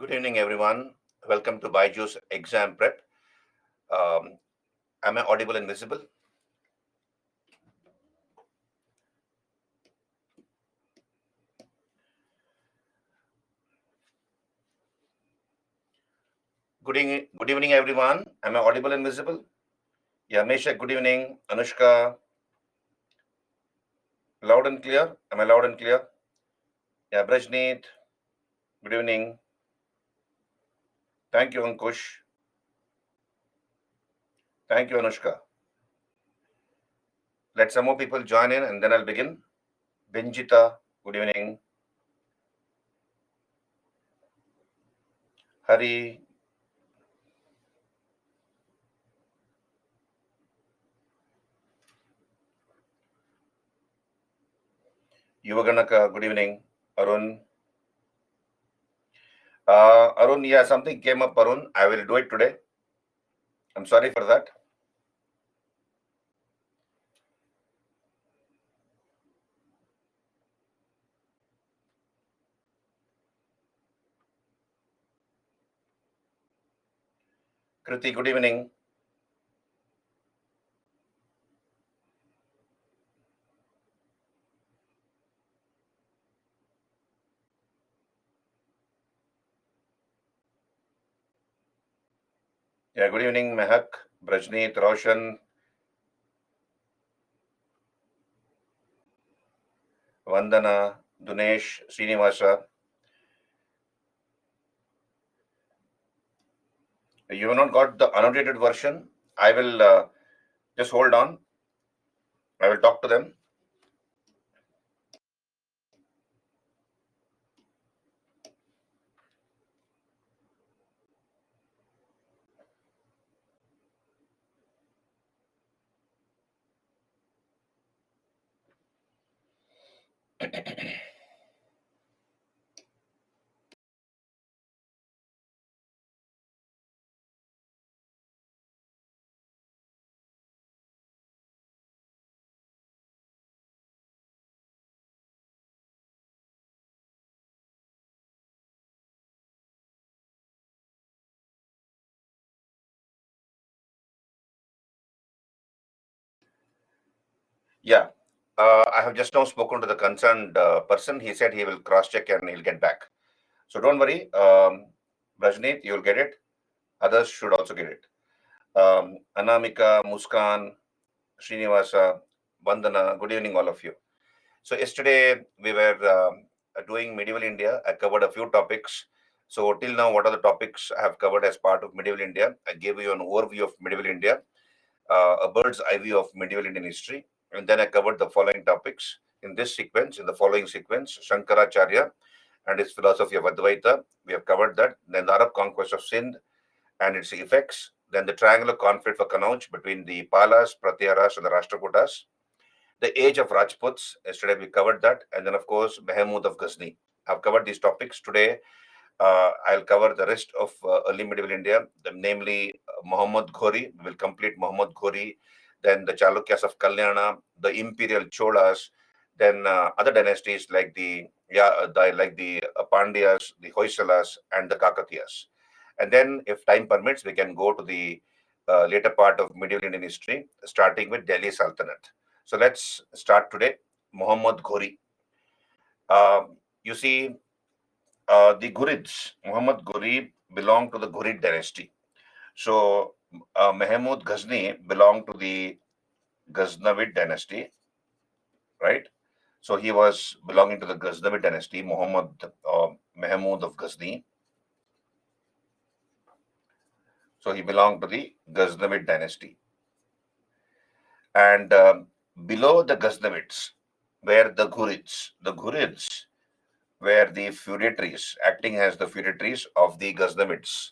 Good evening, everyone. Welcome to Byju's Exam Prep. Um, am I audible and visible? Good evening, everyone. Am I audible and visible? Yeah, Mesha, good evening. Anushka, loud and clear. Am I loud and clear? Yeah, Brajneet, good evening. Thank you, Ankush. Thank you, Anushka. Let some more people join in and then I'll begin. Benjita, good evening. Hari, Yuvaganaka, good evening. Arun. Arun, yeah, something came up, Arun. I will do it today. I'm sorry for that. Kriti, good evening. Yeah, good evening, Mehak, Brajneet, Roshan, Vandana, Dunesh, Srinivasa. You have not got the annotated version. I will just hold on. I will talk to them. Yeah, I have just now spoken to the concerned person. He said he will cross check and he'll get back. So don't worry, Brajneet, you'll get it. Others should also get it. Anamika, Muskan, Srinivasa, Vandana, good evening, all of you. So yesterday we were doing medieval India. I covered a few topics. So till now, what are the topics I have covered as part of medieval India? I gave you an overview of medieval India, a bird's eye view of medieval Indian history, and then I covered the following topics in this sequence. In the following sequence, Shankaracharya and his philosophy of Advaita. We have covered that. Then the Arab conquest of Sindh and its effects. Then the triangular conflict for Kannauj between the Palas, Pratyaharas, and the Rashtrakutas. The age of Rajputs, yesterday we covered that. And then, of course, Mahmud of Ghazni. I've covered these topics. Today, I'll cover the rest of early medieval India, namely Muhammad Ghori. We will complete Muhammad Ghori, then the Chalukyas of Kalyana, the imperial Cholas, then other dynasties like the Pandyas, the Hoysalas, and the Kakatiyas. And then, if time permits, we can go to the later part of medieval Indian history, starting with Delhi Sultanate. So let's start today. Muhammad Ghori. You see, the Ghurids, Muhammad Ghori belonged to the Ghurid dynasty. So Mahmud Ghazni belonged to the Ghaznavid dynasty, right? So he was belonging to the Ghaznavid dynasty, Mahmud of Ghazni. So he belonged to the Ghaznavid dynasty. And below the Ghaznavids were the Ghurids. The Ghurids were the feudatories, acting as the feudatories of the Ghaznavids.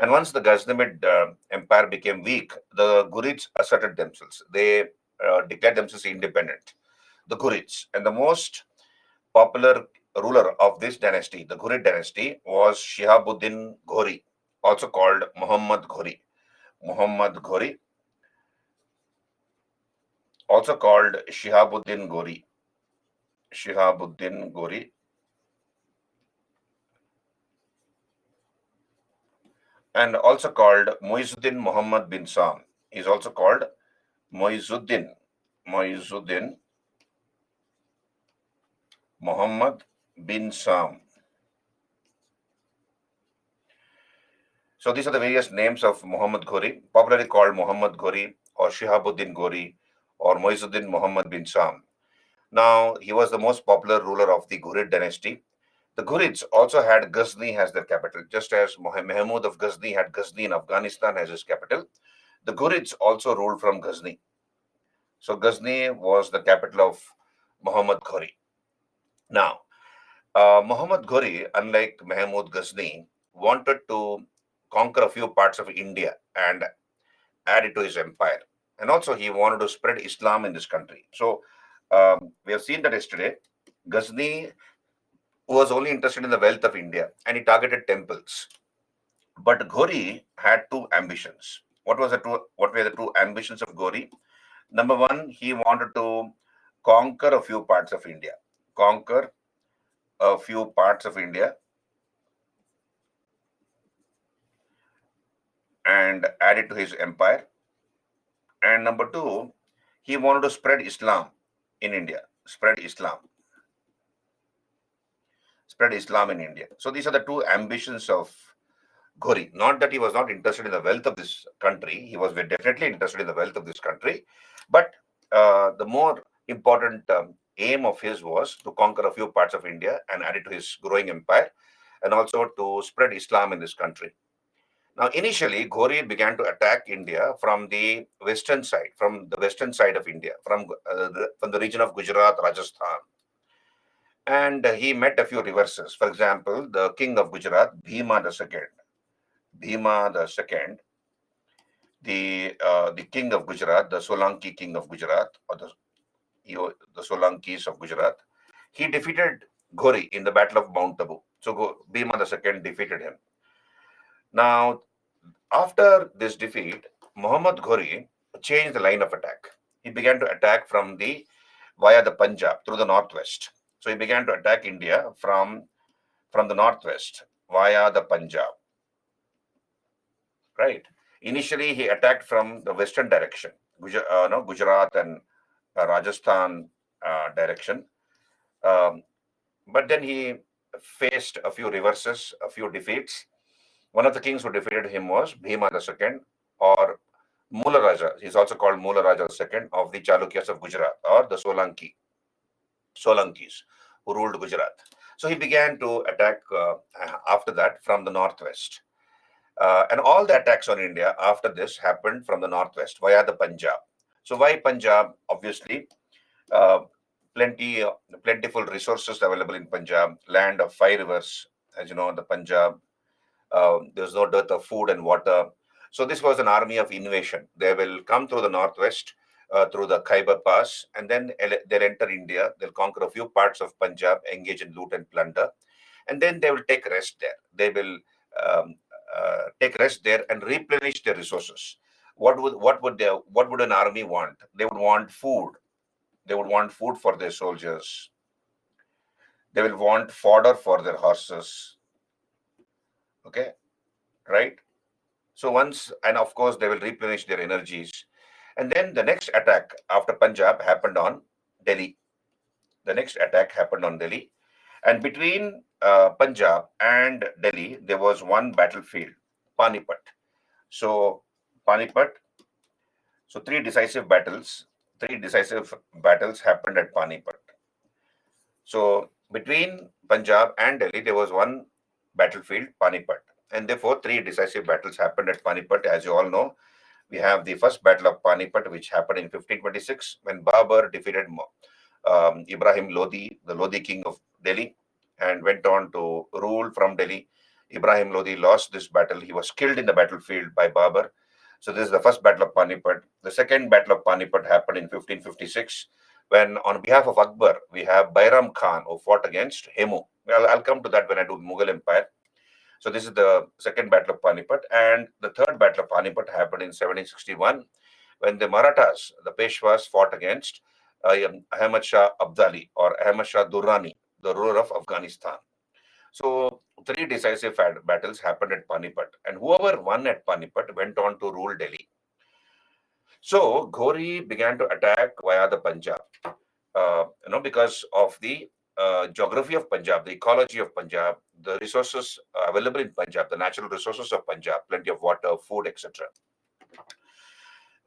And once the Ghaznamid empire became weak, the Ghurids asserted themselves. They declared themselves independent, the Ghurids. And the most popular ruler of this dynasty, the Ghurid dynasty, was Shihabuddin Ghori, also called Muhammad Ghori. Muhammad Ghori, also called Shihabuddin Ghori. Shihabuddin Ghori. and also called Muizuddin Muhammad bin Sam. He's also called Muizuddin Muhammad bin Sam. So these are the various names of Muhammad Ghori, popularly called Muhammad Ghori or Shihabuddin Ghori or Muizuddin Muhammad bin Sam. Now, he was the most popular ruler of the Ghurid dynasty. The Ghurids also had Ghazni as their capital, just as Mahmud of Ghazni had Ghazni in Afghanistan as his capital. The Ghurids also ruled from Ghazni. So Ghazni was the capital of Muhammad Ghori. Now, Muhammad Ghori, unlike Mahmud Ghazni, wanted to conquer a few parts of India and add it to his empire. And also, he wanted to spread Islam in this country. So, we have seen that yesterday. Ghazni was only interested in the wealth of India and he targeted temples. But Ghori had two ambitions. What were the two ambitions of Ghori? Number one, he wanted to conquer a few parts of India. Conquer a few parts of India and add it to his empire. And number two, he wanted to spread Islam in India. Spread Islam in India. So these are the two ambitions of Ghori. Not that he was not interested in the wealth of this country. He was definitely interested in the wealth of this country. But the more important aim of his was to conquer a few parts of India and add it to his growing empire, and also to spread Islam in this country. Now, initially, Ghori began to attack India from the western side, of India, from the region of Gujarat, Rajasthan, and he met a few reverses. For example, the king of Gujarat, Bhima the second, the king of Gujarat, the Solanki king of Gujarat, or the Solankis of Gujarat, he defeated Ghori in the Battle of Mount Tabu. So Bhima the second defeated him. Now, after this defeat, Muhammad Ghori changed the line of attack. He began to attack via the Punjab through the northwest. So he began to attack India from the northwest via the Punjab. Right. Initially, he attacked from the western direction, Gujarat and Rajasthan direction. Um, but then he faced a few reverses, a few defeats. One of the kings who defeated him was Bhima II or Mula Raja. He's also called Mula Raja II of the Chalukyas of Gujarat or the Solankis who ruled Gujarat. So he began to attack after that from the northwest. And all the attacks on India after this happened from the northwest via the Punjab. So why Punjab? Obviously, uh, plentiful resources available in Punjab, land of 5 rivers. As you know, the Punjab, there was no dearth of food and water. So this was an army of invasion. They will come through the northwest, through the Khyber Pass, and then they'll enter India. They'll conquer a few parts of Punjab, engage in loot and plunder, and then they will take rest there. They will um, take rest there and replenish their resources. What would an army want? They would want food. They would want food for their soldiers. They will want fodder for their horses. Okay, right? So and of course, they will replenish their energies. And then the next attack after Punjab happened on Delhi. The next attack happened on Delhi. And between Punjab and Delhi, there was one battlefield, Panipat. So, Panipat, so three decisive battles happened at Panipat. So, between Punjab and Delhi, there was one battlefield, Panipat. And therefore, three decisive battles happened at Panipat. As you all know, we have the first battle of Panipat, which happened in 1526 when Babur defeated Ibrahim Lodi, the Lodi king of Delhi, and went on to rule from Delhi. Ibrahim Lodi lost this battle. He was killed in the battlefield by Babur. So this is the first battle of Panipat. The second battle of Panipat happened in 1556 when, on behalf of Akbar, we have Bairam Khan who fought against Hemu. I'll come to that when I do Mughal Empire. So this is the second battle of Panipat. And the third battle of Panipat happened in 1761 when the Marathas, the Peshwas, fought against Ahmad Shah Abdali or Ahmad Shah Durrani, the ruler of Afghanistan. So three decisive battles happened at Panipat, and whoever won at Panipat went on to rule Delhi. So Ghori began to attack via the Punjab, because of the geography of Punjab, the ecology of Punjab, the resources available in Punjab, the natural resources of Punjab, plenty of water, food, etc.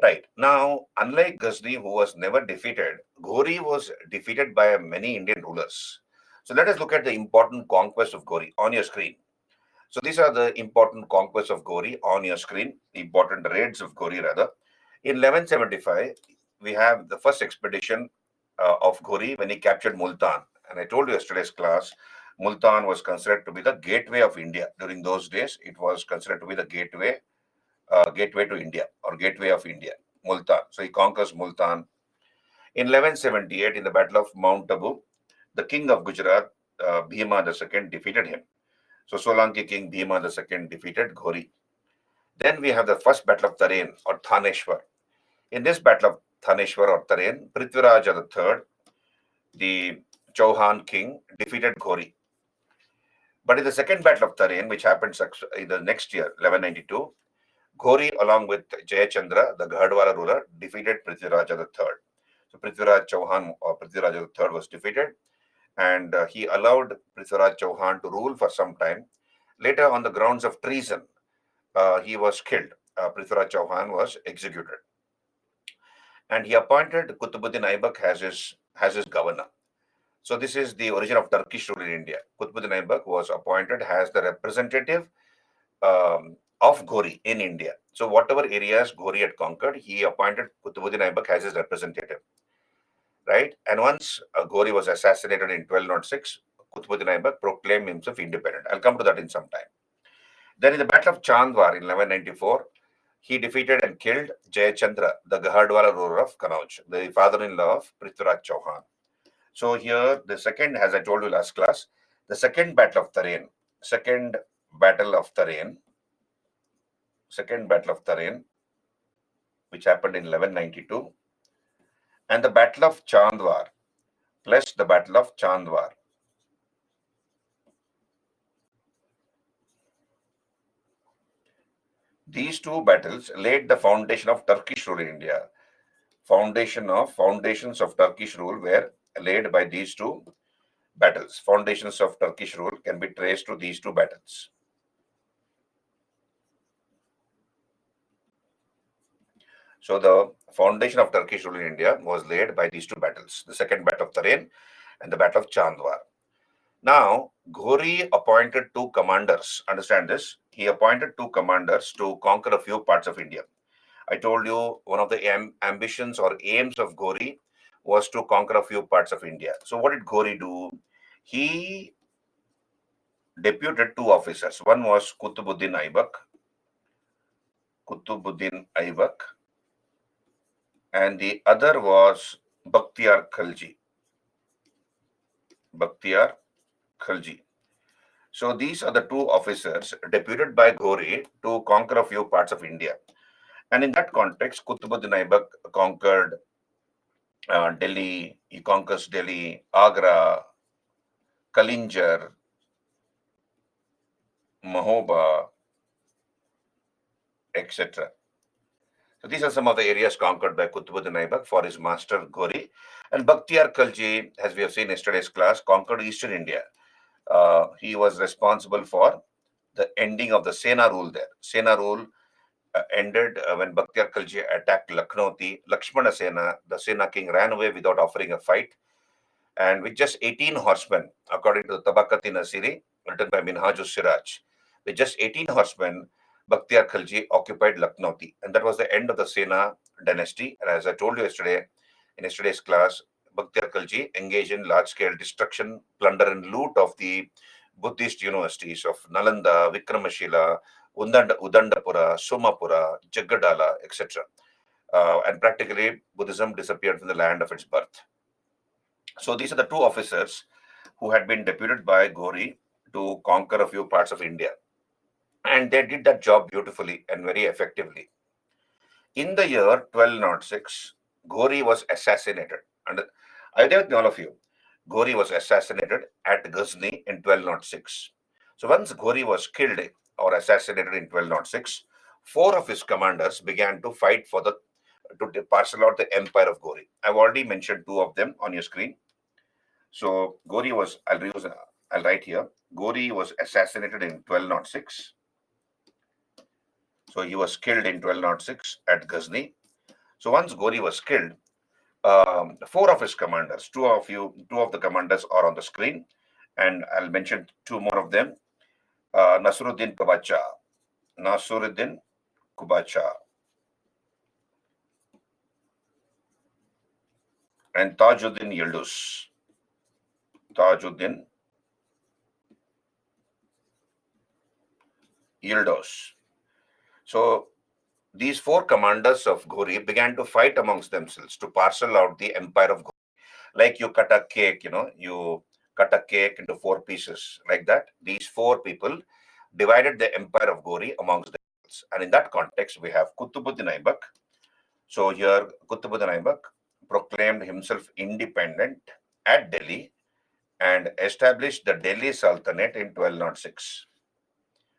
Right. Now, unlike Ghazni, who was never defeated, Ghori was defeated by many Indian rulers. So let us look at the important conquest of Ghori on your screen. So these are the important conquests of Ghori on your screen, the important raids of Ghori rather. In 1175, we have the first expedition of Ghori when he captured Multan. And I told you yesterday's class, Multan was considered to be the gateway of India. During those days, it was considered to be the gateway to India or gateway of India, Multan. So he conquers Multan. In 1178, in the Battle of Mount Abu, the king of Gujarat, Bhima II, defeated him. So Solanki king Bhima II defeated Ghori. Then we have the first battle of Tarain or Thaneshwar. In this battle of Thaneshwar or Tarain, Prithviraj III, the Chauhan king, defeated Ghori. But in the second battle of Tarain, which happened in the next year, 1192, Ghori, along with Jayachandra, the Gahadwala ruler, defeated Prithviraj III. So Prithviraj Chauhan or Prithviraj III was defeated, and he allowed Prithviraj Chauhan to rule for some time. Later, on the grounds of treason, he was killed. Prithviraj Chauhan was executed, and he appointed Qutbuddin Aibak as his governor. So this is the origin of Turkish rule in India. Qutbuddin Aibak was appointed as the representative of Ghori in India. So whatever areas Ghori had conquered, he appointed Qutbuddin Aibak as his representative, right? And once Ghori was assassinated in 1206, Qutbuddin Aibak proclaimed himself independent. I'll come to that in some time. Then in the Battle of Chandwar in 1194, he defeated and killed Jayachandra, the Gahadwala ruler of Kanauj, the father-in-law of Prithviraj Chauhan. So here, the second, as I told you last class, the second battle of Tarain, second battle of Tarain, second battle of Tarain, which happened in 1192, and the battle of Chandwar, plus the battle of Chandwar. These two battles laid the foundation of Turkish rule in India. Foundations of Turkish rule were laid by these two battles. Foundations of Turkish rule can be traced to these two battles. So the foundation of Turkish rule in India was laid by these two battles, the second battle of Tarain and the battle of Chandwar. Now, Ghori appointed two commanders. Understand this? He appointed two commanders to conquer a few parts of India. I told you one of the ambitions or aims of Ghori was to conquer a few parts of India. So what did Ghori do? He deputed two officers. One was Kutubuddin Aibak, and the other was Bakhtiar Khalji. Bakhtiar Khalji. So these are the two officers deputed by Ghori to conquer a few parts of India. And in that context, Kutubuddin Aibak conquered Delhi, he conquers Delhi, Agra, Kalinjar, Mahoba, etc. So these are some of the areas conquered by Qutbuddin Aibak for his master Ghori. And Bakhtiar Khalji, as we have seen in yesterday's class, conquered eastern India. He was responsible for the ending of the Sena rule there. Sena rule ended when Bakhtiar Khalji attacked Lakhnauti. Lakshmana Sena, the Sena king, ran away without offering a fight. And with just 18 horsemen, according to the Tabaqat-i Nasiri, written by Minhajus Siraj, with just 18 horsemen, Bakhtiar Khalji occupied Lakhnauti. And that was the end of the Sena dynasty. And as I told you yesterday, in yesterday's class, Bakhtiar Khalji engaged in large-scale destruction, plunder, and loot of the Buddhist universities of Nalanda, Vikramashila, Udandapura, Somapura, Jaggadala, etc. And practically, Buddhism disappeared from the land of its birth. So these are the two officers who had been deputed by Ghori to conquer a few parts of India. And they did that job beautifully and very effectively. In the year 1206, Ghori was assassinated. And I tell all of you, Ghori was assassinated at Ghazni in 1206. So once Ghori was killed or assassinated in 1206, four of his commanders began to fight for to parcel out the empire of Ghori. I've already mentioned two of them on your screen. So Ghori was, I'll write here. Ghori was assassinated in 1206. So he was killed in 1206 at Ghazni. So once Ghori was killed, four of his commanders, two of the commanders are on the screen, and I'll mention two more of them. Nasruddin Kubacha, and Tajuddin Yildiz. So these four commanders of Ghori began to fight amongst themselves to parcel out the empire of Ghori. Like you cut a cake, you cut a cake into four pieces. Like that, these four people divided the empire of Ghori amongst themselves. And in that context, we have Qutbuddin Aibak. So here, Qutbuddin Aibak proclaimed himself independent at Delhi and established the Delhi Sultanate in 1206.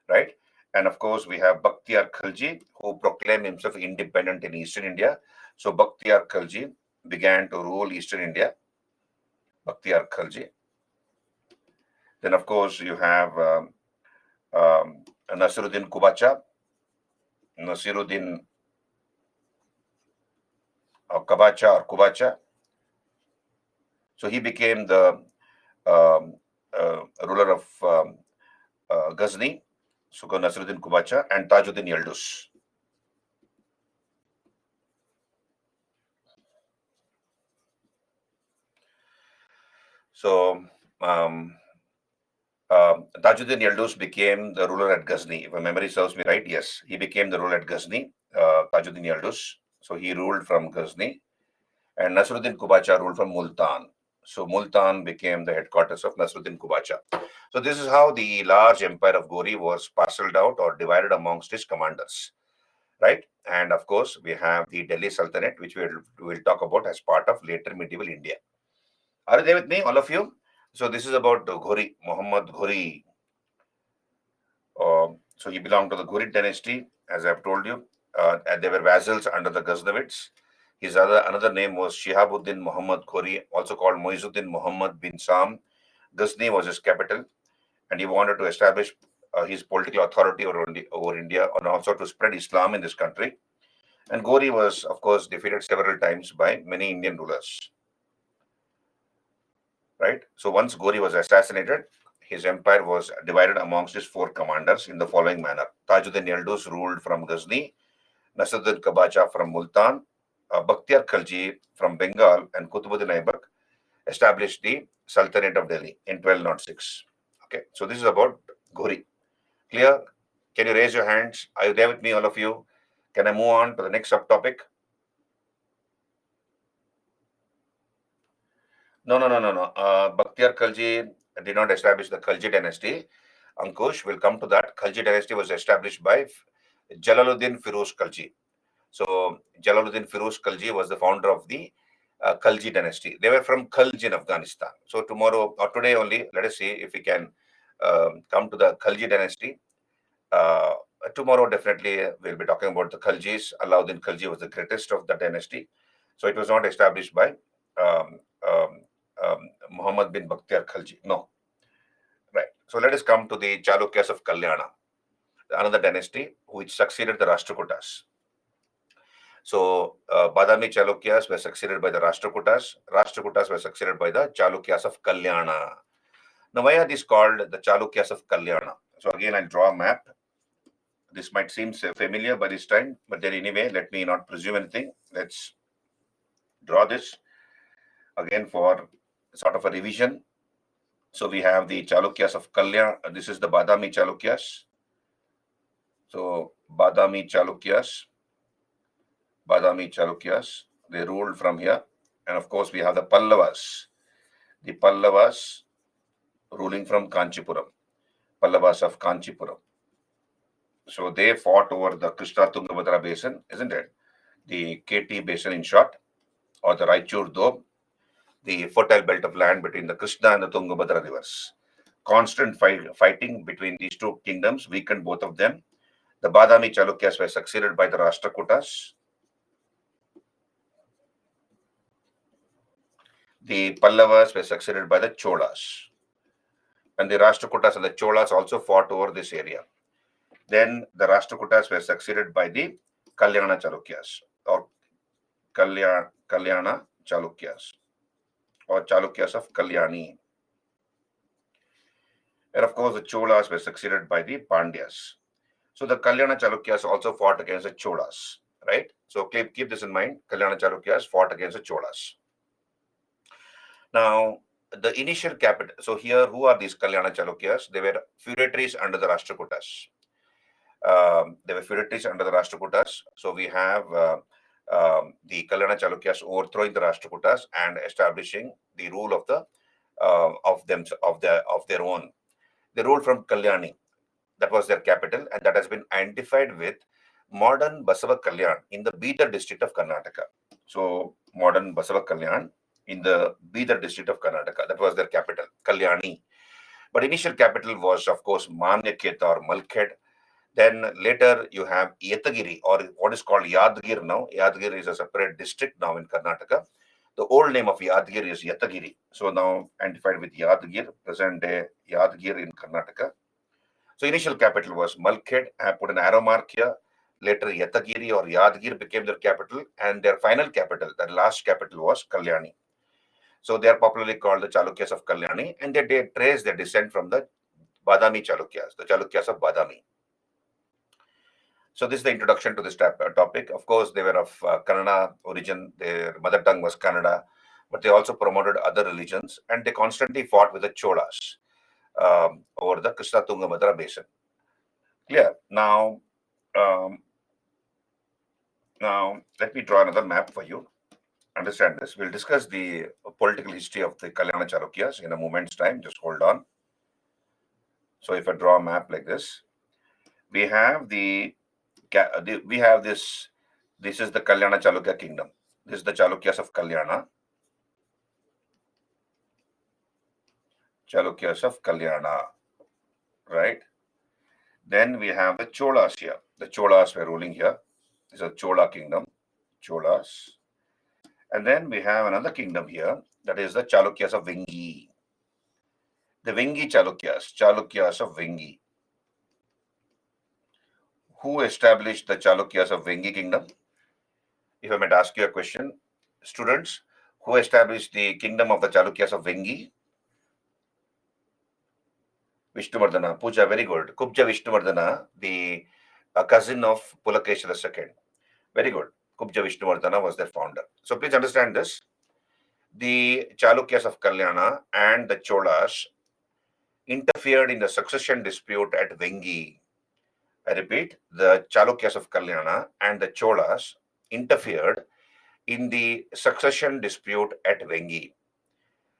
Right? And of course, we have Bakhtiyar Khalji, who proclaimed himself independent in Eastern India. So Bakhtiyar Khalji began to rule Eastern India. Bakhtiyar Khalji. Then, of course, you have Nasiruddin Kubacha, Nasiruddin Kabacha or Kubacha. So he became the ruler of Ghazni, Suko Nasiruddin Kubacha, and Tajuddin Yildiz. So Tajuddin Yildiz became the ruler at Ghazni. If my memory serves me right, yes, he became the ruler at Ghazni, Tajuddin Yildiz. So he ruled from Ghazni, and Nasruddin Kubacha ruled from Multan. So Multan became the headquarters of Nasruddin Kubacha. So this is how the large empire of Ghori was parceled out or divided amongst his commanders, right? And of course, we have the Delhi Sultanate, which we'll talk about as part of later medieval India. Are you there with me, all of you? So this is about Ghori, Muhammad Ghori. So he belonged to the Ghuri dynasty, as I've told you. And they were vassals under the Ghaznavids. His another name was Shihabuddin Muhammad Ghori, also called Moizuddin Muhammad bin Sam. Ghazni was his capital, and he wanted to establish his political authority over India and also to spread Islam in this country. And Ghori was, of course, defeated several times by many Indian rulers. Right? So once Ghori was assassinated, his empire was divided amongst his four commanders in the following manner. Tajuddin Yildiz ruled from Ghazni, Nasruddin Kabacha from Multan, Bakhtiyar Khalji from Bengal, and Qutbuddin Aibak established the Sultanate of Delhi in 1206. Okay, so this is about Ghori. Clear? Can you raise your hands? Are you there with me, all of you? Can I move on to the next subtopic? No. Bakhtiyar Khalji did not establish the Khalji dynasty. Ankush, will come to that. Khalji dynasty was established by Jalaluddin Firuz Khalji. So Jalaluddin Firuz Khalji was the founder of the Khalji dynasty. They were from Khalj in Afghanistan. So tomorrow or today only, let us see if we can come to the Khalji dynasty. Tomorrow definitely we'll be talking about the Khaljis. Alauddin Khalji was the greatest of the dynasty. So it was not established by um, um, Muhammad bin Bakhtiyar Khalji. No. Right. So let us come to the Chalukyas of Kalyana, another dynasty which succeeded the Rashtrakutas. So Badami Chalukyas were succeeded by the Rashtrakutas. Rashtrakutas were succeeded by the Chalukyas of Kalyana. Now, why are these called the Chalukyas of Kalyana? So again, I'll draw a map. This might seem familiar by this time, but then anyway, let me not presume anything. Let's draw this again for sort of a revision. So we have the Chalukyas of Kalyana. This is the Badami Chalukyas. So Badami Chalukyas, they ruled from here. And of course, we have the Pallavas. The Pallavas ruling from Kanchipuram. Pallavas of Kanchipuram. So they fought over the Krishna Tungabhadra basin, isn't it? The KT basin in short, or the Raichur Doab, the fertile belt of land between the Krishna and the Tungabhadra rivers. constant fighting between these two kingdoms weakened both of them. The Badami Chalukyas were succeeded by the Rashtrakutas. The Pallavas were succeeded by the Cholas. And the Rashtrakutas and the Cholas also fought over this area. Then the Rashtrakutas were succeeded by the Kalyana Chalukyas or Kalyana Chalukyas or Chalukyas of Kalyani. And of course, the Cholas were succeeded by the Pandyas. So the Kalyana Chalukyas also fought against the Cholas, right? So keep this in mind. Kalyana Chalukyas fought against the Cholas. Now, the initial capital. So here, who are these Kalyana Chalukyas? They were feudatories under the Rashtrakutas. They were feudatories under the Rashtrakutas. So we have the Kalyana Chalukyas overthrowing the Rashtrakutas and establishing the rule of the of their own. They ruled from Kalyani. That was their capital, and that has been identified with modern Basava Kalyan in the Bidar district of Karnataka. So modern Basava Kalyan in the Bidar district of Karnataka. That was their capital, Kalyani. But initial capital was, of course, Manyaketa or Malkhed. Then later you have Yetagiri, or what is called Yadgir now. Yadgir is a separate district now in Karnataka. The old name of Yadgir is Yetagiri. So now identified with Yadgir, present day Yadgir in Karnataka. So initial capital was Malkhed. I put an arrow mark here. Later Yetagiri or Yadgir became their capital, and their final capital, their last capital, was Kalyani. So they are popularly called the Chalukyas of Kalyani, and they trace their descent from the Badami Chalukyas, the Chalukyas of Badami. So this is the introduction to this topic. Of course, they were of Kannada origin. Their mother tongue was Kannada, but they also promoted other religions, and they constantly fought with the Cholas over the Krishna Tungabhadra basin. Clear? Now, let me draw another map for you. Understand this. We'll discuss the political history of the Kalyana Chalukyas in a moment's time. Just hold on. So if I draw a map like this, we have this is the Kalyana Chalukya kingdom. This is the Chalukyas of Kalyana. Chalukyas of Kalyana, right? Then we have the Cholas here. The Cholas were ruling here. This is a Chola kingdom, Cholas. And then we have another kingdom here, that is the Chalukyas of Vengi. The Vengi Chalukyas, Chalukyas of Vengi. Who established the Chalukyas of Vengi kingdom? If I might ask you a question, students, who established the kingdom of the Chalukyas of Vengi? Vishnuvardhana, Puja, very good. Kubja Vishnuvardhana, the cousin of Pulakesha II. Very good. Kubja Vishnuvardhana was their founder. So please understand this. The Chalukyas of Kalyana and the Cholas interfered in the succession dispute at Vengi. I repeat, the Chalukyas of Kalyana and the Cholas interfered in the succession dispute at Vengi.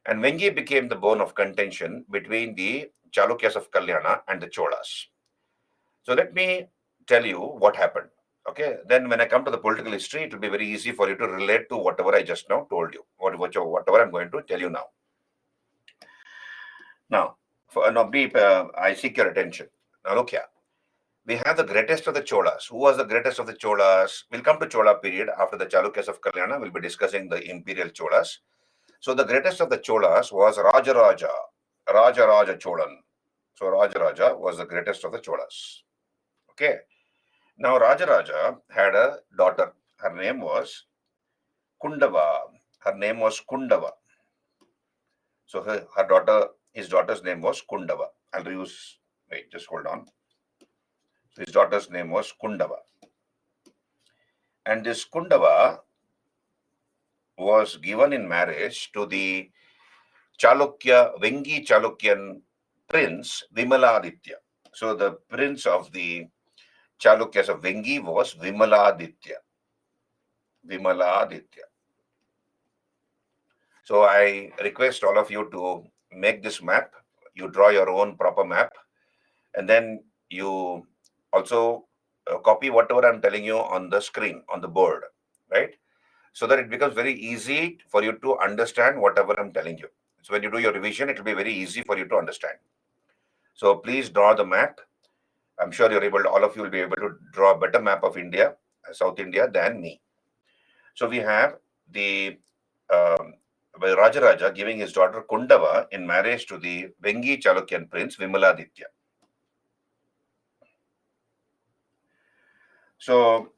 And Vengi became the bone of contention between the Chalukyas of Kalyana and the Cholas. So let me tell you what happened. Okay, then when I come to the political history, it will be very easy for you to relate to whatever I just now told you, whatever I'm going to tell you now. Now, I seek your attention. Now look here. We have the greatest of the Cholas. Who was the greatest of the Cholas? We'll come to Chola period. After the Chalukyas of Kalyana, we'll be discussing the imperial Cholas. So the greatest of the Cholas was Rajaraja Cholan. So Rajaraja was the greatest of the Cholas. Okay. Now Rajaraja had a daughter. Her name was Kundava. Her name was Kundava. So his daughter's name was Kundava. Just hold on. So his daughter's name was Kundava. And this Kundava was given in marriage to the Vengi Chalukyan prince Vimaladitya. So the prince of the Chalukyas of Vengi was Vimaladitya. So I request all of you to make this map. You draw your own proper map, and then you also copy whatever I'm telling you on the screen, on the board, right? So that it becomes very easy for you to understand whatever I'm telling you. So when you do your revision, it will be very easy for you to understand. So please draw the map. I'm sure all of you will be able to draw a better map of India, South India, than me. So we have the Rajaraja giving his daughter Kundava in marriage to the Vengi Chalukyan prince Vimaladitya. So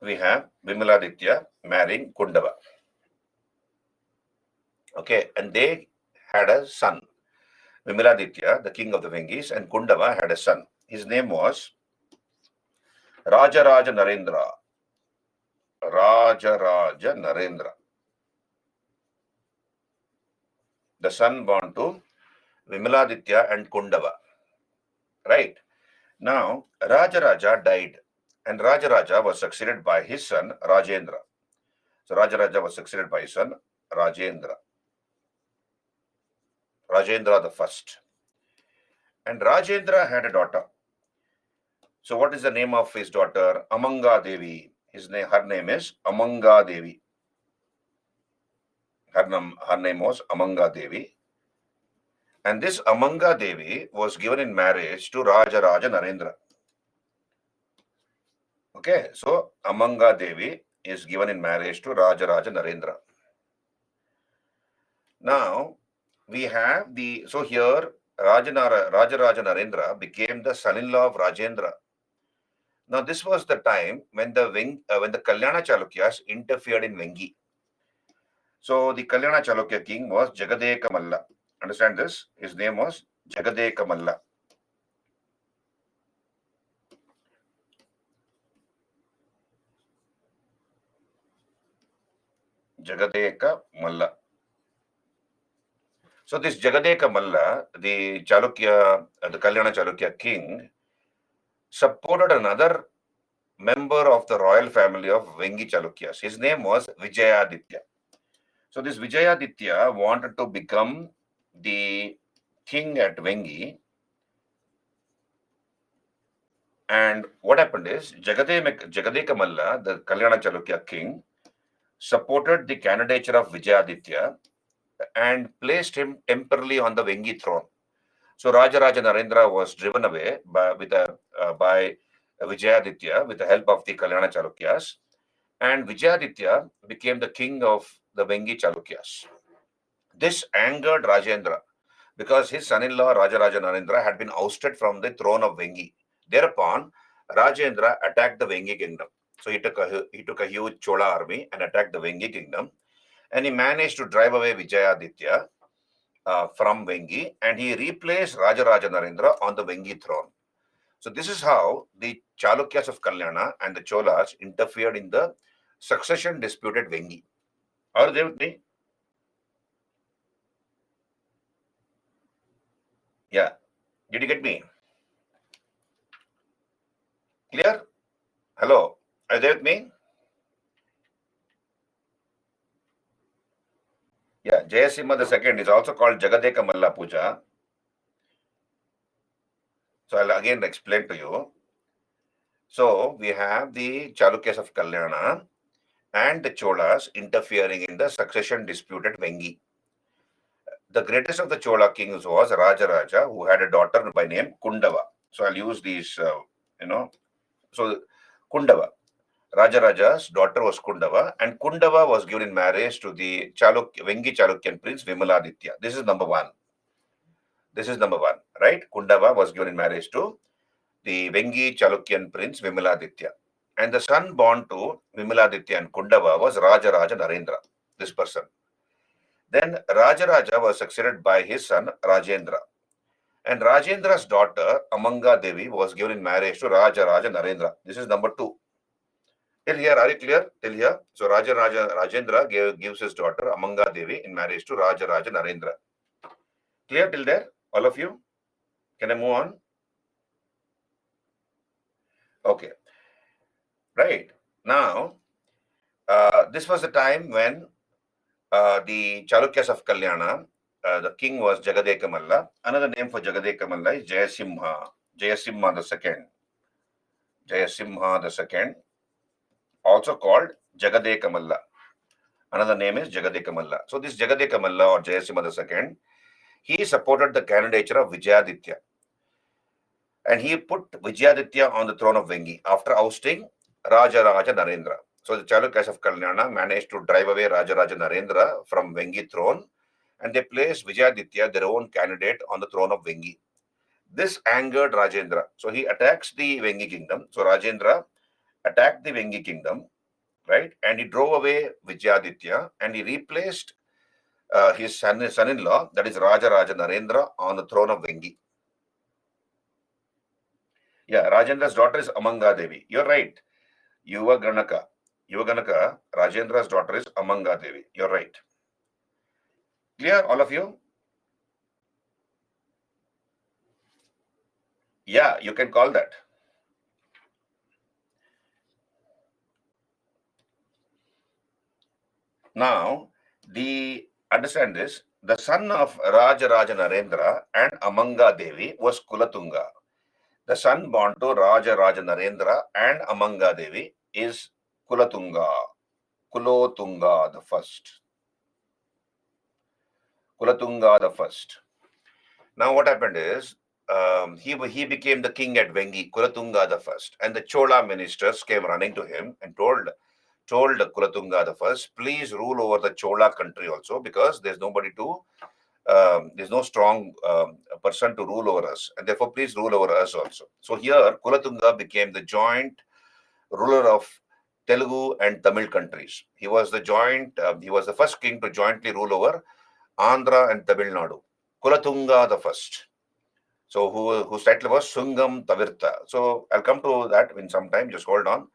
we have Vimaladitya marrying Kundava. Okay, and they had a son. Vimaladitya, the king of the Vengis, and Kundava had a son. His name was Rajaraja Narendra. Rajaraja Narendra. The son born to Vimaladitya and Kundava. Right. Now, Rajaraja died, and Rajaraja was succeeded by his son Rajendra. So Rajaraja was succeeded by his son Rajendra. Rajendra the first. And Rajendra had a daughter. So what is the name of his daughter? Amanga Devi. Her name is Amanga Devi. Her name was Amanga Devi. And this Amanga Devi was given in marriage to Rajaraja Narendra. Okay, so Amanga Devi is given in marriage to Rajaraja Narendra. Now, we have so here Rajaraja Narendra became the son-in-law of Rajendra. Now, this was the time when the Kalyana Chalukyas interfered in Vengi. So, the Kalyana Chalukya king was Jagadeka Malla. Understand this? His name was Jagadeka Malla. Jagadeka Malla. So, this Jagadeka Malla, the Kalyana Chalukya king, supported another member of the royal family of Vengi Chalukyas. His name was Vijayaditya. So this Vijayaditya wanted to become the king at Vengi. And what happened is, Jagadeka Malla, the Kalyana Chalukya king, supported the candidature of Vijayaditya and placed him temporarily on the Vengi throne. So Rajaraja Narendra was driven away by Vijayaditya with the help of the Kalyana Chalukyas, and Vijayaditya became the king of the Vengi Chalukyas. This angered Rajendra because his son-in-law Rajaraja Narendra had been ousted from the throne of Vengi. Thereupon, Rajendra attacked the Vengi kingdom. So he took a huge Chola army and attacked the Vengi kingdom, and he managed to drive away Vijayaditya from Vengi, and he replaced Rajaraja Narendra on the Vengi throne. So this is how the Chalukyas of Kalyana and the Cholas interfered in the succession dispute at Vengi. Are they with me? Yeah. Did you get me? Clear? Hello. Are they with me? Yeah. Jayasimha the second is also called Jagadeka Malla Puja. So I'll again explain to you. So we have the Chalukyas of Kalyana and the Cholas interfering in the succession dispute at Vengi. The greatest of the Chola kings was Rajaraja, who had a daughter by name Kundava. So I'll use these, So Kundava. Rajaraja's daughter was Kundava, and Kundava was given in marriage to the Vengi Chalukyan prince Vimaladitya. This is number one. Right? Kundava was given in marriage to the Vengi Chalukyan prince Vimaladitya. And the son born to Vimaladitya and Kundava was Rajaraja Narendra, this person. Then Rajaraja was succeeded by his son Rajendra. And Rajendra's daughter Amanga Devi was given in marriage to Rajaraja Narendra. This is number two. Till here, are you clear? Till here? So Rajendra gives his daughter Amanga Devi in marriage to Rajaraja Narendra. Clear till there? All of you? Can I move on? Okay. Right. Now, this was the time when the Chalukyas of Kalyana, the king was Jagadeka Malla. Another name for Jagadeka Malla is Jayasimha. Jayasimha the second. Jayasimha the second, also called Jagadeka Malla. Another name is Jagadeka Malla. So this Jagadeka Malla or Jayasimha the second, he supported the candidature of Vijayaditya. And he put Vijayaditya on the throne of Vengi after ousting Raja Narendra. So the Chalukyas of Kalyana managed to drive away Raja Narendra from Vengi throne, and they placed Vijayaditya, their own candidate, on the throne of Vengi. This angered Rajendra. So he attacks the Vengi kingdom. So Rajendra attacked the Vengi kingdom, right? And he drove away Vijayaditya, and he replaced his son-in-law, that is Raja Narendra, on the throne of Vengi. Yeah, Rajendra's daughter is Amanga Devi. You're right. Yuva Ganaka, Rajendra's daughter is Amanga Devi. You're right. Clear, all of you? Yeah, you can call that. Now, understand this. The son of Raja Narendra and Amanga Devi was Kulatunga. The son born to Raja Narendra and Amanga Devi is Kulotunga the first. Kulatunga the first. Now what happened is, he became the king at Vengi, Kulatunga the first, and the Chola ministers came running to him and told Kulatunga the first, please rule over the Chola country also, because there's nobody to, there's no strong person to rule over us, and therefore please rule over us also. So here Kulatunga became the joint ruler of Telugu and Tamil countries. He was the first king to jointly rule over Andhra and Tamil Nadu. Kulatunga the first. So whose title was Sungam Tavirtha. So I'll come to that in some time. Just hold on.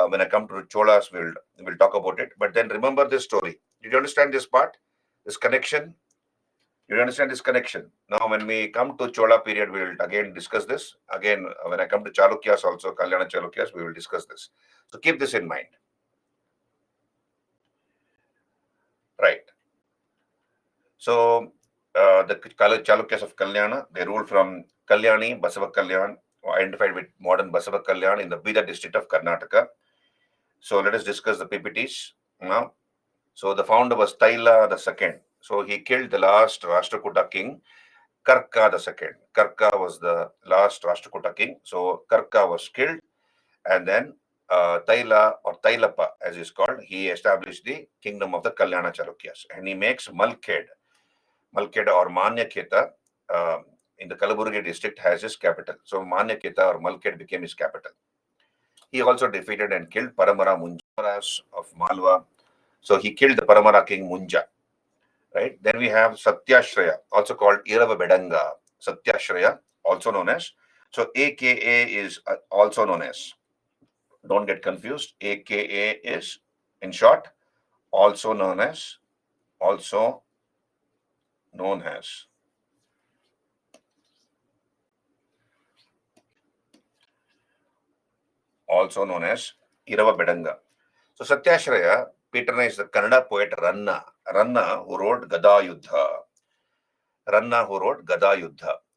When I come to Cholas, we'll talk about it. But then remember this story. Did you understand this part? This connection? You understand this connection? Now, when we come to Chola period, we will again discuss this. Again, when I come to Chalukyas also, Kalyana Chalukyas, we will discuss this. So keep this in mind. Right. So the Chalukyas of Kalyana, they ruled from Kalyani, Basava Kalyan, identified with modern Basava Kalyan in the Bida district of Karnataka. So let us discuss the PPTs now. So the founder was Taila II. So he killed the last Rashtrakuta king, Karka II. Karka was the last Rashtrakuta king. So Karka was killed, and then Taila or Tailapa, as is called, he established the kingdom of the Kalyana Chalukyas, and he makes Malkhed or Manyaketa in the Kalaburgi district has his capital. So Manyaketa or Malkhed became his capital. He also defeated and killed Paramara Munjaras of Malwa. So he killed the Paramara king Munja. Right. Then we have Satyashraya, also called Irava Bedanga. Satyashraya, also known as. So AKA is also known as. Don't get confused. AKA is, in short, also known as. Also known as. Also known as Irava Bedanga. So Satyashraya patronized the Kannada poet Ranna. Ranna, who wrote Gada Yuddha.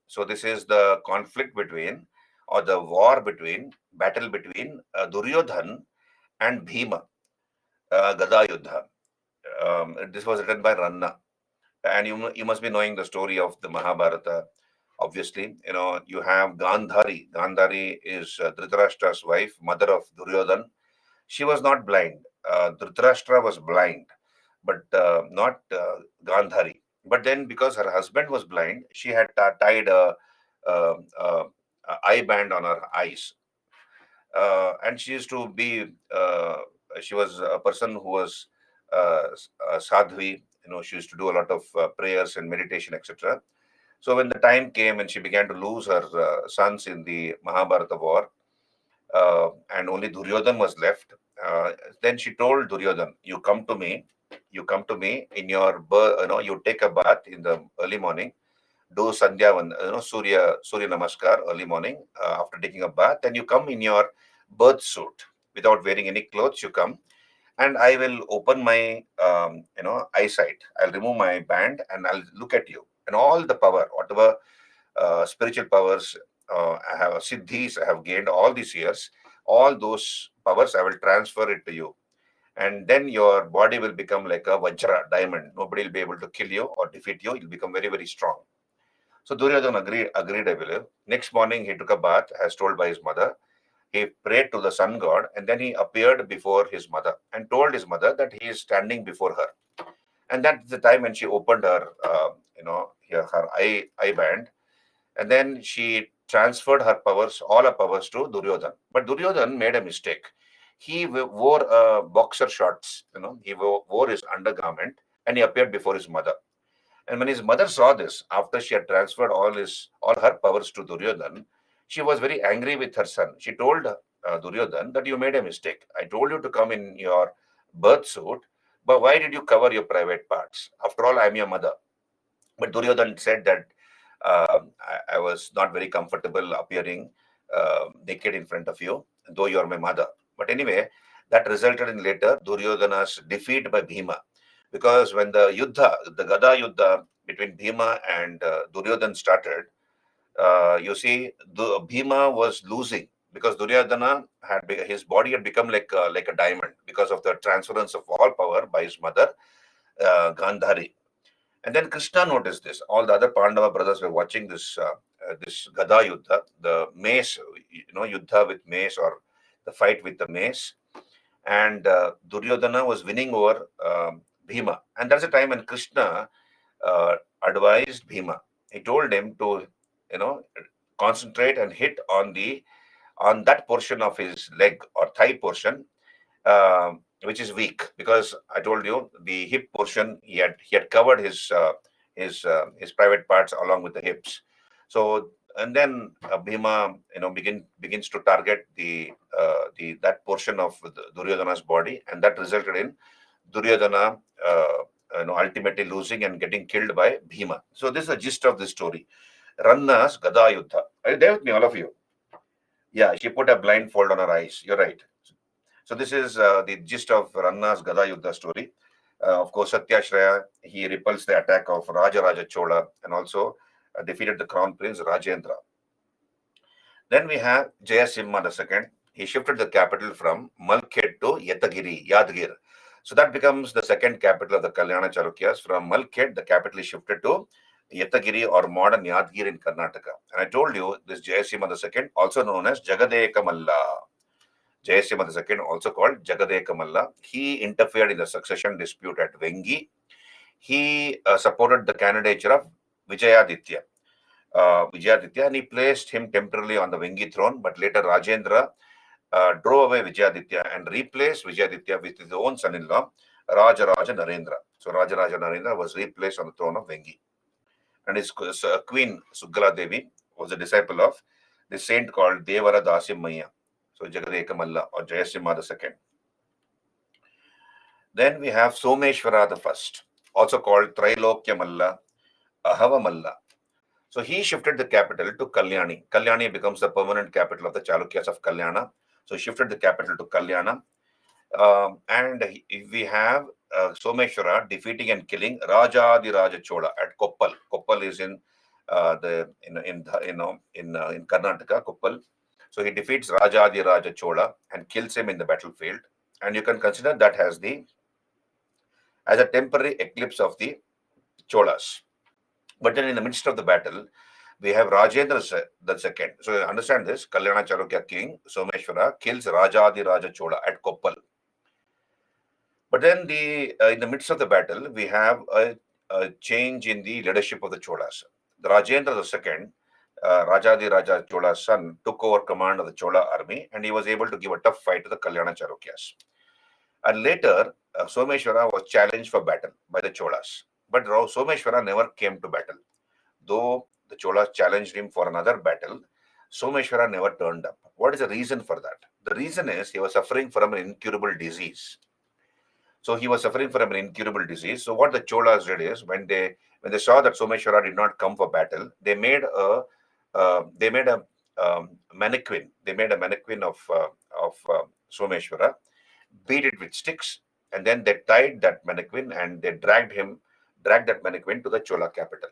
So this is the conflict between, or the battle between Duryodhan and Bhima. Gada Yuddha. This was written by Ranna. And you must be knowing the story of the Mahabharata. Obviously, you have Gandhari. Gandhari is Dhritarashtra's wife, mother of Duryodhan. She was not blind. Dhritarashtra was blind, but not Gandhari. But then, because her husband was blind, she had tied a, a eye band on her eyes, and she used to be. She was a person who was sadhvi. She used to do a lot of prayers and meditation, etc. So when the time came and she began to lose her sons in the Mahabharata war, and only Duryodhan was left. Then she told Duryodhan, "You come to me. You come to me in your birth. You take a bath in the early morning. Do Sandhya, Surya Namaskar early morning after taking a bath. Then you come in your birth suit without wearing any clothes. You come, and I will open my eyesight. I'll remove my band and I'll look at you, and all the power, whatever spiritual powers I have, siddhis I have gained all these years, all those powers I will transfer it to you. and then your body will become like a Vajra diamond. Nobody will be able to kill you or defeat you. You'll become very, very strong. So Duryodhana agreed, I believe. Next morning, he took a bath, as told by his mother. He prayed to the sun god, and then he appeared before his mother and told his mother that he is standing before her. And that's the time when she opened her, her eye band, and then she transferred her powers, all her powers, to Duryodhan. But Duryodhan made a mistake. He wore boxer shorts, he wore his undergarment, and he appeared before his mother. And when his mother saw this, after she had transferred all her powers to Duryodhan, she was very angry with her son. She told Duryodhan that you made a mistake. I told you to come in your birth suit, but why did you cover your private parts? After all, I am your mother. But Duryodhan said that I was not very comfortable appearing naked in front of you, though you are my mother. But anyway, that resulted in later Duryodhana's defeat by Bhima. Because when the Gada Yuddha between Bhima and Duryodhan started, you see, Bhima was losing because Duryodhana his body had become like a diamond because of the transference of all power by his mother, Gandhari. And then Krishna noticed this. All the other Pandava brothers were watching this Gada Yuddha, the mace, Yuddha with mace, or the fight with the mace. And Duryodhana was winning over Bhima. And that's the time when Krishna uh, advised Bhima. He told him to, you know, concentrate and hit on that portion of his leg or thigh portion, which is weak, because I told you the hip portion, he had covered his private parts along with the hips. So, and then Bhima begins to target the that portion of Duryodhana's body, and that resulted in Duryodhana ultimately losing and getting killed by Bhima. So this is the gist of the story. Ranna's Gada Yuddha. Are you there with me, all of you? Yeah, she put a blindfold on her eyes. You're right. So this is the gist of Ranna's Gada Yuddha story. Of course, Satyashraya, he repulsed the attack of Raja Chola and also defeated the crown prince Rajendra. Then we have Jayasimha II. He shifted the capital from Malkhed to Yadgir. So that becomes the second capital of the Kalyana Chalukyas. From Malkhed, the capital is shifted to Yetagiri or modern Yadgir in Karnataka. And I told you this Jayasimha II, also known as Jagadeka Malla. Jayasimha II, also called Jagadeka Malla. He interfered in the succession dispute at Vengi. He supported the candidature of Vijayaditya, and he placed him temporarily on the Vengi throne. But later Rajendra drove away Vijayaditya and replaced Vijayaditya with his own son-in-law, Rajaraja Narendra. So Rajaraja Narendra was replaced on the throne of Vengi. And his queen, Sugala Devi, was a disciple of the saint called Devara Dasimaya. So Jagadeka Malla or Jayasimha II. Then we have Someshwara the first, also called Trailokya Malla, Ahava Malla. So he shifted the capital to Kalyani. Kalyani becomes the permanent capital of the Chalukyas of Kalyana. So he shifted the capital to Kalyana. And we have Someshwara defeating and killing Raja Chola at Koppal. Koppal is in in Karnataka, Koppal. So he defeats Raja Chola and kills him in the battlefield. And you can consider that as a temporary eclipse of the Cholas. But then in the midst of the battle, we have Rajendra the second. So understand this: Kalyana Chalukya king Someshwara kills Raja Chola at Koppal. But then in the midst of the battle, we have a change in the leadership of the Cholas. The Rajendra II, Raja Chola's son, took over command of the Chola army, and he was able to give a tough fight to the Kalyana Chalukyas. And later, Someshwara was challenged for battle by the Cholas. But Someshwara never came to battle. Though the Cholas challenged him for another battle, Someshwara never turned up. What is the reason for that? The reason is he was suffering from an incurable disease. So he was suffering from an incurable disease. So what the Cholas did is, when they saw that Someshwara did not come for battle, they made a mannequin. They made a mannequin of Someshwara, beat it with sticks, and then they tied that mannequin and they dragged that mannequin to the Chola capital.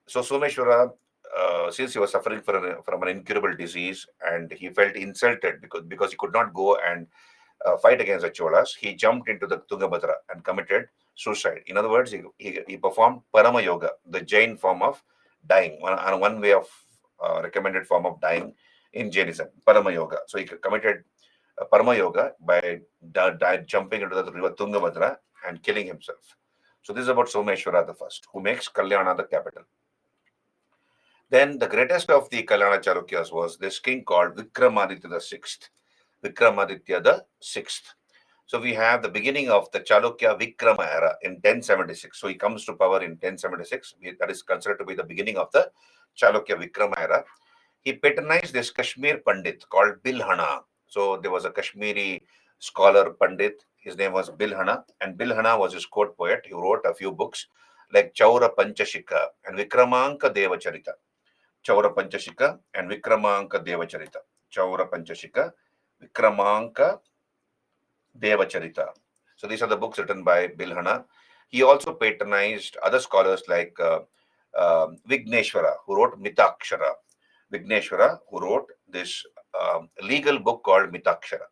So Someshwara, since he was suffering from an incurable disease and he felt insulted because he could not go and fight against the Cholas, he jumped into the Tungabhadra and committed suicide. In other words, he performed Parama Yoga, the Jain form of dying, one way of recommended form of dying in Jainism, Parama Yoga. So he committed Parama Yoga by jumping into the river Tungabhadra and killing himself. So this is about Someshwara the first, who makes Kalyana the capital. Then the greatest of the Kalyana Chalukyas was this king called Vikramaditya the sixth. Vikramaditya the sixth. So we have the beginning of the Chalukya Vikrama era in 1076. So he comes to power in 1076. That is considered to be the beginning of the Chalukya Vikrama era. He patronized this Kashmir Pandit called Bilhana. So there was a Kashmiri scholar Pandit. His name was Bilhana, and Bilhana was his court poet. He wrote a few books like Chaura Panchashika and Vikramanka Devacharita. Chaura Panchashika and Vikramanka Devacharita. Chaura Panchashika, Vikramanka Devacharita. So these are the books written by Bilhana. He also patronized other scholars like Vigneshwara, who wrote Mitakshara. Vigneshwara, who wrote this legal book called Mitakshara.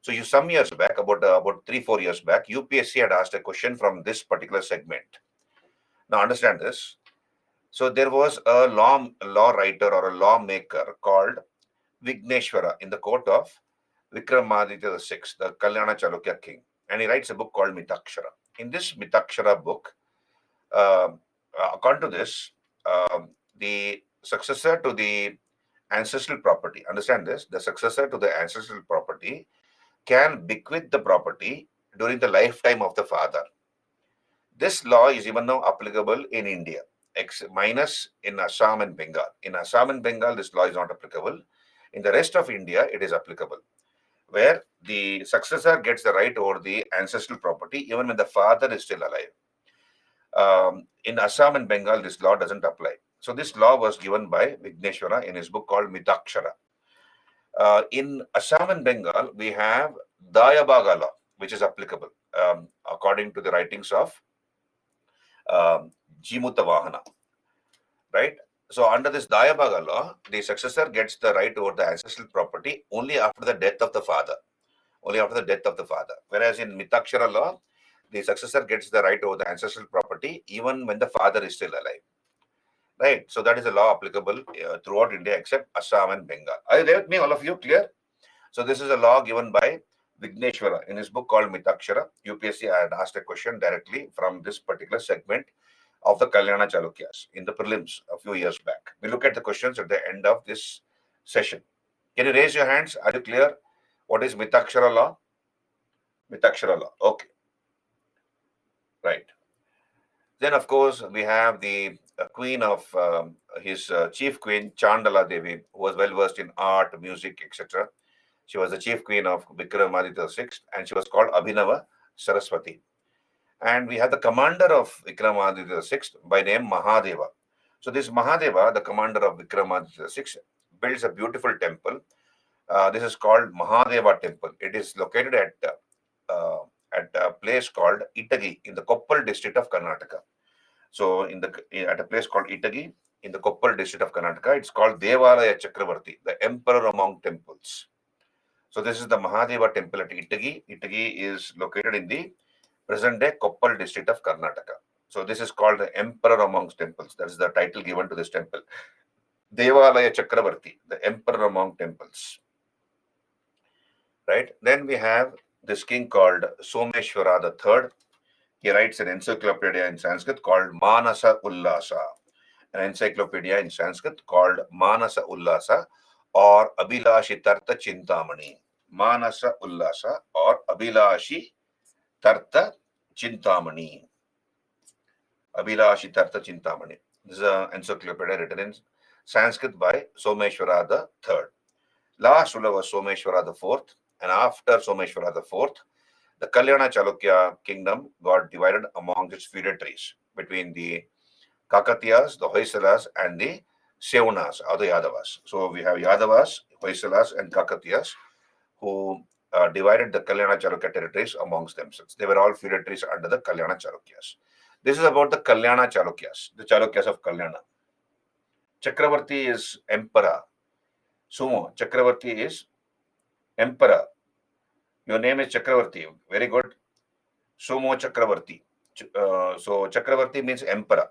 So some years back, about 3-4 years back, UPSC had asked a question from this particular segment. Now understand this. So there was a law writer or a lawmaker called Vigneshwara in the court of Vikramaditya VI, the Kalyana Chalukya king, and he writes a book called Mitakshara. In this Mitakshara book, according to this, the successor to the ancestral property, understand this, the successor to the ancestral property can bequeath the property during the lifetime of the father. This law is even now applicable in India, minus in Assam and Bengal. In Assam and Bengal, this law is not applicable. In the rest of India, it is applicable, where the successor gets the right over the ancestral property even when the father is still alive. In Assam and Bengal, this law doesn't apply. So this law was given by Vigneshwara in his book called Mitakshara. In Assam and Bengal, we have Dayabaga law, which is applicable according to the writings of Jimutavahana, right? So under this Dayabaga law, the successor gets the right over the ancestral property only after the death of the father. Only after the death of the father. Whereas in Mitakshara law, the successor gets the right over the ancestral property even when the father is still alive. Right? So that is a law applicable throughout India except Assam and Bengal. Are you there with me, all of you? Clear? So this is a law given by Vigneshwara in his book called Mitakshara. UPSC had asked a question directly from this particular segment of the Kalyana Chalukyas in the prelims a few years back. We look at the questions at the end of this session. Can you raise your hands? Are you clear? What is Mitakshara law? Mitakshara law. Okay. Right. Then, of course, we have the queen of his chief queen, Chandala Devi, who was well versed in art, music, etc. She was the chief queen of Vikramaditya VI, and she was called Abhinava Saraswati. And we have the commander of Vikramaditya VI by name Mahadeva. So this Mahadeva, the commander of Vikramaditya VI, builds a beautiful temple. This is called Mahadeva Temple. It is located at a place called Itagi in the Koppal district of Karnataka. So at a place called Itagi in the Koppal district of Karnataka, it's called Devalaya Chakravarti, the emperor among temples. So this is the Mahadeva temple at Itagi. Itagi is located in the present-day Koppal district of Karnataka. So this is called the emperor amongst temples. That is the title given to this temple. Devalaya Chakravarti, the emperor among temples. Right? Then we have this king called Someshwara the third. He writes an encyclopedia in Sanskrit called Manasa Ullasa. An encyclopedia in Sanskrit called Manasa Ullasa or Abhilashi Tartha Chintamani. Manasa Ullasa or Abhilashi Tartha Chintamani. Abhilashi Tartha Chintamani. This is an encyclopedia written in Sanskrit by Someshwara the third. Last ruler was Someshwara the fourth, and after Someshwara the fourth, the Kalyana Chalukya kingdom got divided among its feudatories between the Kakatiyas, the Hoysalas, and the Seonas or the Yadavas. So we have Yadavas, Hoysalas, and Kakatiyas who divided the Kalyana Chalukya territories amongst themselves. They were all feudatories under the Kalyana Chalukyas. This is about the Kalyana Chalukyas, the Chalukyas of Kalyana. Chakravarti is emperor. Sumo, Chakravarti is emperor. Your name is Chakravarti. Very good. Sumo Chakravarti. So Chakravarti means emperor.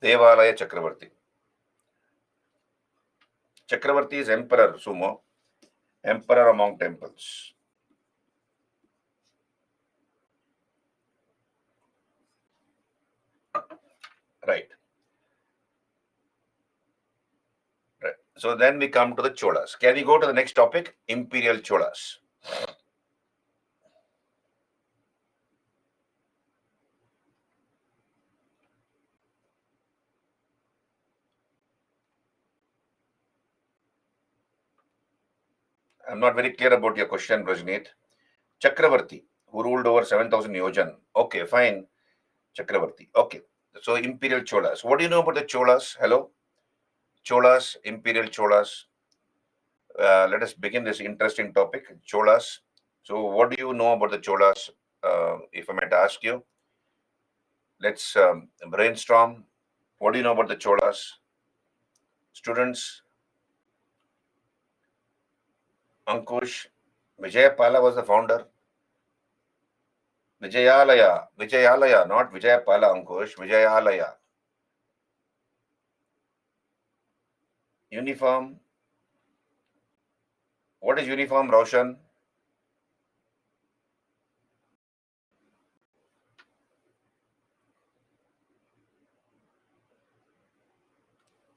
Devalaya Chakravarti. Chakravarti is emperor, Sumo. Emperor among temples. Right. Right. So then we come to the Cholas. Can we go to the next topic? Imperial Cholas. I'm not very clear about your question, Rajneet. Chakravarti, who ruled over 7,000 yojan. Okay, fine. Chakravarti. Okay. So Imperial Cholas. What do you know about the Cholas? Hello? Cholas, Imperial Cholas. Let us begin this interesting topic, Cholas. So what do you know about the Cholas? If I might ask you, let's brainstorm. What do you know about the Cholas? Students, Ankush, Vijayapala was the founder. Vijayalaya, not Vijayapala, Ankush, Vijayalaya. Uniform. What is uniform, Roshan?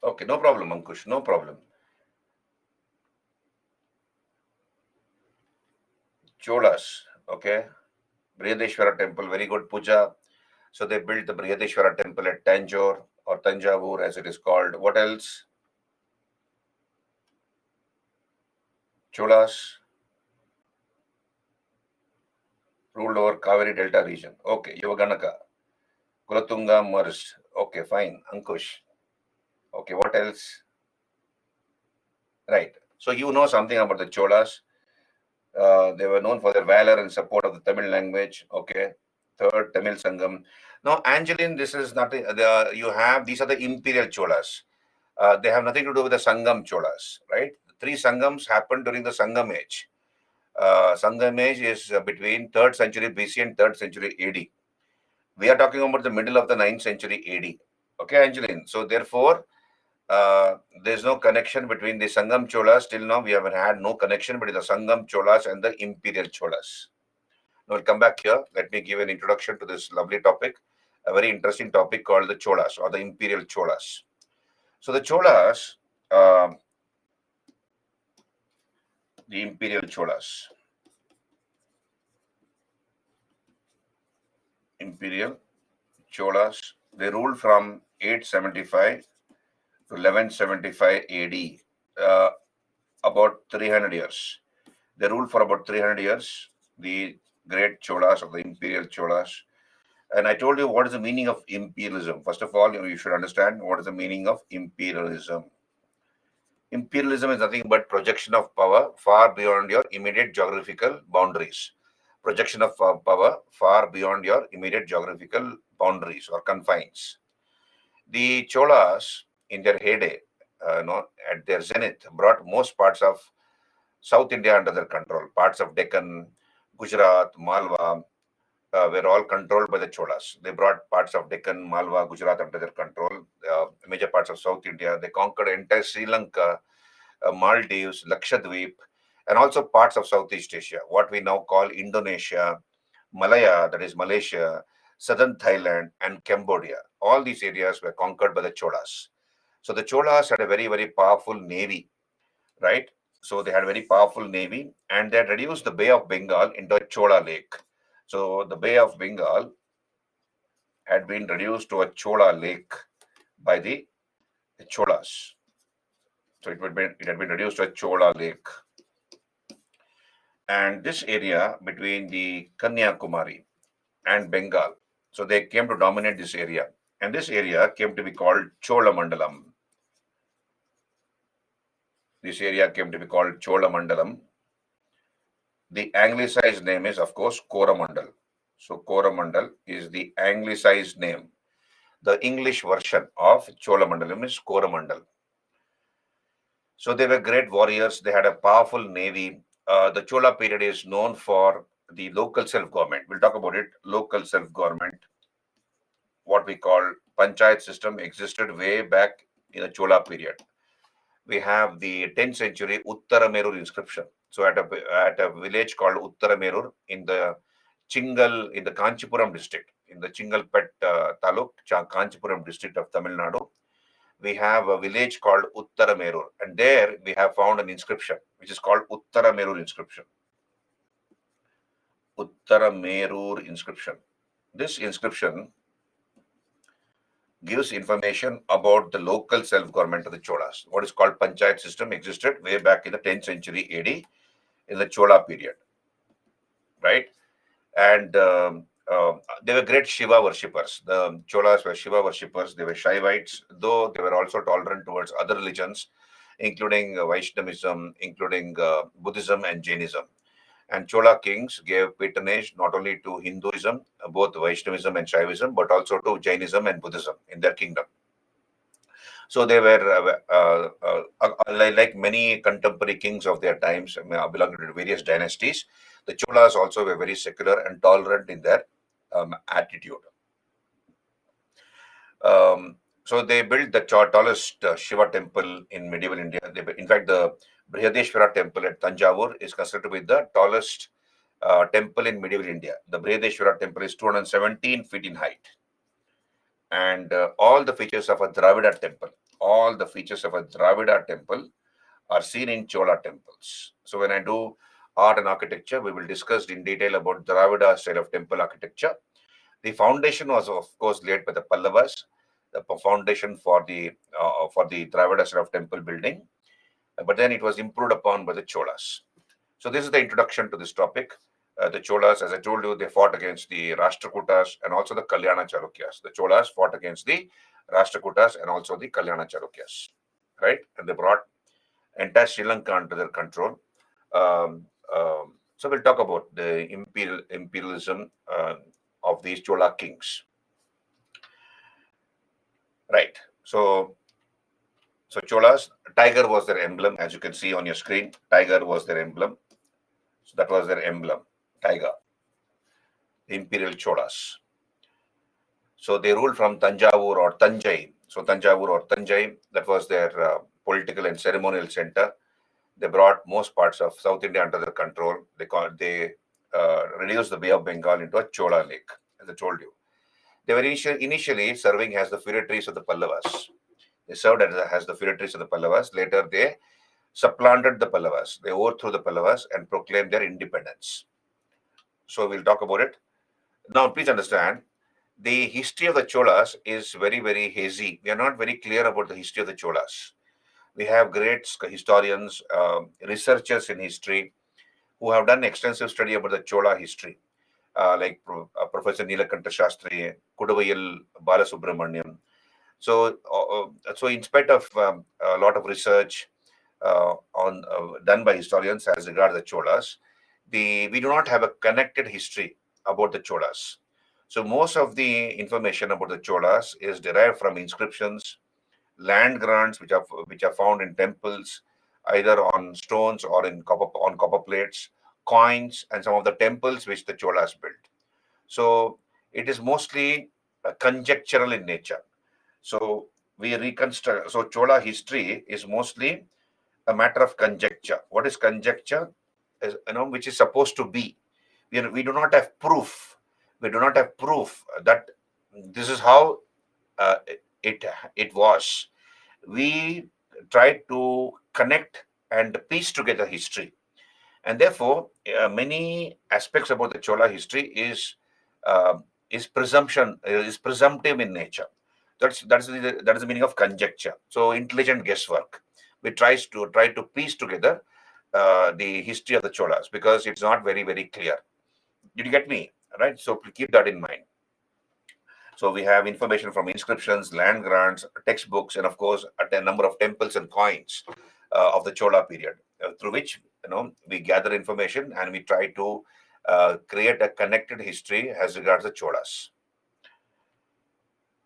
Okay, no problem, Ankush, no problem. Cholas, okay. Brihadeshwara temple, very good puja. So they built the Brihadeshwara temple at Tanjore or Tanjavur as it is called. What else? Cholas ruled over Kaveri Delta region. Okay, Yuvaganaka. Kulatunga merged. Okay, fine. Ankush. Okay, what else? Right. So you know something about the Cholas. They were known for their valor and support of the Tamil language. Okay. Third, Tamil Sangam. Now, Angeline, this is nothing. You have these are the imperial Cholas. They have nothing to do with the Sangam Cholas, right? Three Sangams happened during the Sangam age. Sangam age is between 3rd century BC and 3rd century AD. We are talking about the middle of the 9th century AD. Okay, Angeline. So therefore, there's no connection between the Sangam Cholas. Till now, we have had no connection between the Sangam Cholas and the Imperial Cholas. Now, we'll come back here. Let me give an introduction to this lovely topic, a very interesting topic called the Cholas or the Imperial Cholas. So the Cholas, the Imperial Cholas. Imperial Cholas, they ruled from 875 to 1175 AD, about 300 years. They ruled for about 300 years, the great Cholas of the Imperial Cholas. And I told you what is the meaning of imperialism. First of all, you should understand what is the meaning of imperialism. Imperialism is nothing but projection of power far beyond your immediate geographical boundaries. Projection of power far beyond your immediate geographical boundaries or confines. The Cholas, in their heyday, at their zenith, brought most parts of South India under their control. Parts of Deccan, Gujarat, Malwa were all controlled by the Cholas. They brought parts of Deccan, Malwa, Gujarat under their control. Major parts of South India. They conquered entire Sri Lanka, Maldives, Lakshadweep, and also parts of Southeast Asia, what we now call Indonesia, Malaya, that is Malaysia, southern Thailand, and Cambodia. All these areas were conquered by the Cholas. So the Cholas had a very, very powerful navy, right? So they had a very powerful navy, and they had reduced the Bay of Bengal into a Chola lake. So the Bay of Bengal had been reduced to a Chola lake by the Cholas. So it had been reduced to a Chola lake. And this area between the Kanyakumari and Bengal, so they came to dominate this area. And this area came to be called Cholamandalam. This area came to be called Cholamandalam. The anglicized name is, of course, Coromandel. So Coromandel is the anglicized name. The English version of Cholamandalam is Coromandel. So they were great warriors. They had a powerful navy. The Chola period is known for the local self-government. We'll talk about it. Local self-government, what we call panchayat system, existed way back in the Chola period. We have the 10th century Uttaramerur inscription. So at a village called Uttaramerur in the Kanchipuram district, in the Chingalpet taluk, Kanchipuram district of Tamil Nadu, we have a village called Uttaramerur, and there we have found an inscription which is called Uttaramerur inscription. Uttaramerur inscription. This inscription gives information about the local self-government of the Cholas. What is called panchayat system existed way back in the 10th century AD in the Chola period, right? And they were great Shiva worshippers. The Cholas were Shiva worshippers. They were Shaivites, though they were also tolerant towards other religions, including Vaishnavism, including Buddhism and Jainism. And Chola kings gave patronage not only to Hinduism, both Vaishnavism and Shaivism, but also to Jainism and Buddhism in their kingdom. So they were like many contemporary kings of their times, belonging to various dynasties. The Cholas also were very secular and tolerant in their attitude. So they built the tallest Shiva temple in medieval India. In fact, the Brihadeshwara temple at Tanjavur is considered to be the tallest temple in medieval India. The Brihadeshwara temple is 217 feet in height. And all the features of a Dravida temple, are seen in Chola temples. So when I do art and architecture, we will discuss in detail about Dravida style of temple architecture. The foundation was, of course, laid by the Pallavas, the foundation for the Dravida style of temple building, but then it was improved upon by the Cholas. So this is the introduction to this topic. The Cholas, as I told you, they fought against the Rashtrakutas and also the Kalyana Chalukyas. The Cholas fought against the Rashtrakutas and also the Kalyana Chalukyas, right? And they brought entire Sri Lanka under their control. So we'll talk about the imperialism of these Chola kings, right? So Cholas, tiger was their emblem, as you can see on your screen. Tiger was their emblem. So that was their emblem, tiger. The imperial Cholas. So they ruled from Tanjavur or Tanjai. So Tanjavur or Tanjai, that was their political and ceremonial center. They brought most parts of South India under their control. They reduced the Bay of Bengal into a Chola lake, as I told you. They were initially serving as the feudatories of the Pallavas. They served as the feudatories of the Pallavas. Later, they supplanted the Pallavas. They overthrew the Pallavas and proclaimed their independence. So we'll talk about it. Now, please understand, the history of the Cholas is very, very hazy. We are not very clear about the history of the Cholas. We have great historians, researchers in history who have done extensive study about the Chola history, like Professor Neelakanta Shastri, Kudavayil Balasubramaniam. So in spite of a lot of research done by historians as regards the Cholas, we do not have a connected history about the Cholas. So most of the information about the Cholas is derived from inscriptions, land grants which are found in temples, either on stones or on copper plates, coins, and some of the temples which the Cholas built. So it is mostly conjectural in nature. So we reconstruct. So Chola history is mostly a matter of conjecture. What is conjecture? Is, which is supposed to be. We do not have proof. We do not have proof that this is how uh, it was. We try to connect and piece together history, and therefore many aspects about the Chola history uh, is presumptive in nature. That is the meaning of conjecture. So intelligent guesswork. We try to piece together the history of the Cholas because it's not very, very clear. Did you get me? Right. So keep that in mind. So we have information from inscriptions, land grants, textbooks, and of course, a number of temples and coins of the Chola period, through which we gather information and we try to create a connected history as regards the Cholas.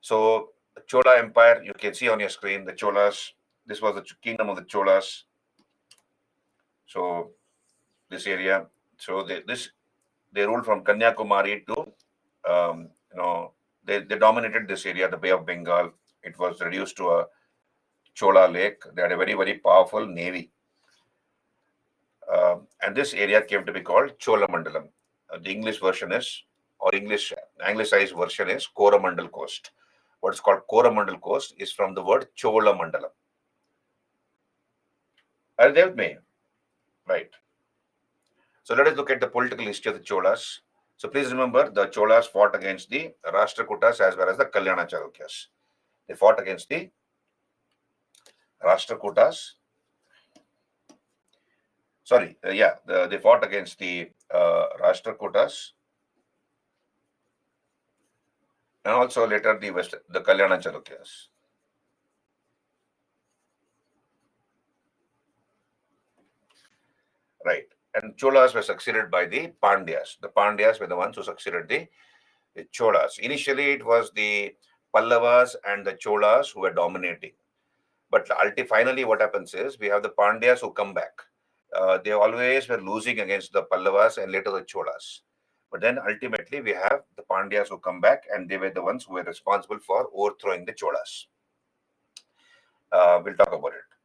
So Chola Empire, you can see on your screen the Cholas. This was the kingdom of the Cholas. So this area. So they ruled from Kanyakumari to they dominated this area, the Bay of Bengal. It was reduced to a Chola lake. They had a very, very powerful navy. And this area came to be called Cholamandalam. The English version is, or English anglicized version is Coromandel Coast. What's called Coromandel Coast is from the word Cholamandalam. Are they with me? Right. So let us look at the political history of the Cholas. So please remember, the Cholas fought against the Rashtrakutas as well as the Kalyana Chalukyas. They fought against the Rashtrakutas. They fought against the Rashtrakutas and also later the Kalyana Chalukyas. Right. And Cholas were succeeded by the Pandyas. The Pandyas were the ones who succeeded the Cholas. Initially, it was the Pallavas and the Cholas who were dominating. But finally, what happens is we have the Pandyas who come back. They always were losing against the Pallavas and later the Cholas. But then ultimately, we have the Pandyas who come back, and they were the ones who were responsible for overthrowing the Cholas. We'll talk about it.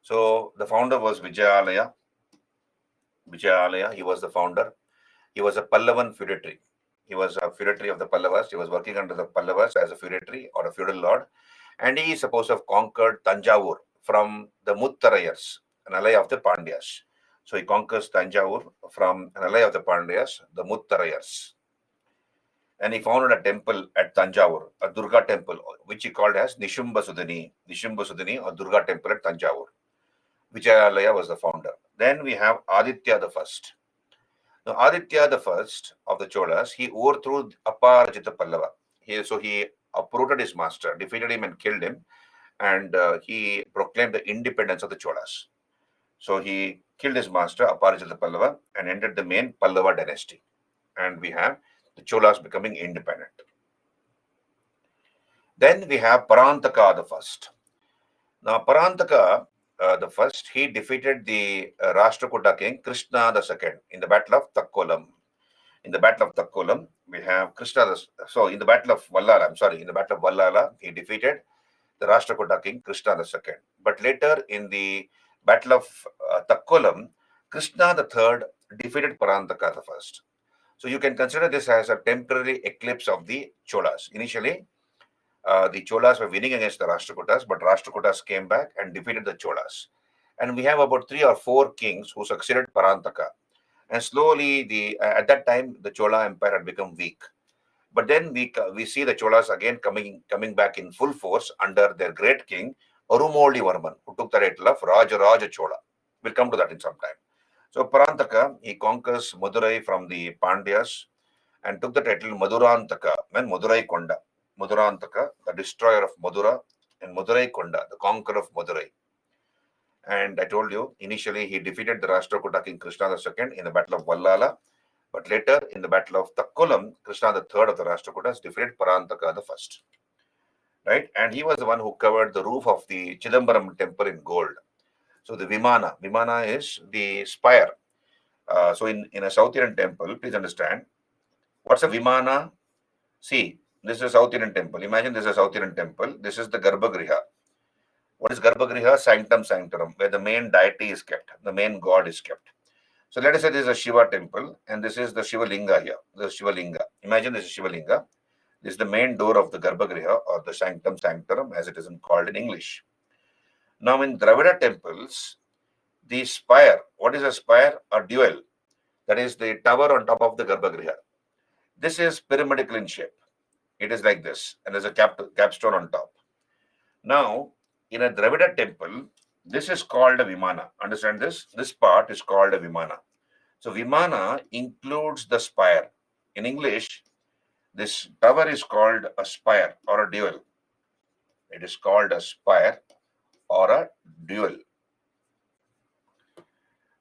So the founder was Vijayalaya. He was the founder. He was a Pallavan feudatory. He was a feudatory of the Pallavas. He was working under the Pallavas as a feudatory or a feudal lord. And he is supposed to have conquered Tanjavur from the Muttarayars, an ally of the Pandyas. So he conquers Tanjavur from an ally of the Pandyas, the Muttarayars. And he founded a temple at Tanjavur, a Durga temple, which he called as Nishumba Sudhini or Durga temple at Tanjavur. Vijayalaya was the founder. Then we have Aditya the First. Now, Aditya the First of the Cholas, he overthrew Aparajita Pallava. He uprooted his master, defeated him and killed him, and he proclaimed the independence of the Cholas. So he killed his master, Aparajita Pallava, and ended the main Pallava dynasty. And we have the Cholas becoming independent. Then we have Parantaka the First. Now, Parantaka the First, he defeated the Rashtrakuta king Krishna the Second in the Battle of Takkolam. In the Battle of Takkolam, we have in the Battle of Vallala, he defeated the Rashtrakuta king Krishna II. But later in the Battle of Takkolam, Krishna III defeated Parantaka I. So you can consider this as a temporary eclipse of the Cholas. Initially, the Cholas were winning against the Rashtrakutas, but Rashtrakutas came back and defeated the Cholas. And we have about 3 or 4 kings who succeeded Parantaka. And slowly, at that time, the Chola Empire had become weak. But then we see the Cholas again coming back in full force under their great king, Arumoli Varman, who took the title of Rajaraja Chola. We'll come to that in some time. So Parantaka, he conquers Madurai from the Pandyas and took the title Madurantaka and Madurai Konda. Madurantaka, the destroyer of Madura, and Madurai Konda, the conqueror of Madurai. And I told you, initially he defeated the Rashtrakuta king Krishna II in the Battle of Vallala. But later, in the Battle of Takkolam, Krishna III of the Rashtrakutas defeated Parantaka I. Right? And he was the one who covered the roof of the Chidambaram temple in gold. So the Vimana is the spire. So in a South Indian temple, please understand, what's a Vimana? See, this is a South Indian temple. Imagine this is a South Indian temple. This is the Garbhagriha. What is Garbhagriha? Sanctum Sanctorum, where the main deity is kept, the main god is kept. So let us say this is a Shiva temple, and this is the Shiva Linga here. The Shiva Linga. Imagine this is Shiva Linga. This is the main door of the Garbhagriha or the Sanctum Sanctorum, as it is called in English. Now, in Dravida temples, the spire. What is a spire? A dual. That is the tower on top of the Garbhagriha. This is pyramidal in shape. It is like this, and there's a capstone on top. Now, in a Dravida temple, this is called a Vimana. Understand this? This part is called a Vimana. So Vimana includes the spire. In English, this tower is called a spire or a dual. It is called a spire or a dual.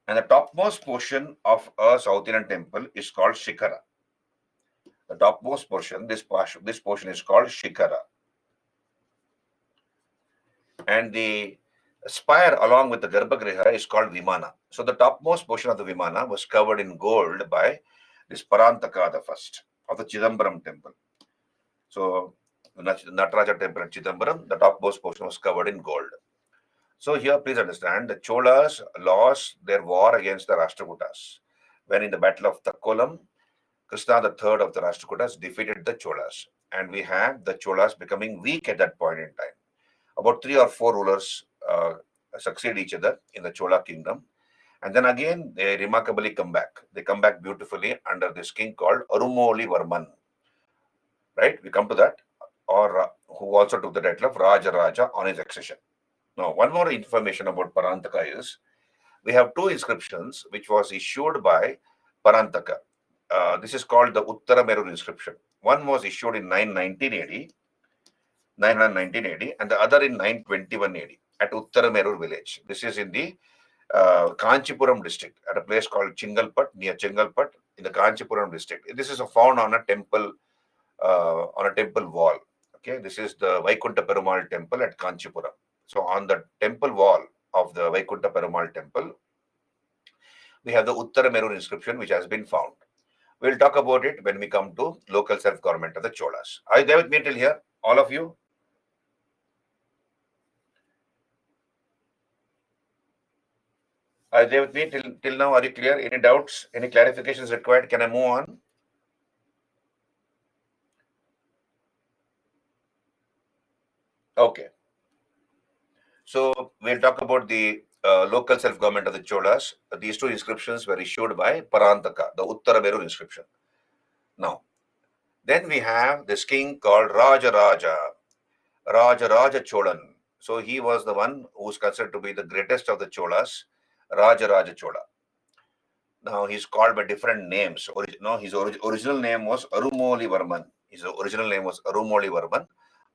And the topmost portion of a South Indian temple is called Shikara. The topmost portion, this portion is called Shikara. And the spire along with the Garbhagriha is called Vimana. So the topmost portion of the Vimana was covered in gold by this Parantaka the first of the Chidambaram temple. So the Nataraja temple at Chidambaram, the topmost portion was covered in gold. So here, please understand, the Cholas lost their war against the Rashtrakutas when in the Battle of Takkolam, Krishna the third of the Rashtrakutas defeated the Cholas, and we had the Cholas becoming weak at that point in time. About 3 or 4 rulers succeed each other in the Chola kingdom, and then again they remarkably come back. They come back beautifully under this king called Arumoli Varman. Right? We come to that, or who also took the title of Raja Raja on his accession. Now, one more information about Parantaka is we have 2 inscriptions which was issued by Parantaka. This is called the Uttara Meru inscription. One was issued in 919 AD, and the other in 921 AD at Uttara Meru village. This is in the Kanchipuram district at a place called Chingalpat, near Chingalpat in the Kanchipuram district. This is found on a temple wall. Okay, this is the Vaikunta Perumal temple at Kanchipuram. So on the temple wall of the Vaikunta Perumal temple, we have the Uttara Meru inscription which has been found. We'll talk about it when we come to local self-government of the Cholas. Are you there with me till here, all of you? Are you there with me till now? Are you clear? Any doubts? Any clarifications required? Can I move on? Okay. So we'll talk about the local self-government of the Cholas. These 2 inscriptions were issued by Parantaka, the Uttara Meru inscription. Now, then we have this king called Raja Raja Cholan. So he was the one who was considered to be the greatest of the Cholas, Raja Chola. Now he's called by different names. His original name was Arumoli Varman. His original name was Arumoli Varman.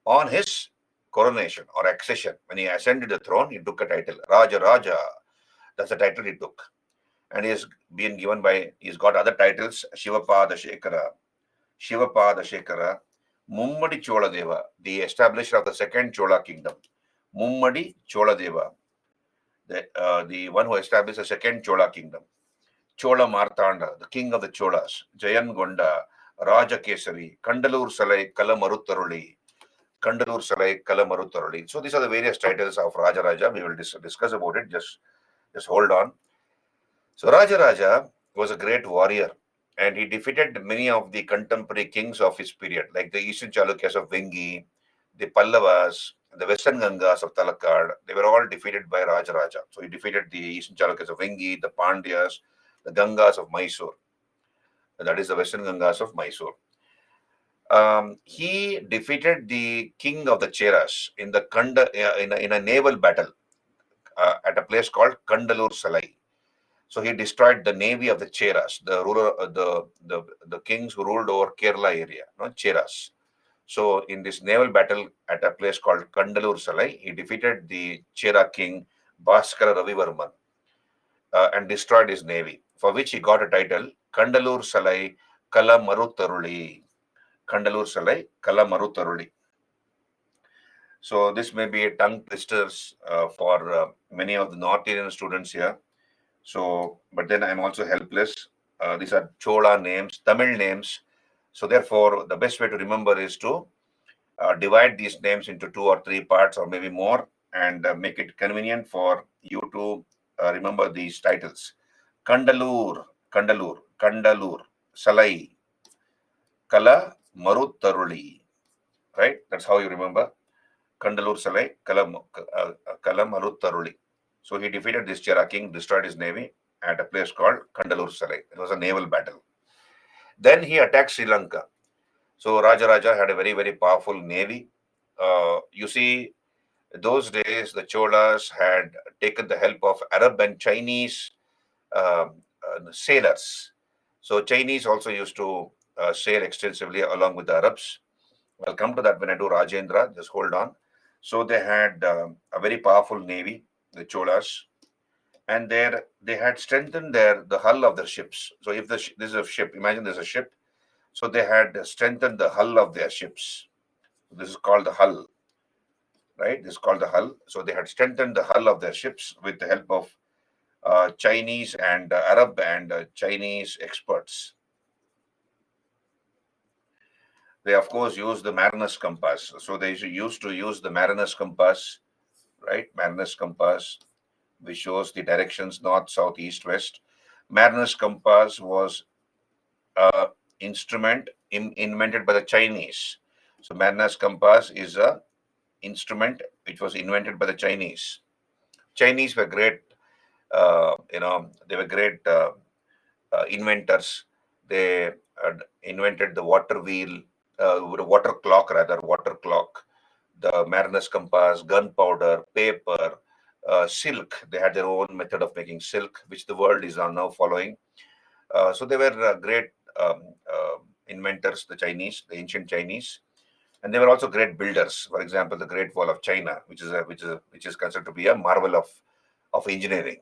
On his coronation or accession, when he ascended the throne, he took a title, Raja. That's the title he took. And he's got other titles, Shivapada Shekara, Mummadi Chola Deva, the establisher of the second Chola kingdom. Mummadi Chola Deva, the one who established the second Chola kingdom. Chola Martanda, the king of the Cholas. Jayan Gonda, Raja Kesari, Kandalur Salai, Kalamaruttaruli. Kandalur Salai, Kalamaruttaruli. So these are the various titles of Raja. We will discuss about it. Just hold on. So Raja was a great warrior, and he defeated many of the contemporary kings of his period, like the Eastern Chalukyas of Vengi, the Pallavas, the Western Gangas of Talakkad. They were all defeated by Raja. So he defeated the Eastern Chalukyas of Vengi, the Pandyas, the Gangas of Mysore. That is the Western Gangas of Mysore. He defeated the king of the Cheras in the in a naval battle at a place called Kandalur Salai. So he destroyed the navy of the Cheras, the ruler, the kings who ruled over Kerala area, Cheras. So in this naval battle at a place called Kandalur Salai, he defeated the Chera king Bhaskara Ravivarman and destroyed his navy, for which he got a title, Kandalur Salai Kala Maruttaruli. Kandalur Salai Kala Maruttaruli. So this may be a tongue twisters for many of the North Indian students here. So, but then I'm also helpless. These are Chola names, Tamil names. So therefore, the best way to remember is to divide these names into 2 or 3 parts or maybe more and make it convenient for you to remember these titles. Kandalur, Salai, Kala Maruttaruli. Right? That's how you remember. Kandalur Salai, Kala Maruttaruli. So he defeated this Chera king, destroyed his navy at a place called Kandalur Salai. It was a naval battle. Then he attacked Sri Lanka. So Raja had a very, very powerful navy. You see, those days the Cholas had taken the help of Arab and Chinese sailors. So Chinese also used to sail extensively along with the Arabs. I'll come to that when I do Rajendra. Just hold on. So they had a very powerful navy, the Cholas, and they had strengthened the hull of their ships. So if this is a ship, imagine there's a ship. So they had strengthened the hull of their ships. This is called the hull. right? This is called the hull. So they had strengthened the hull of their ships with the help of Chinese and Arab and Chinese experts. They, of course, used the mariner's compass. So they used to use the mariner's compass, right? Mariner's compass, which shows the directions north, south, east, west. Mariner's compass was an instrument invented by the Chinese. So mariner's compass is a instrument which was invented by the Chinese. Chinese were great, they were great inventors. They invented the water wheel, water clock rather, water clock, the mariner's compass, gunpowder, paper, silk. They had their own method of making silk, which the world is now following. So they were great um, inventors, the Chinese, the ancient Chinese, and they were also great builders. For example, the Great Wall of China, which is considered to be a marvel of engineering.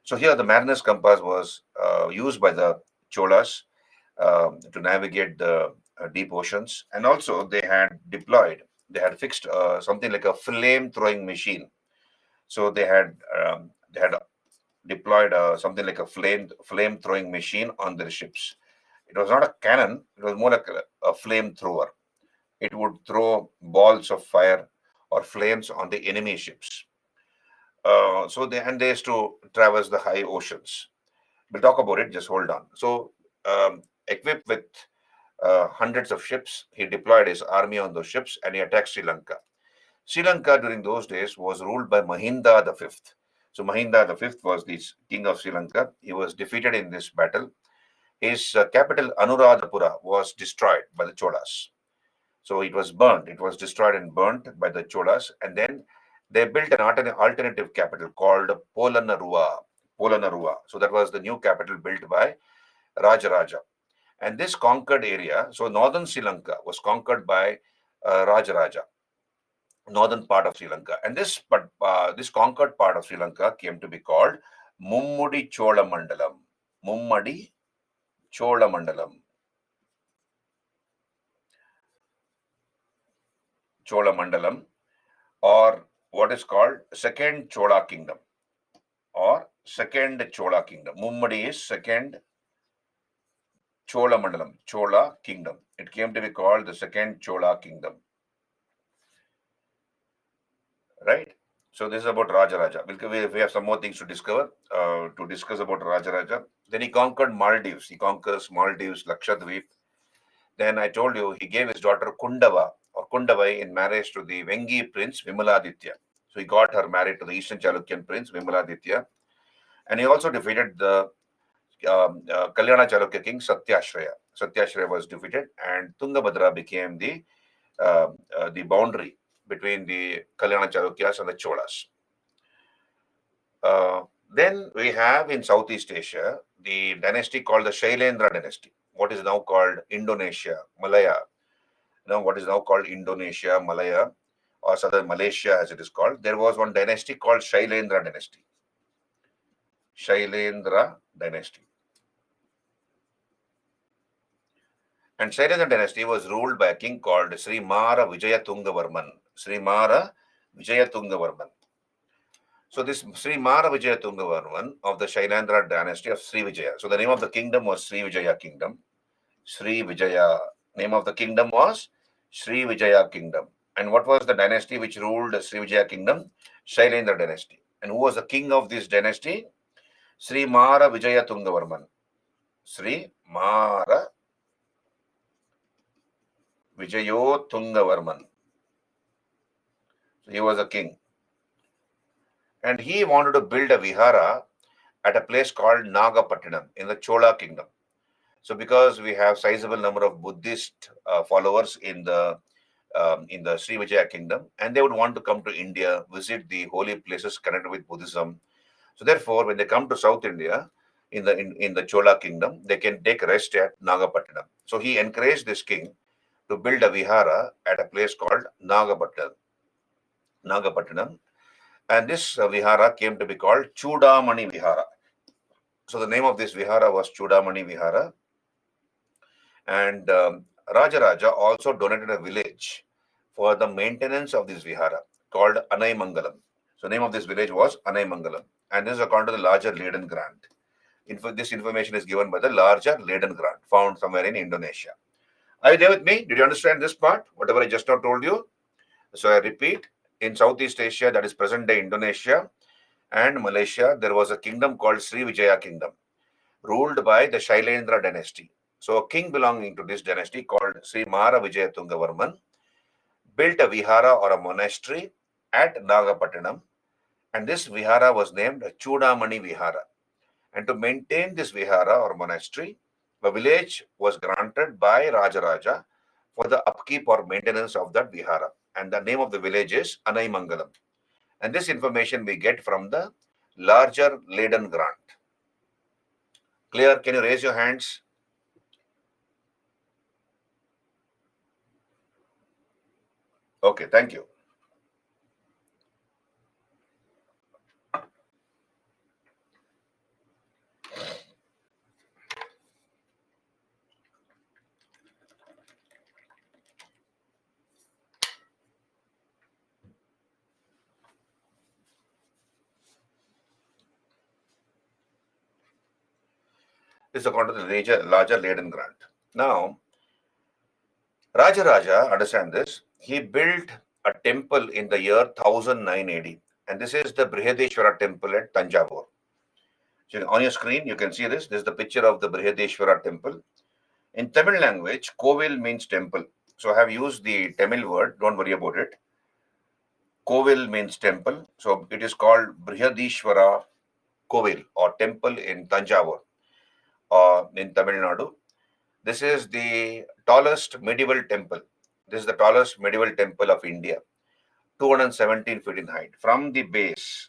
So here, the mariner's compass was used by the Cholas to navigate the deep oceans, and also they had fixed something like a flame throwing machine. So they had deployed something like a flame throwing machine on their ships. It was not a cannon; it was more like a flame thrower. It would throw balls of fire or flames on the enemy ships. They used to traverse the high oceans. We'll talk about it. Just hold on. So, equipped with hundreds of ships, he deployed his army on those ships and he attacked Sri Lanka. Sri Lanka during those days was ruled by Mahinda the Fifth. So Mahinda the Fifth was the king of Sri Lanka. He was defeated in this battle. His capital Anuradhapura was destroyed by the Cholas. So it was burnt. It was destroyed and burnt by the Cholas, and then they built an alternative capital called Polonnaruwa. Polonnaruwa. So that was the new capital built by Rajaraja. And this conquered area, so northern Sri Lanka was conquered by Rajaraja, northern part of Sri Lanka. And this conquered part of Sri Lanka came to be called Mummudi Chola Mandalam. Mummadi Chola Mandalam. Chola Mandalam, or what is called Second Chola Kingdom, or Second Chola Kingdom. Mummadi is Second Chola Mandalam, Chola Kingdom. It came to be called the Second Chola Kingdom. Right? So this is about Rajaraja. We have some more things to discuss about Rajaraja. Then he conquered Maldives. He conquers Maldives, Lakshadweep. Then I told you he gave his daughter Kundava or Kundavai in marriage to the Vengi prince Vimaladitya. So he got her married to the Eastern Chalukyan prince Vimaladitya. And he also defeated the Kalyana Chalukya king Satyashraya. Satyashraya was defeated, and Tungabhadra became the boundary between the Kalyana Chalukyas and the Cholas. Then we have in Southeast Asia the dynasty called the Shailendra dynasty, what is now called Indonesia, Malaya. What is now called Indonesia, Malaya, or southern Malaysia as it is called. There was one dynasty called Shailendra dynasty. Shailendra dynasty. And Shailendra dynasty was ruled by a king called Sri Mara Vijayatungavarman. Sri Mara Vijayatungavarman. So this Sri Mara Vijayatungavarman of the Shailendra dynasty of Sri Vijaya. So the name of the kingdom was Sri Vijaya Kingdom. Sri Vijaya. Name of the kingdom was Sri Vijaya Kingdom. And what was the dynasty which ruled the Sri Vijaya Kingdom? Shailendra dynasty. And who was the king of this dynasty? Sri Mara Vijayatungavarman. Sri Mara Vijayotungavarman. So he was a king. And he wanted to build a vihara at a place called Nagapattinam in the Chola kingdom. So because we have sizable number of Buddhist followers in the Sri Vijaya kingdom, and they would want to come to India, visit the holy places connected with Buddhism. So therefore, when they come to South India, in the Chola kingdom, they can take rest at Nagapattinam. So he encouraged this king to build a vihara at a place called Nagapattinam. And this vihara came to be called Chudamani Vihara. So the name of this vihara was Chudamani Vihara. And Rajaraja also donated a village for the maintenance of this vihara. called Anaimangalam. So name of this village was Anaimangalam. And this is according to the larger Leiden grant. This information is given by the larger Leiden grant found somewhere in Indonesia. Are you there with me? Did you understand this part? Whatever I just now told you? So I repeat, in Southeast Asia, that is present day Indonesia and Malaysia, there was a kingdom called Srivijaya Kingdom, ruled by the Shailendra dynasty. So a king belonging to this dynasty called Sri Mara Vijayatungavarman built a vihara or a monastery at Nagapattinam, and this vihara was named Chudamani Vihara. And to maintain this vihara or monastery, the village was granted by Rajaraja for the upkeep or maintenance of that vihara. And the name of the village is Anaimangalam. And this information we get from the larger Leiden grant. Clear? Can you raise your hands? Okay, thank you. This is according to the larger Leiden grant. Now, Rajaraja, understand this, he built a temple in the year 1009 AD. And this is the Brihadeshwara temple at Tanjavur. So on your screen, you can see this. This is the picture of the Brihadeshwara temple. In Tamil language, Kovil means temple. So I have used the Tamil word. Don't worry about it. Kovil means temple. So it is called Brihadeshwara Kovil or temple in Tanjavur in Tamil Nadu. This is the tallest medieval temple. This is the tallest medieval temple of India, 217 feet in height. From the base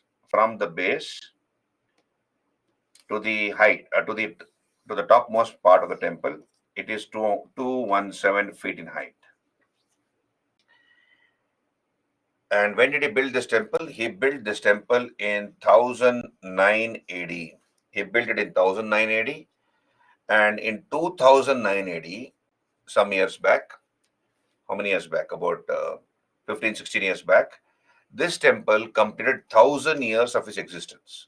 to the height, to the topmost part of the temple, it is 217 feet in height. And when did he build this temple? He built this temple in 1009 AD. He built it in 1009 AD. And in 2009 AD, some years back, how many years back? About 15, 16 years back, this temple completed 1000 years of its existence.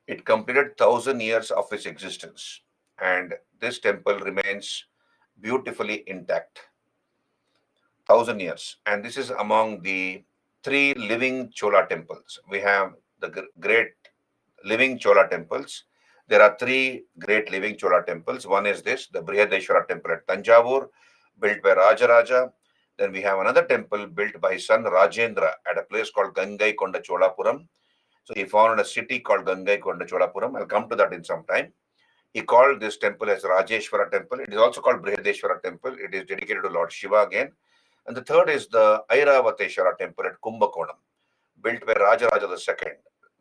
It completed 1000 years of its existence. And this temple remains beautifully intact. 1000 years. And this is among the 3 living Chola temples. We have the great living Chola temples. There are 3 great living Chola temples. One is this, the Brihadeshwara temple at Tanjavur, built by Rajaraja. Then we have another temple built by his son Rajendra at a place called Gangai Konda Cholapuram. So he founded a city called Gangai Konda Cholapuram. I'll come to that in some time. He called this temple as Rajeshwara temple. It is also called Brihadeshwara temple. It is dedicated to Lord Shiva again. And the third is the Airavateshwara temple at Kumbakonam, built by Rajaraja II.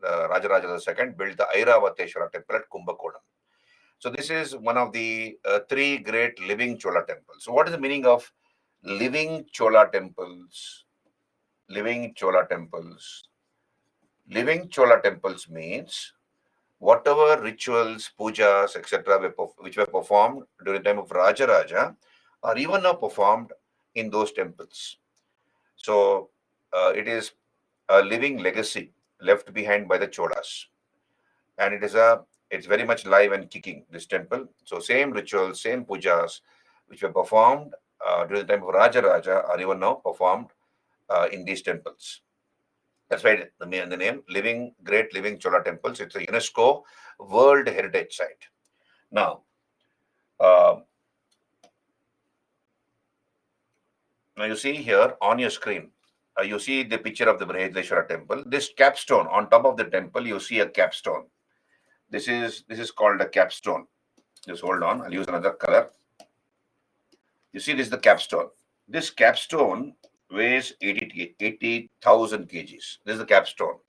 Rajaraja II built the Airavateshwara temple at Kumbakonam. So this is one of the 3 great living Chola temples. So what is the meaning of living Chola temples? Living Chola temples. Living Chola temples means whatever rituals, pujas, etc., which were performed during the time of Rajaraja are even now performed in those temples. So it is a living legacy left behind by the Cholas, and it's very much live and kicking, this temple. So same rituals, same pujas which were performed during the time of Rajaraja are even now performed in these temples. That's why the name Great Living Chola Temples. It's a UNESCO World Heritage Site. Now, now you see here on your screen, you see the picture of the Brihadeshwara temple. This capstone on top of the temple, you see a capstone. This is called a capstone. Just hold on. I'll use another color. You see, this is the capstone. This capstone weighs 80,000 kgs. This is the capstone.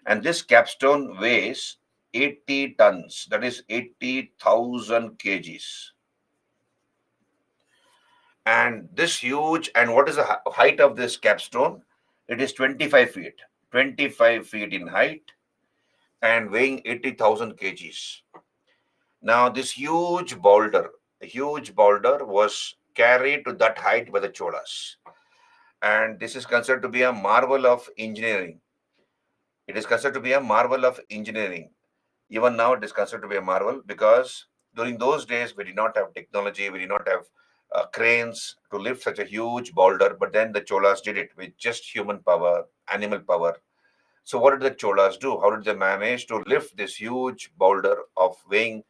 And this capstone weighs 80 tons. That is 80,000 kgs. And what is the height of this capstone? It is 25 feet. 25 feet in height and weighing 80,000 kgs. Now, this huge boulder was carried to that height by the Cholas. and this is considered to be a marvel of engineering. It is considered to be a marvel of engineering. Even now, it is considered to be a marvel because during those days, we did not have technology, we did not have cranes to lift such a huge boulder, but then the Cholas did it with just human power, animal power. So, what did the Cholas do? How did they manage to lift this huge boulder of weighing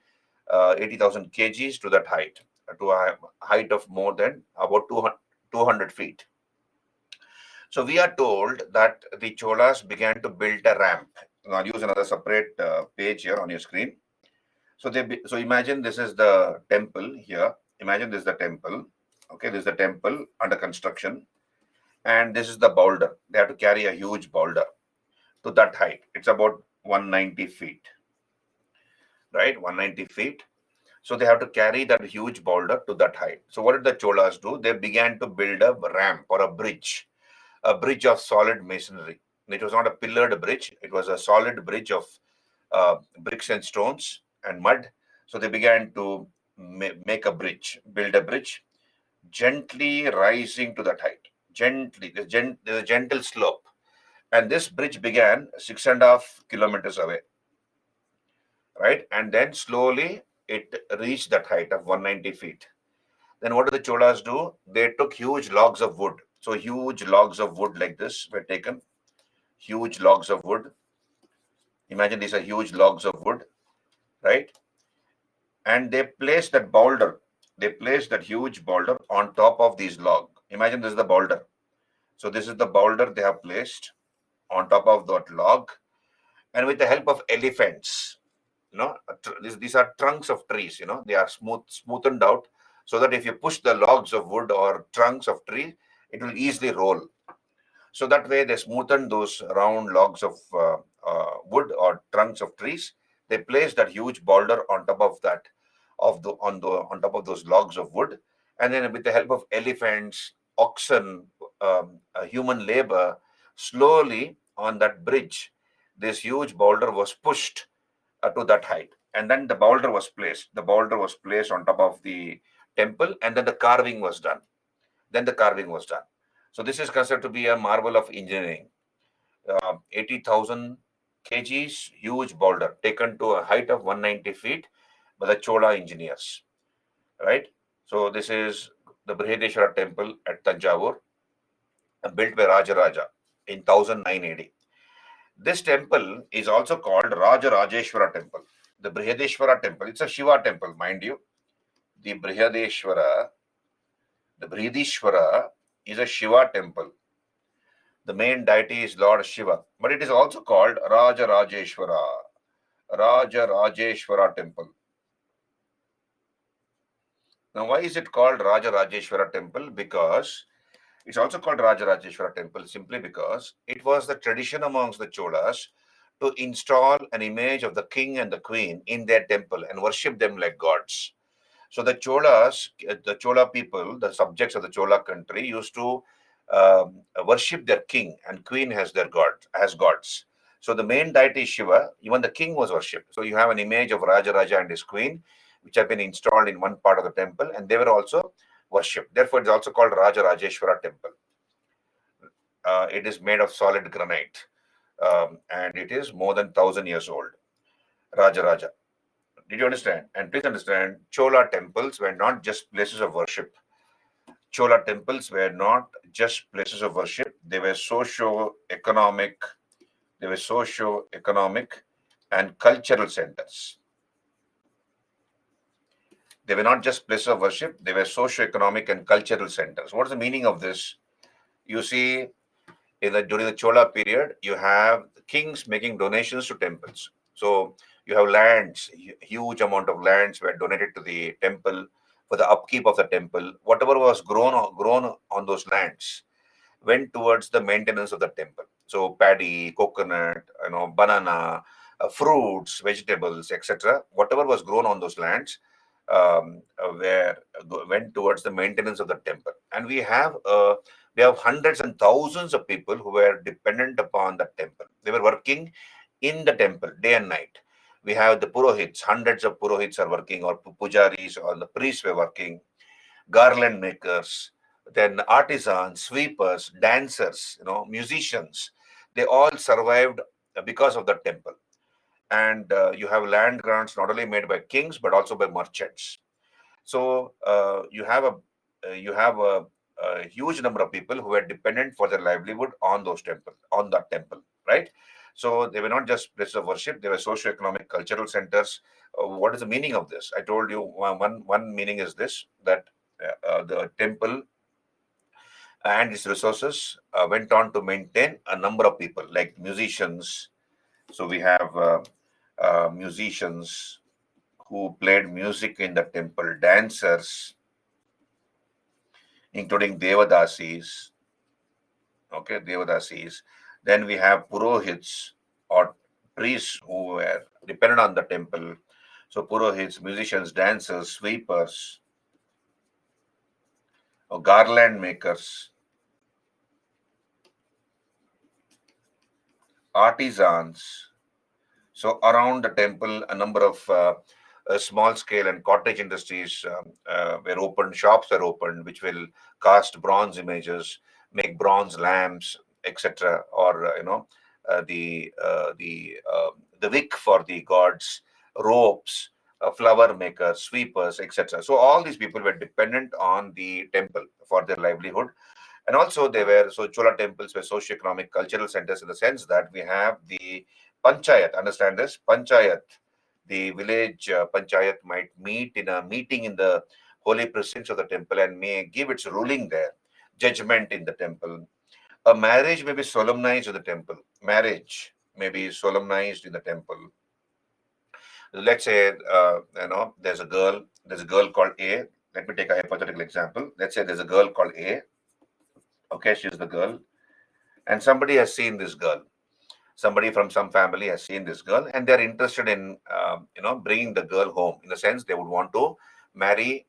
80,000 kgs to that height, to a height of more than about 200 feet? So we are told that the Cholas began to build a ramp. Now, I'll use another separate page here on your screen. So imagine this is the temple here. Imagine this is the temple. Okay, this is the temple under construction, and this is the boulder. They have to carry a huge boulder to that height. It's about 190 feet, right? 190 feet. So they have to carry that huge boulder to that height. So what did the Cholas do? They began to build a ramp or a bridge of solid masonry. It was not a pillared bridge, it was a solid bridge of bricks and stones and mud. So they began to make a bridge, build a bridge, gently rising to that height. Gently, there's a gentle slope. And this bridge began 6.5 kilometers away, right? And then slowly it reached that height of 190 feet. Then what did the Cholas do? They took huge logs of wood. So huge logs of wood like this were taken, huge logs of wood. Imagine these are huge logs of wood, right? And they placed that boulder, they placed that huge boulder on top of these log. Imagine this is the boulder. So this is the boulder they have placed on top of that log, and with the help of elephants, these are trunks of trees. They are smoothened out so that if you push the logs of wood or trunks of tree, it will easily roll. So that way, they smoothened those round logs of wood or trunks of trees. They placed that huge boulder on top of that, on top of those logs of wood, and then with the help of elephants, oxen, human labor, slowly on that bridge, this huge boulder was pushed to that height, and then the boulder was placed. The boulder was placed on top of the temple, and then the carving was done. Then the carving was done. So this is considered to be a marvel of engineering. 80,000 kgs, huge boulder taken to a height of 190 feet by the Chola engineers, right? So this is the Brihadeshwara temple at Tanjavur, built by Rajaraja in 1009 AD. This temple is also called Rajarajeshwara temple. The Brihadeshwara temple, it's a Shiva temple, mind you. The Brihadeshwara is a Shiva temple. The main deity is Lord Shiva, but it is also called Rajarajeshwara temple. Now, why is it called Rajarajeshwara temple? Because it's also called Rajarajeshwara temple simply because it was the tradition amongst the Cholas to install an image of the king and the queen in their temple and worship them like gods. So the Chola people, the subjects of the Chola country, used to worship their king and queen as gods. So the main deity is Shiva. Even the king was worshipped. So you have an image of Raja and his queen, which have been installed in one part of the temple, and they were also worshipped. Therefore, it's also called Rajarajeshwara temple. It is made of solid granite, and it is more than 1,000 years old. Raja. Did you understand? And please understand, Chola temples were not just places of worship. Chola temples were not just places of worship. They were socio-economic and cultural centers. They were not just places of worship, they were socio-economic and cultural centers. What is the meaning of this? You see, during the Chola period, you have kings making donations to temples. So you have lands, huge amount of lands were donated to the temple for the upkeep of the temple. Whatever was grown on those lands went towards the maintenance of the temple. So paddy, coconut, banana, fruits, vegetables, etc. Whatever was grown on those lands went towards the maintenance of the temple. And we have hundreds and thousands of people who were dependent upon the temple. They were working in the temple day and night. We have the purohits, hundreds of purohits are working, or pujaris, or the priests were working, garland makers, then artisans, sweepers, dancers, musicians, they all survived because of the temple. And you have land grants not only made by kings but also by merchants. So you have a huge number of people who were dependent for their livelihood on that temple, right? So they were not just places of worship; they were socio-economic, cultural centers. What is the meaning of this? I told you one meaning is this, that the temple and its resources went on to maintain a number of people like musicians. So we have musicians who played music in the temple, dancers, including Devadasis. Okay, Devadasis. Then we have Purohits or priests who were dependent on the temple. So Purohits, musicians, dancers, sweepers, or garland makers, artisans. So around the temple, a number of small scale and cottage industries were opened, shops were opened, which will cast bronze images, make bronze lamps, etc. Or the wick for the gods, ropes, flower makers, sweepers, etc. So all these people were dependent on the temple for their livelihood. And also they were, so Chola temples were socio-economic cultural centers in the sense that we have the panchayat. Understand this? Panchayat, the village panchayat might meet in a meeting in the holy precincts of the temple and may give its ruling there, judgment in the temple. A marriage may be solemnized in the temple. Marriage may be solemnized in the temple. Let's say, there's a girl called A. Let me take a hypothetical example. Let's say there's a girl called A. Okay, she's the girl, and somebody has seen this girl. Somebody from some family has seen this girl, and they're interested in bringing the girl home. In a sense, they would want to marry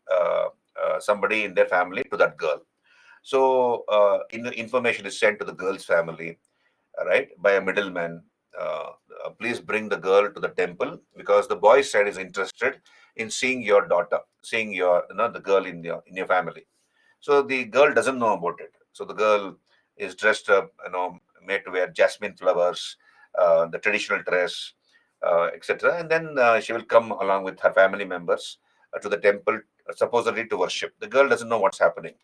somebody in their family to that girl. So information is sent to the girl's family, right, by a middleman. Please bring the girl to the temple because the boy's side is interested in seeing your daughter, seeing the girl in your family. So the girl doesn't know about it. So the girl is dressed up, made to wear jasmine flowers, the traditional dress, etc. And then she will come along with her family members to the temple, supposedly to worship. The girl doesn't know what's happening.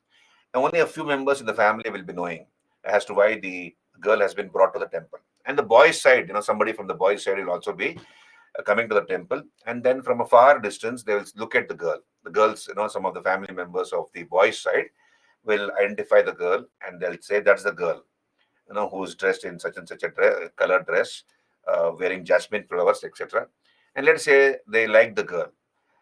And only a few members in the family will be knowing as to why the girl has been brought to the temple. And the boys' side, somebody from the boys' side will also be coming to the temple. And then from a far distance, they will look at the girl. The girls, some of the family members of the boys' side will identify the girl and they'll say that's the girl, who's dressed in such and such a color dress, wearing jasmine flowers, etc. And let's say they like the girl,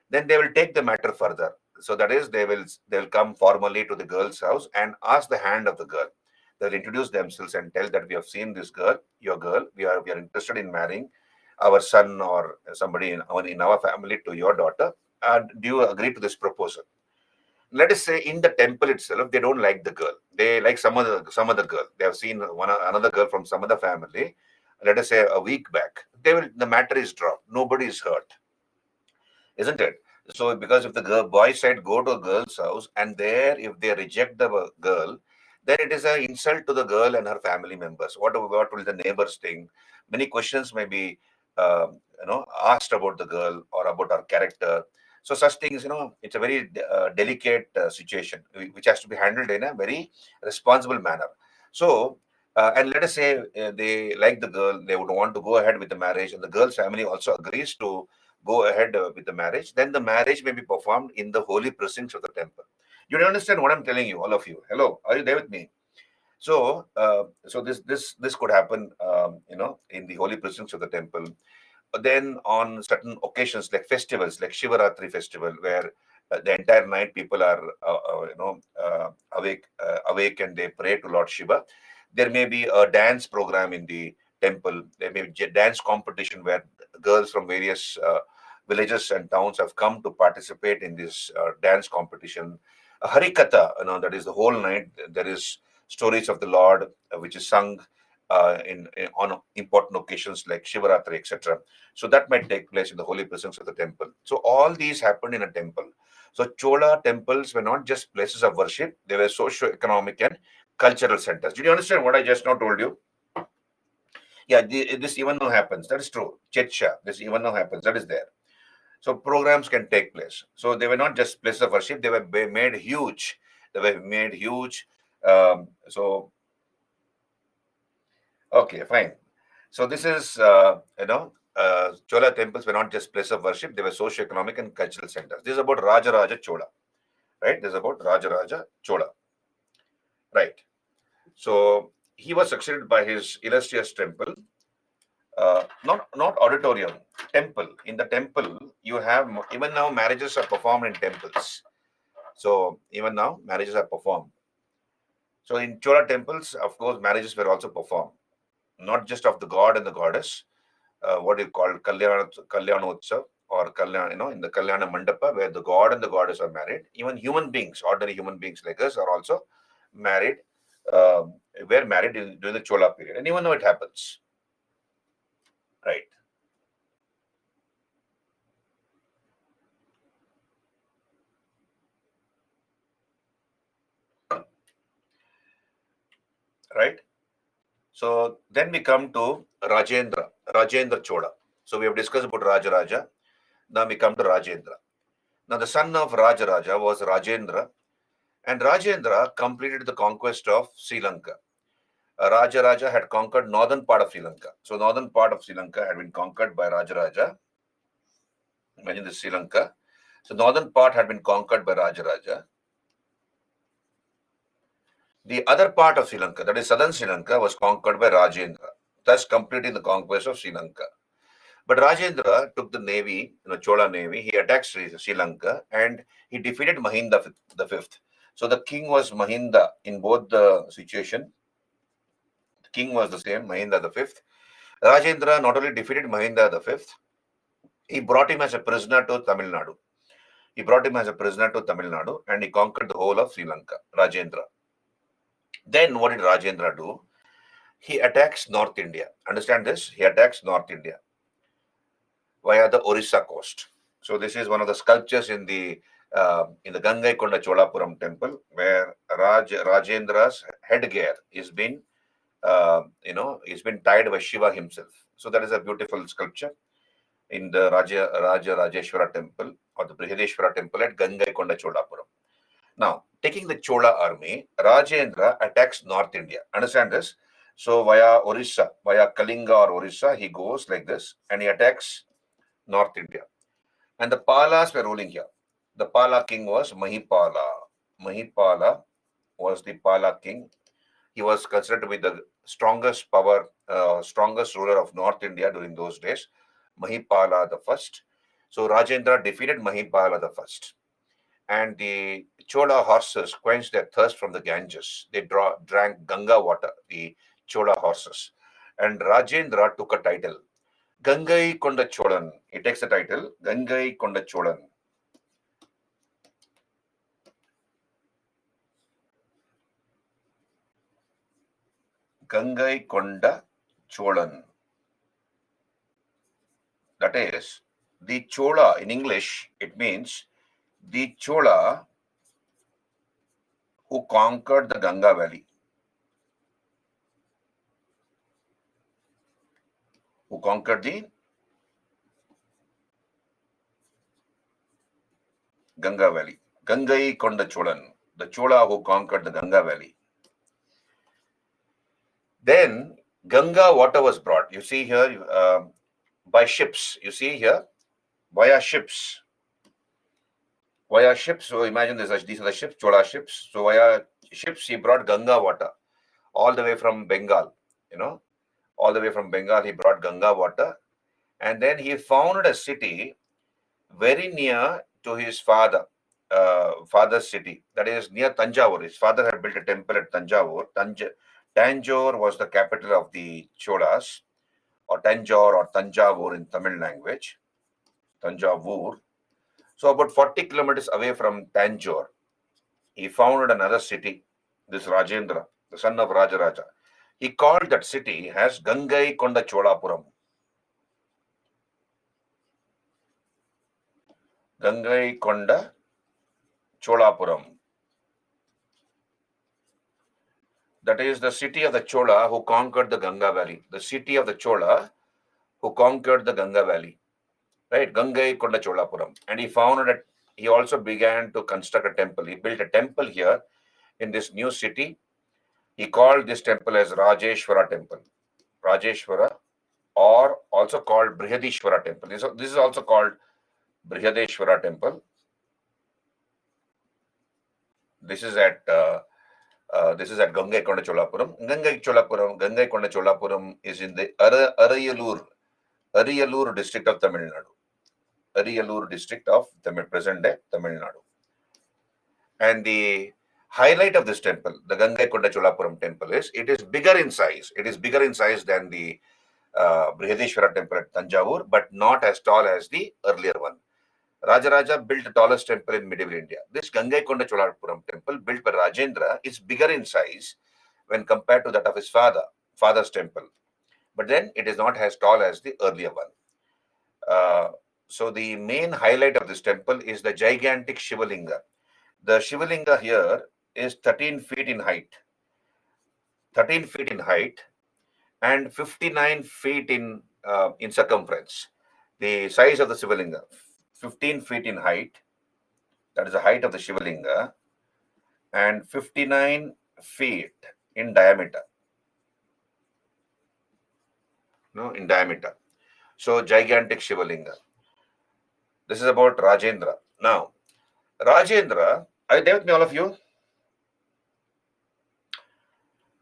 then they will take the matter further. So that is, they will come formally to the girl's house and ask the hand of the girl. They'll introduce themselves and tell that we have seen this girl, your girl. We are interested in marrying our son or somebody in our family to your daughter. And do you agree to this proposal? Let us say in the temple itself, they don't like the girl. They like some other girl. They have seen another girl from some other family. Let us say a week back. The matter is dropped. Nobody is hurt, isn't it? So, because if the boy side go to a girl's house and there, if they reject the girl, then it is an insult to the girl and her family members. What will the neighbors think? Many questions may be, asked about the girl or about her character. So, such things, it's a very delicate situation which has to be handled in a very responsible manner. So, and let us say they like the girl, they would want to go ahead with the marriage, and the girl's family also agrees to go ahead with the marriage, then the marriage may be performed in the holy precincts of the temple. You don't understand what I'm telling you, all of you. Hello, are you there with me? So this could happen, in the holy precincts of the temple. Then on certain occasions like festivals, like Shivaratri festival, where the entire night people are awake and they pray to Lord Shiva. There may be a dance program in the temple. There may be a dance competition where girls from various villages and towns have come to participate in this dance competition. Harikatha, that is the whole night. There is stories of the Lord which is sung, on important occasions like Shivaratri, etc. So that might take place in the holy precincts of the temple. So all these happened in a temple. So Chola temples were not just places of worship; they were socio-economic and cultural centers. Did you understand what I just now told you? Yeah, this even now happens. That is true. Checha, this even now happens. That is there. So programs can take place. So they were not just places of worship; they were made huge. They were made huge. So okay, fine. So this is Chola temples were not just places of worship; they were socio-economic and cultural centers. This is about Rajaraja Chola, right? This is about Rajaraja Chola, right? So he was succeeded by his illustrious temple, not auditorium, temple. In the temple, you have even now marriages are performed in temples. So even now marriages are performed. So in Chola temples, of course, marriages were also performed, not just of the god and the goddess. What you call Kalyanotsav or Kalyan, in the Kalyana Mandapa, where the god and the goddess are married. Even human beings, ordinary human beings like us, are also married. Were married during the Chola period, and even though it happens, right? Right. So then we come to Rajendra Chola. So we have discussed about Rajaraja. Now we come to Rajendra. Now the son of Rajaraja was Rajendra, and Rajendra completed the conquest of Sri Lanka. Rajaraja had conquered northern part of Sri Lanka. So northern part of Sri Lanka had been conquered by Rajaraja. Imagine this Sri Lanka. So northern part had been conquered by Rajaraja. The other part of Sri Lanka, that is southern Sri Lanka, was conquered by Rajendra, thus completing the conquest of Sri Lanka. But Rajendra took the navy, Chola navy. He attacked Sri Lanka and he defeated Mahinda the fifth. So the king was Mahinda in both the situation. The king was the same, Mahinda the fifth. Rajendra not only defeated Mahinda the fifth, he brought him as a prisoner to Tamil Nadu. He brought him as a prisoner to Tamil Nadu and he conquered the whole of Sri Lanka, Rajendra. Then what did Rajendra do? He attacks North India. Understand this? He attacks North India via the Orissa coast. So this is one of the sculptures in the Gangaikonda Cholapuram temple, where Rajendra's headgear is been tied by Shiva himself. So that is a beautiful sculpture in the Raja Rajeshwara temple or the Brihadeshwara temple at Gangaikonda Cholapuram. Now, taking the Chola army, Rajendra attacks North India. Understand this? So via Orissa, via Kalinga or Orissa, he goes like this and he attacks North India. And the Palas were ruling here. The Pala king was Mahipala. Mahipala was the Pala king. He was considered to be the strongest strongest ruler of North India during those days. Mahipala the first. So Rajendra defeated Mahipala the first. And the Chola horses quenched their thirst from the Ganges. They drank Ganga water, the Chola horses. And Rajendra took a title, Gangai Konda Cholan. He takes the title, Gangai Konda Cholan. Gangai Konda Cholan. That is, the Chola in English, it means the Chola who conquered the Ganga Valley. Who conquered the Ganga Valley. Gangai Konda Cholan. The Chola who conquered the Ganga Valley. Then Ganga water was brought. You see here by ships. You see here via ships. Via ships. So imagine these are the ships, Chola ships. So via ships, he brought Ganga water all the way from Bengal. All the way from Bengal, he brought Ganga water, and then he founded a city very near to his father's city. That is near Tanjavur. His father had built a temple at Tanjavur. Tanjore was the capital of the Cholas, or Tanjore or Tanjavur in Tamil language. Tanjavur. So about 40 kilometers away from Tanjore, he founded another city, this Rajendra, the son of Rajaraja. He called that city as Gangai Konda Cholapuram. Gangai Konda Cholapuram. That is the city of the Chola who conquered the Ganga Valley. The city of the Chola who conquered the Ganga Valley. Right? Gangai Konda Cholapuram. And he also began to construct a temple. He built a temple here in this new city. He called this temple as Rajeshwara Temple. Rajeshwara, or also called Brihadishwara Temple. This is also called Brihadeshwara Temple. This is at Gangai Konda Cholapuram. Gangai Konda Cholapuram is in the Ariyalur district of Tamil Nadu. Ariyalur district of present day Tamil Nadu. And the highlight of this temple, the Gangai Konda Cholapuram temple, is it is bigger in size. It is bigger in size than the Brihadeshwara temple at Tanjavur, but not as tall as the earlier one. Rajaraja built the tallest temple in medieval India. This Gangai Konda Cholapuram temple, built by Rajendra, is bigger in size when compared to that of his father's temple. But then it is not as tall as the earlier one. So the main highlight of this temple is the gigantic Shivalinga. The Shivalinga here is 13 feet in height. 13 feet in height and 59 feet in circumference. The size of the Shivalinga, 15 feet in height, that is the height of the Shivalinga, and 59 feet in diameter. In diameter. So gigantic Shivalinga. This is about Rajendra. Now, Rajendra, are you there with me, all of you?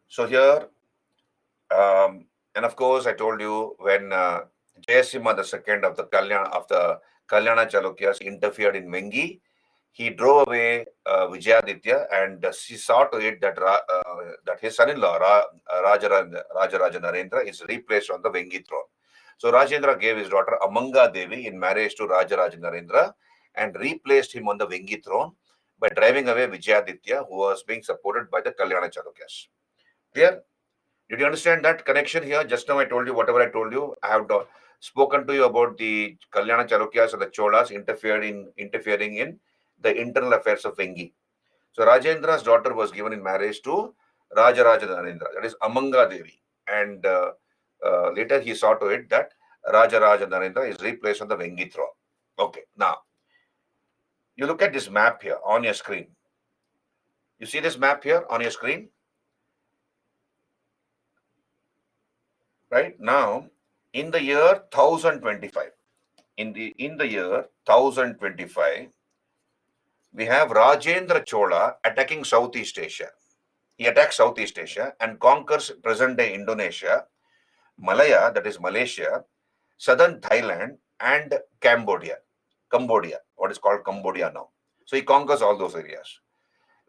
So here, and of course, I told you when Jayasimha II of the Kalyana Chalukyas interfered in Vengi, he drove away Vijayaditya, and he saw to it that that his son-in-law Rajaraja Narendra is replaced on the Vengi throne. So Rajendra gave his daughter Amanga Devi in marriage to Rajaraja Narendra and replaced him on the Vengi throne by driving away Vijayaditya, who was being supported by the Kalyana Chalukyas. Clear? Did you understand that connection here? Just now I told you whatever I told you. I have spoken to you about the Kalyana Chalukyas or the Cholas interfering in the internal affairs of Vengi. So Rajendra's daughter was given in marriage to Rajaraja Narendra, that is Amanga Devi. And later he saw to it that Rajaraja Narendra is replaced on the Vengi throne. Okay, now you look at this map here on your screen. You see this map here on your screen? Right now, in the year 1025, in the year 1025, we have Rajendra Chola attacking Southeast Asia. He attacks Southeast Asia and conquers present-day Indonesia, Malaya, that is Malaysia, southern Thailand, and Cambodia, what is called Cambodia now. So he conquers all those areas.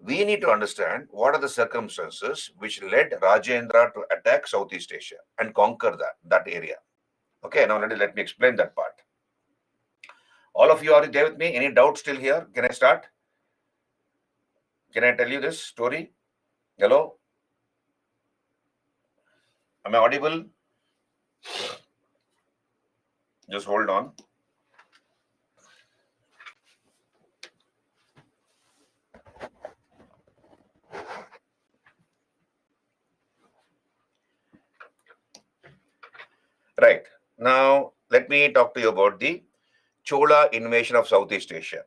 We need to understand what are the circumstances which led Rajendra to attack Southeast Asia and conquer that area. Okay, now let me explain that part. All of you are there with me? Any doubt still here? Can I start? Can I tell you this story? Hello? Am I audible? Just hold on. Right. Now, let me talk to you about the Chola invasion of Southeast Asia.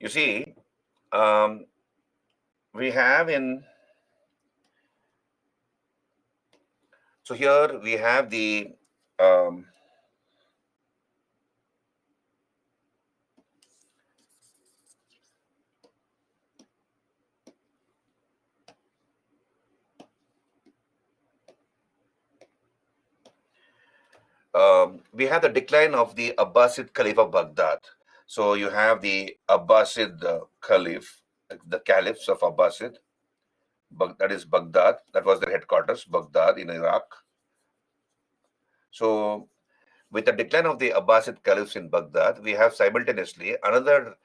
You see, we have so here we have the we have the decline of the Abbasid Caliph of Baghdad. So you have the Abbasid Caliph, the caliphs of Abbasid, that is Baghdad. That was their headquarters, Baghdad in Iraq. So with the decline of the Abbasid caliphs in Baghdad, we have simultaneously another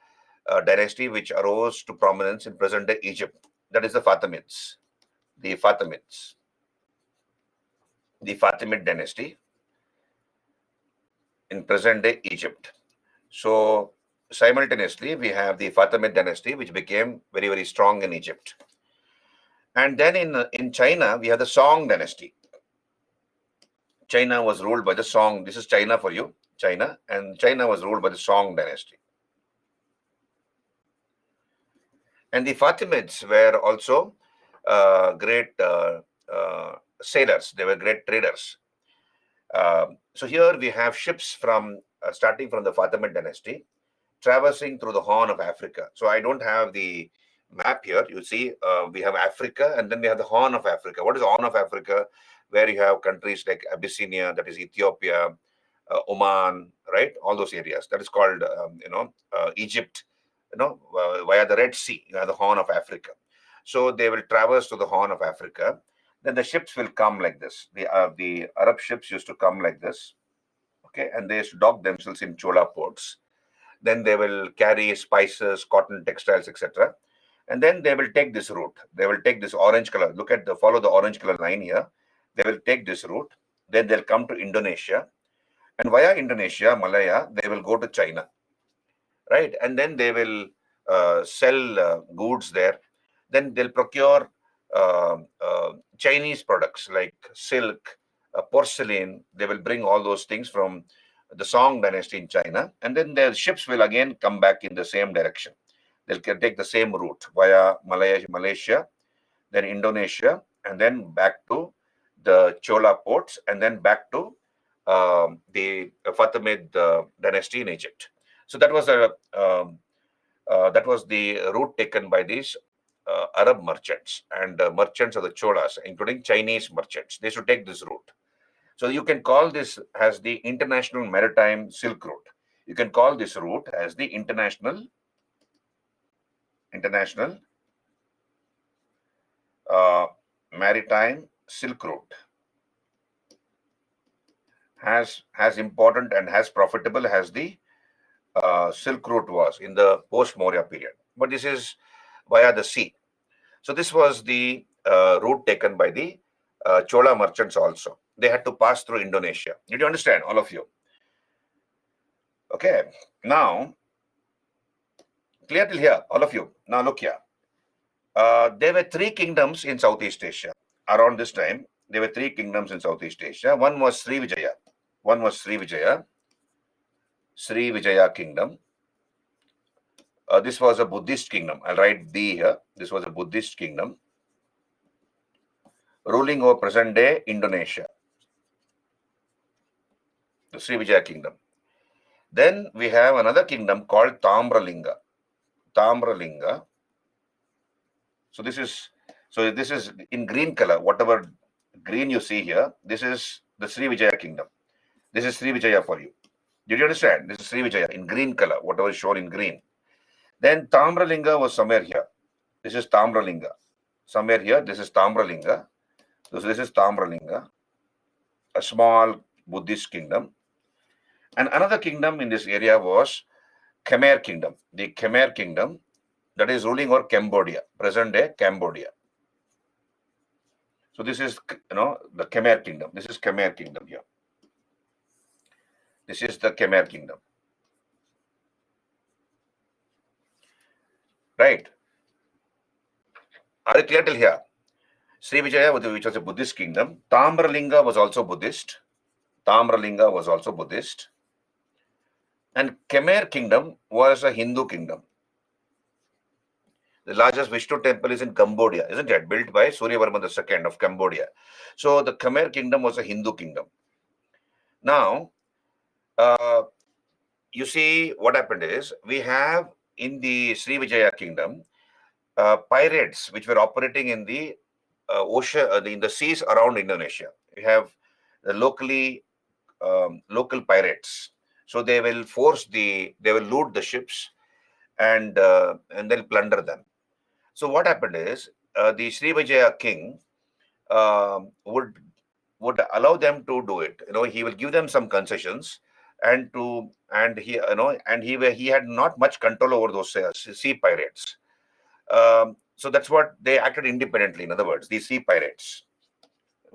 dynasty which arose to prominence in present-day Egypt. That is the Fatimids. the Fatimids, the Fatimid dynasty in present-day Egypt. So simultaneously, we have the Fatimid dynasty, which became very, very strong in Egypt. And then in China, we have the Song dynasty. China was ruled by the Song. This is China for you, China. And China was ruled by the Song dynasty. And the Fatimids were also great sailors. They were great traders. So here we have ships from starting from the Fatimid dynasty, traversing through the Horn of Africa. So I don't have the map here. You see, we have Africa, and then we have the Horn of Africa. What is the Horn of Africa? Where you have countries like Abyssinia, that is Ethiopia, Oman, right? All those areas. That is called, Egypt. Via the Red Sea, you have the Horn of Africa. So they will traverse to the Horn of Africa. Then the ships will come like this. The Arab ships used to come like this, okay, and they used to dock themselves in Chola ports. Then they will carry spices, cotton, textiles, etc. And then they will take this route. They will take this orange color. Follow the orange color line here. They will take this route. Then they'll come to Indonesia. And via Indonesia, Malaya, they will go to China, right? And then they will sell goods there. Then they'll procure Chinese products like silk, porcelain. They will bring all those things from the Song dynasty in China. And then their ships will again come back in the same direction. They'll take the same route via Malaysia, then Indonesia, and then back to the Chola ports, and then back to the Fatimid dynasty in Egypt. So that was the route taken by these Arab merchants and merchants of the Cholas, including Chinese merchants. They should take this route. So you can call this as the International Maritime Silk Route. You can call this route as the International Maritime Silk Route. As important and as profitable as the Silk Route was in the post-Maurya period. But this is via the sea. So this was the route taken by the Chola merchants also. They had to pass through Indonesia. Did you understand, all of you? Okay. Now, clear till here, all of you. Now look here. There were three kingdoms in Southeast Asia. Around this time, there were three kingdoms in Southeast Asia. One was Srivijaya. Srivijaya kingdom. This was a Buddhist kingdom. I'll write B here. This was a Buddhist kingdom ruling over present-day Indonesia. The Srivijaya kingdom. Then we have another kingdom called Tamralinga. So this is in green color. Whatever green you see here, this is the Srivijaya kingdom. This is Srivijaya for you. Did you understand? This is Srivijaya in green color, whatever is shown in green. Then Tamralinga was somewhere here. This is Tamralinga. Somewhere here, this is Tamralinga. So this is Tamralinga, a small Buddhist kingdom. And another kingdom in this area was Khmer kingdom. The Khmer kingdom that is ruling over Cambodia, present-day Cambodia. So this is, the Khmer kingdom. This is Khmer kingdom here. This is the Khmer kingdom. Right. Are you clear till here? Srivijaya, which was a Buddhist kingdom. Tamralinga was also Buddhist. And Khmer kingdom was a Hindu kingdom. The largest Vishnu temple is in Cambodia, isn't it? Built by Suryavarman II of Cambodia. So the Khmer kingdom was a Hindu kingdom. Now, you see what happened is, we have in the Srivijaya kingdom, pirates which were operating in the ocean, in the seas around Indonesia. We have the local pirates. So they will loot the ships and then plunder them. So what happened is, the Srivijaya king would allow them to do it. He will give them some concessions, and he had not much control over those sea pirates. So that's what they acted independently. In other words, these sea pirates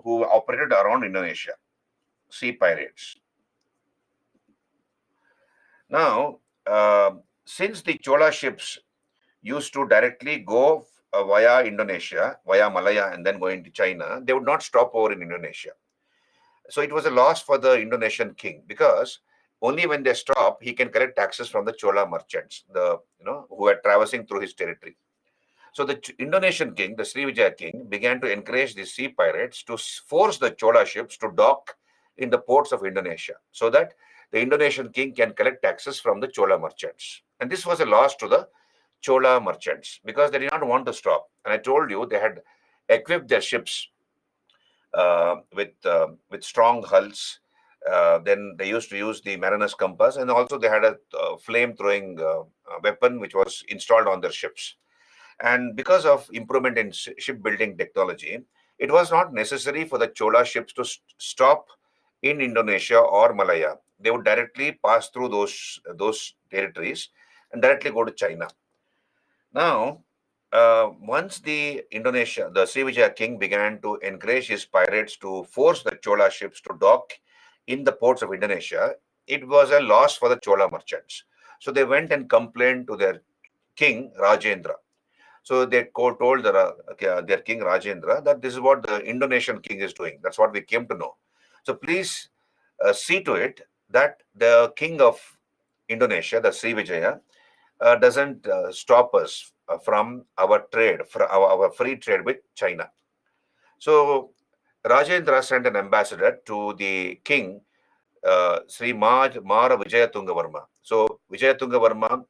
who operated around Indonesia, sea pirates. Now, since the Chola ships used to directly go via Indonesia, via Malaya, and then going to China, they would not stop over in Indonesia. So it was a loss for the Indonesian king, because only when they stop, he can collect taxes from the Chola merchants, who are traversing through his territory. So the Indonesian king, the Srivijaya king, began to encourage the sea pirates to force the Chola ships to dock in the ports of Indonesia, so that the Indonesian king can collect taxes from the Chola merchants. And this was a loss to the Chola merchants, because they did not want to stop. And I told you they had equipped their ships with strong hulls. Then they used to use the mariner's compass, and also they had a flame throwing weapon which was installed on their ships. And because of improvement in shipbuilding technology, it was not necessary for the Chola ships to stop in Indonesia or Malaya. They would directly pass through those territories and directly go to China. Now, once the Srivijaya king began to encourage his pirates to force the Chola ships to dock in the ports of Indonesia, it was a loss for the Chola merchants. So they went and complained to their king, Rajendra. So they told their king Rajendra that this is what the Indonesian king is doing. That's what we came to know. So please see to it that the king of Indonesia, the Srivijaya, doesn't stop us from our trade, for our free trade with China. So Rajendra sent an ambassador to the king, Sri Mara Vijayatungavarma. So Vijayatungavarma,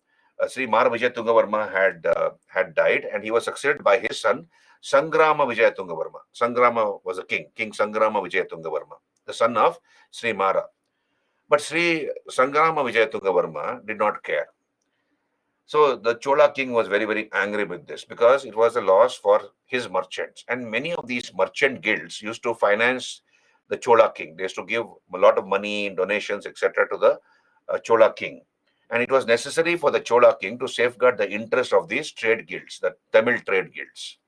Sri Mara Vijayatungavarma had died, and he was succeeded by his son Sangrama Vijayatungavarma. Sangrama was a king, King Sangrama Vijayatungavarma, the son of Sri Mara. But Sri Sangrama Vijayatungavarma did not care. So the Chola king was very, very angry with this, because it was a loss for his merchants. And many of these merchant guilds used to finance the Chola king. They used to give a lot of money, donations, etc. to the Chola king. And it was necessary for the Chola king to safeguard the interest of these trade guilds, the Tamil trade guilds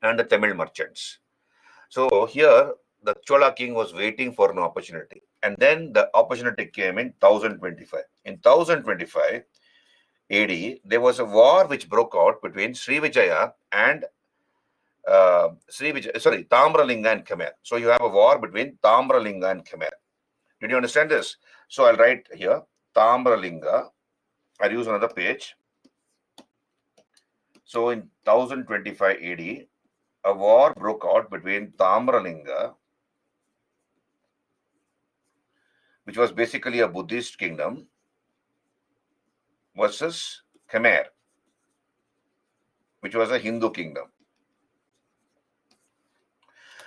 and the Tamil merchants. So here, the Chola king was waiting for an opportunity. And then the opportunity came in 1025. In 1025, AD, there was a war which broke out between Srivijaya and Tamralinga and Khmer. So you have a war between Tamralinga and Khmer. Did you understand this? So I'll write here Tamralinga. I'll use another page. So in 1025 AD, a war broke out between Tamralinga, which was basically a Buddhist kingdom, versus Khmer, which was a Hindu kingdom.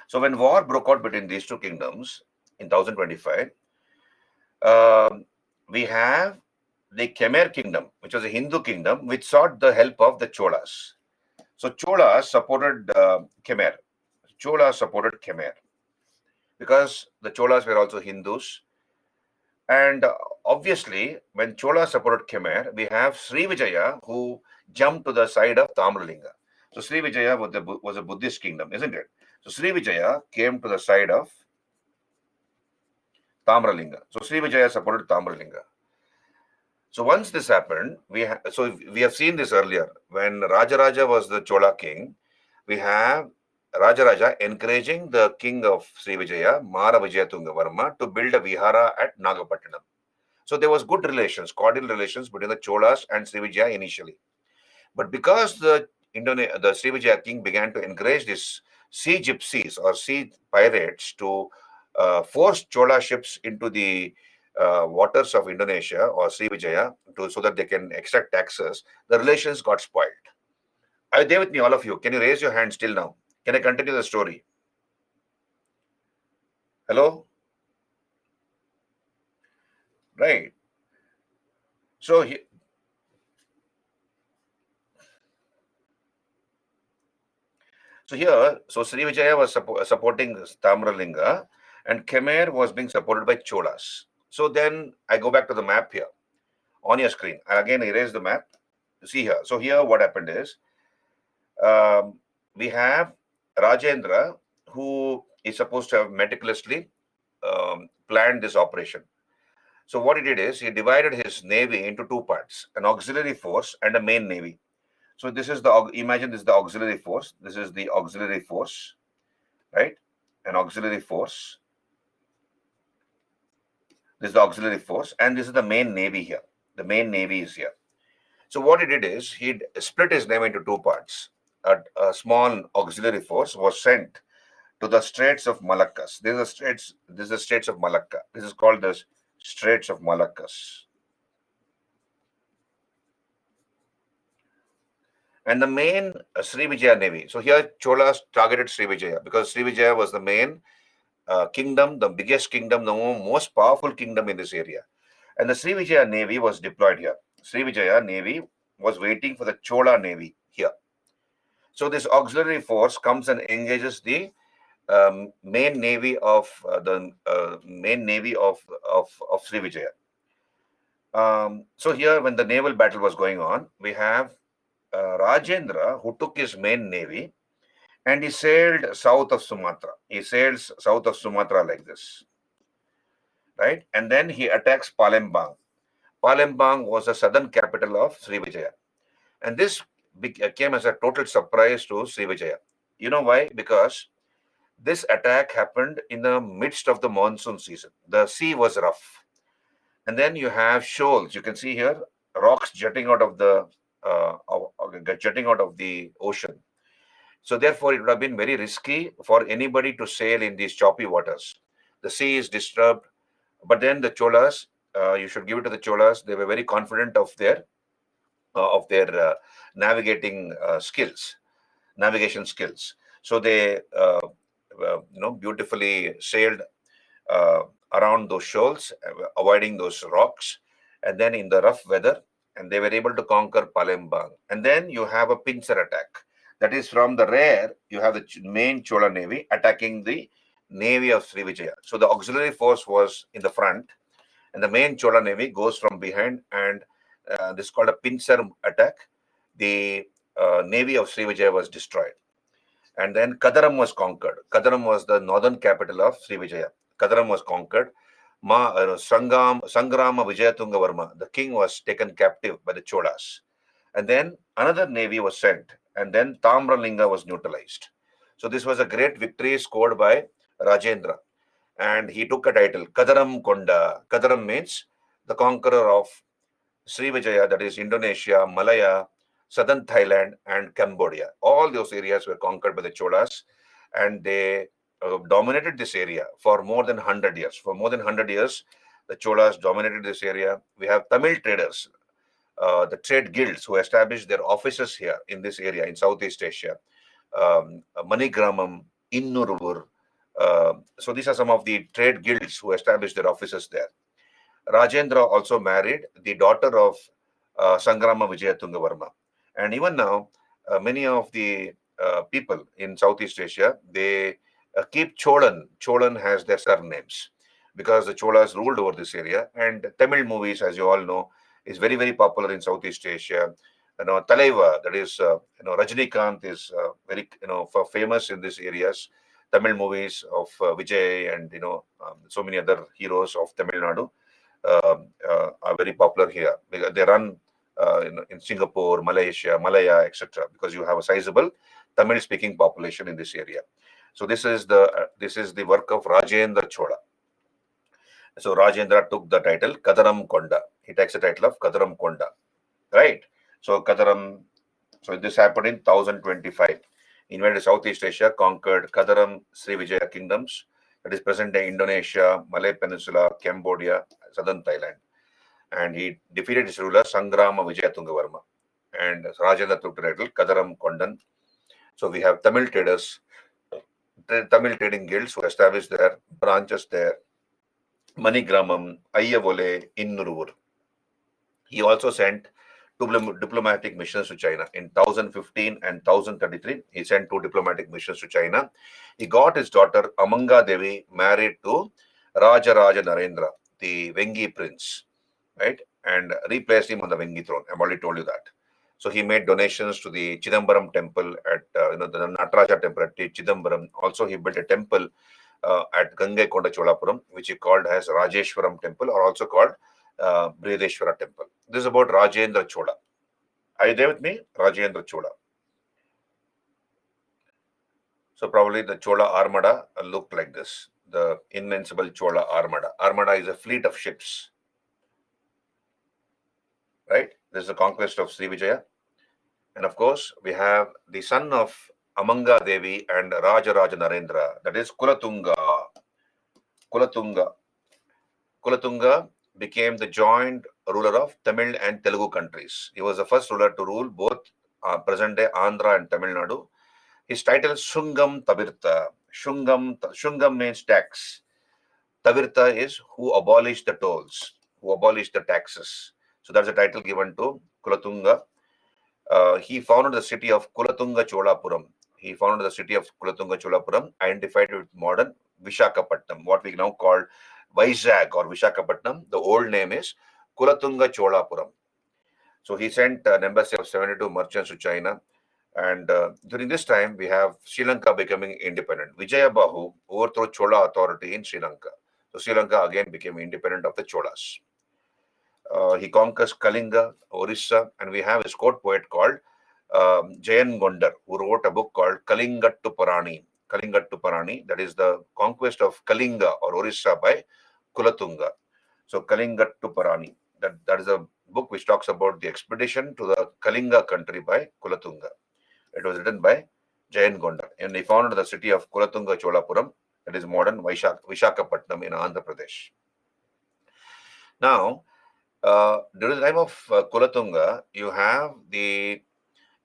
So when war broke out between these two kingdoms in 1025, we have the Khmer kingdom, which was a Hindu kingdom, which sought the help of the Cholas. So Cholas supported Khmer. Cholas supported Khmer because the Cholas were also Hindus. And obviously, when Cholas supported Khmer, we have Srivijaya who jumped to the side of Tamralinga. So Srivijaya was a Buddhist kingdom, isn't it? So Srivijaya came to the side of Tamralinga. So Srivijaya supported Tamralinga. So once this happened, we have seen this earlier. When Rajaraja was the Chola king, we have Rajaraja encouraging the king of Srivijaya, Mara Vijayatungavarma, to build a vihara at Nagapattinam. So there was good relations, cordial relations between the Cholas and Srivijaya initially. But because the Srivijaya king began to encourage these sea gypsies or sea pirates to force Chola ships into the waters of Indonesia or Srivijaya so that they can extract taxes, the relations got spoiled. Are you there with me, all of you? Can you raise your hand still now? Can I continue the story? Hello? Right. So Srivijaya was supporting Tamralinga, and Khmer was being supported by Cholas. So then I go back to the map here on your screen. I again erase the map. You see here. So here what happened is We have Rajendra, who is supposed to have meticulously planned this operation. So what he did is he divided his navy into two parts: an auxiliary force and a main navy. So this is the imagine this is the auxiliary force. This is the auxiliary force, right? An auxiliary force. This is the auxiliary force, and this is the main navy here. The main navy is here. So what he did is he split his navy into two parts. A small auxiliary force was sent to the Straits of Malaccas. These are straits. This is the Straits of Malacca. This is called the Straits of Malaccas. And the main Srivijaya navy. So here Cholas targeted Srivijaya because Srivijaya was the main kingdom, the biggest kingdom, the most powerful kingdom in this area. And the Srivijaya navy was deployed here. Srivijaya navy was waiting for the Chola navy here. So this auxiliary force comes and engages the main navy of Srivijaya. So here, when the naval battle was going on, we have Rajendra, who took his main navy and he sailed south of Sumatra. He sails south of Sumatra like this, right? And then he attacks Palembang. Palembang was the southern capital of Srivijaya. And this came as a total surprise to Srivijaya. You know why? Because this attack happened in the midst of the monsoon season. The sea was rough. And then you have shoals. You can see here rocks jutting out of the ocean. So therefore, it would have been very risky for anybody to sail in these choppy waters. The sea is disturbed, but then the Cholas, you should give it to the Cholas. They were very confident of their navigating navigation skills. So they beautifully sailed uh, around those shoals, avoiding those rocks, and then in the rough weather, and they were able to conquer Palembang. And then you have a pincer attack. That is from the rear, you have the main Chola navy attacking the navy of Srivijaya. So the auxiliary force was in the front, and the main Chola navy goes from behind, and this is called a pincer attack. The navy of Srivijaya was destroyed. And then Kadaram was conquered. Kadaram was the northern capital of Srivijaya. Kadaram was conquered. Sangrama Vijayatunga the king, was taken captive by the Cholas. And then another navy was sent, and then Tamralinga was neutralized. So this was a great victory scored by Rajendra. And he took a title, Kadaram Konda. Kadaram means the conqueror of Srivijaya, that is Indonesia, Malaya, southern Thailand, and Cambodia. All those areas were conquered by the Cholas, and they dominated this area for more than 100 years. For more than 100 years, the Cholas dominated this area. We have Tamil traders, the trade guilds who established their offices here in this area in Southeast Asia. Manigramam, Innuruvur. So these are some of the trade guilds who established their offices there. Rajendra also married the daughter of Sangrama Vijayatunga. And even now, many of the people in Southeast Asia, they keep Cholan. Cholan has their surnames because the Cholas ruled over this area. And Tamil movies, as you all know, is very, very popular in Southeast Asia. Talaiva, that is, Rajinikanth is very, famous in these areas. Tamil movies of Vijay and, so many other heroes of Tamil Nadu are very popular here because they run in Singapore, Malaysia, Malaya, etc. Because you have a sizable Tamil-speaking population in this area. So this is the work of Rajendra Chola. So Rajendra took the title Kadaram Konda. He takes the title of Kadaram Konda, right? So Kadaram. So this happened in 1025. Invaded Southeast Asia, conquered Kadaram, Srivijaya kingdoms, that is present-day Indonesia, Malay Peninsula, Cambodia, southern Thailand. And he defeated his ruler, Sangrama Vijayatunga. And Rajendra took the title, Kadaram Kondan. So we have Tamil traders, Tamil trading guilds who established their branches there. Manigramam, Ayyavole, Innurur. He also sent two diplomatic missions to China. In 1015 and 1033, he sent two diplomatic missions to China. He got his daughter Amanga Devi married to Raja Narendra, the Vengi prince, right? And replaced him on the Vengi throne. I've already told you that. So he made donations to the Chidambaram temple at the Nataraja temple at Chidambaram. Also, he built a temple at Gangaikonda Cholapuram, which he called as Rajeshwaram temple, or also called Brihadeshwara temple. This is about Rajendra Chola. Are you there with me? Rajendra Chola. So probably the Chola Armada looked like this, the invincible Chola Armada. Armada is a fleet of ships, right? This is the conquest of Srivijaya. And of course, we have the son of Amanga Devi and Rajaraja Narendra, that is Kulatunga. Kulatunga. Kulatunga became the joint ruler of Tamil and Telugu countries. He was the first ruler to rule both present-day Andhra and Tamil Nadu. His title is Shungam Tabirtha. Shungam means tax. Tavirtha is who abolished the tolls, who abolished the taxes. So that's a title given to Kulatunga. He founded the city of Kulatunga Cholapuram. He founded the city of Kulatunga Cholapuram, identified with modern Vishakhapatnam, what we now call Vizag or Vishakhapatnam. The old name is Kulatunga Cholapuram. So he sent an embassy of 72 merchants to China. And during this time, we have Sri Lanka becoming independent. Vijayabahu overthrew Chola authority in Sri Lanka. So Sri Lanka again became independent of the Cholas. He conquers Kalinga, Orissa, and we have his court poet called Jayan Gondar, who wrote a book called Kalingattu Parani. Kalingattu Parani, that is the conquest of Kalinga or Orissa by Kulatunga. So Kalingattu Parani, that is a book which talks about the expedition to the Kalinga country by Kulatunga. It was written by Jayan Gondar, and he founded the city of Kulatunga Cholapuram, that is modern Vishakhapatnam in Andhra Pradesh. Now, during the time of Kulatunga, you have the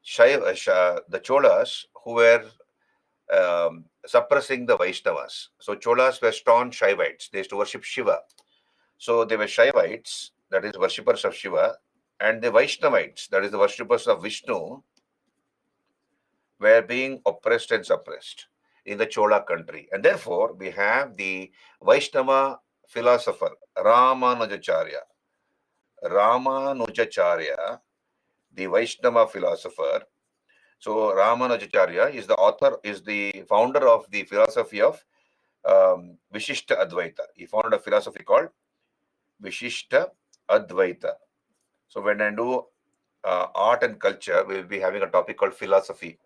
Cholas who were suppressing the Vaishnavas. So Cholas were staunch Shaivites. They used to worship Shiva. So they were Shaivites, that is worshippers of Shiva, and the Vaishnavites, that is the worshippers of Vishnu, were being oppressed and suppressed in the Chola country. And therefore, we have the Vaishnava philosopher, Ramanujacharya. Ramanujacharya, the Vaishnava philosopher. So Ramanujacharya is the author, is the founder of the philosophy of Vishishta Advaita. He founded a philosophy called Vishishta Advaita. So when I do art and culture, we will be having a topic called philosophy.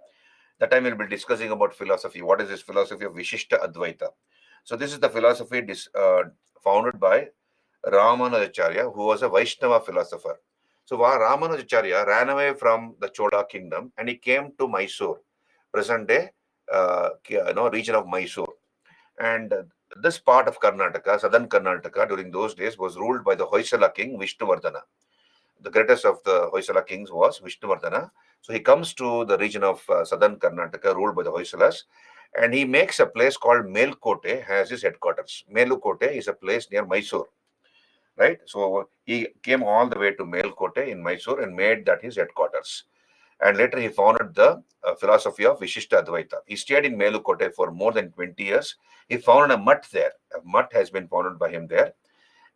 That time we'll be discussing about philosophy. What is this philosophy of Vishishta Advaita? So this is the philosophy founded by Ramanujacharya, who was a Vaishnava philosopher. So Ramanujacharya ran away from the Chola kingdom and he came to Mysore, present day region of Mysore. And this part of Karnataka, southern Karnataka, during those days was ruled by the Hoysala king Vishnuvardhana. The greatest of the Hoysala kings was Vishnuvardhana. So he comes to the region of southern Karnataka, ruled by the Hoysalas, and he makes a place called Melkote as his headquarters. Melukote is a place near Mysore, right? So he came all the way to Melkote in Mysore and made that his headquarters. And later he founded the philosophy of Vishishta Advaita. He stayed in Melukote for more than 20 years. He founded a mutt there. A mutt has been founded by him there.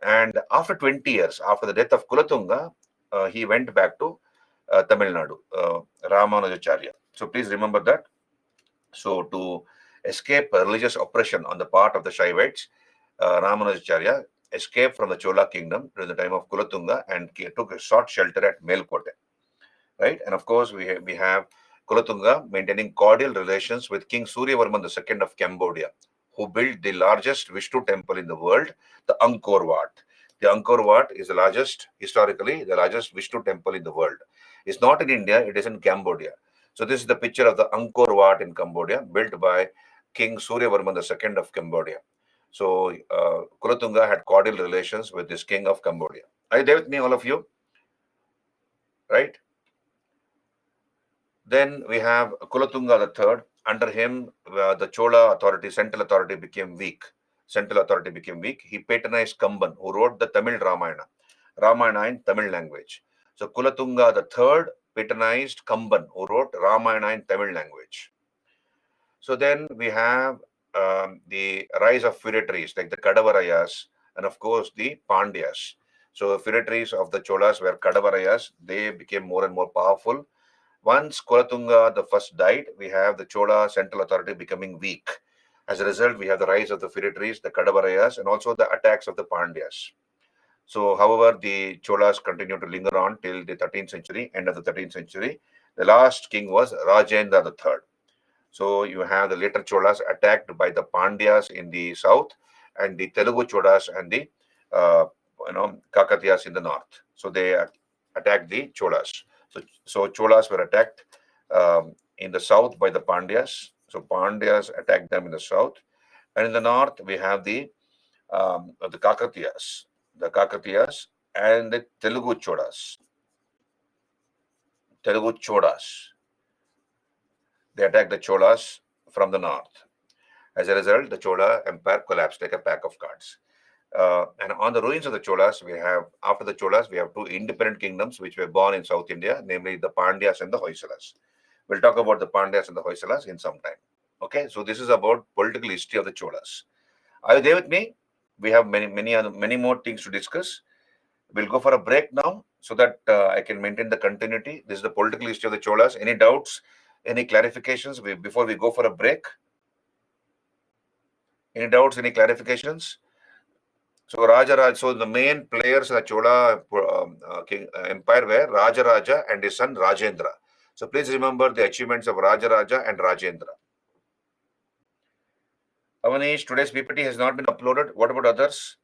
And after 20 years, after the death of Kulatunga, he went back to Tamil Nadu, Ramanujacharya. So please remember that. So to escape religious oppression on the part of the Shaivites, Ramanujacharya escaped from the Chola kingdom during the time of Kulatunga and took a short shelter at Melkote. Right? And of course, we have Kulatunga maintaining cordial relations with King Suryavarman II of Cambodia, who built the largest Vishnu temple in the world, the Angkor Wat. The Angkor Wat is the largest, historically, the largest Vishnu temple in the world. It's not in India, it is in Cambodia. So this is the picture of the Angkor Wat in Cambodia, built by King Suryavarman II of Cambodia. So Kulatunga had cordial relations with this king of Cambodia. Are you there with me, all of you? Right? Then we have Kulatunga III. Under him, the Chola authority, central authority became weak. He patronized Kamban, who wrote the Tamil Ramayana in Tamil language. So Kulatunga III patronized Kamban, who wrote Ramayana in Tamil language. So then we have the rise of feudatories like the Kadavarayas and of course the Pandyas. So feudatories of the Cholas were Kadavarayas. They became more and more powerful. Once Kolatunga the first died, we have the Chola central authority becoming weak. As a result, we have the rise of the feudatories, the Kadavarayas, and also the attacks of the Pandyas. So, however, the Cholas continued to linger on till the 13th century, end of the 13th century. The last king was Rajendra III. So, you have the later Cholas attacked by the Pandyas in the south, and the Telugu Cholas and the Kakatiyas in the north. So, they attacked the Cholas. So Cholas were attacked in the south by the Pandyas. So Pandyas attacked them in the south, and in the north we have the Kakatiyas, and the Telugu Cholas. Telugu Cholas. They attacked the Cholas from the north. As a result, the Chola Empire collapsed like a pack of cards. And on the ruins of the Cholas, after the Cholas, we have two independent kingdoms which were born in South India, namely the Pandyas and the Hoysalas. We'll talk about the Pandyas and the Hoysalas in some time. Okay, so this is about political history of the Cholas. Are you there with me? We have many more things to discuss. We'll go for a break now so that I can maintain the continuity. This is the political history of the Cholas. Any doubts? Any clarifications before we go for a break? Any doubts? Any clarifications? So Rajaraj, so the main players in the Chola empire were Rajaraja and his son Rajendra. So please remember the achievements of Rajaraja and Rajendra. Avanish, today's PPT has not been uploaded. What about others?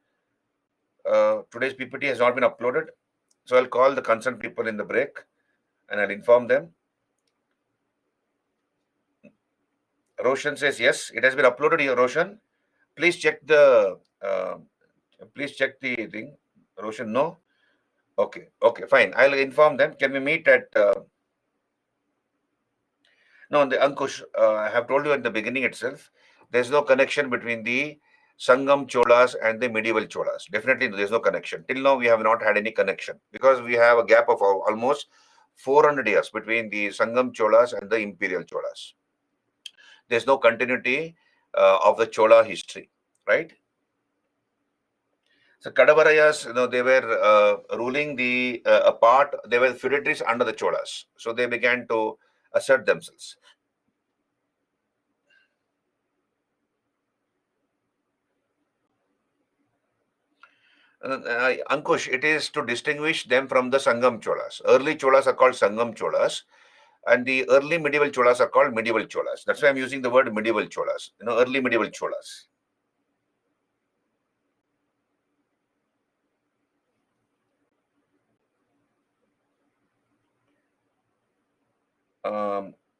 Today's PPT has not been uploaded. So I'll call the concerned people in the break and I'll inform them. Roshan says yes, it has been uploaded here. Roshan, please check the thing. Roshan, no. Okay, fine. I'll inform them. Can we meet at? No, the Ankush. I have told you at the beginning itself. There's no connection between the Sangam Cholas and the medieval Cholas. Definitely, there's no connection. Till now, we have not had any connection because we have a gap of almost 400 years between the Sangam Cholas and the imperial Cholas. There's no continuity of the Chola history, right? So Kadavarayas, they were ruling a part. They were feudatories under the Cholas, so they began to assert themselves. Ankush, it is to distinguish them from the Sangam Cholas. Early Cholas are called Sangam Cholas, and the early medieval Cholas are called medieval Cholas. That's why I'm using the word medieval Cholas. Early medieval Cholas.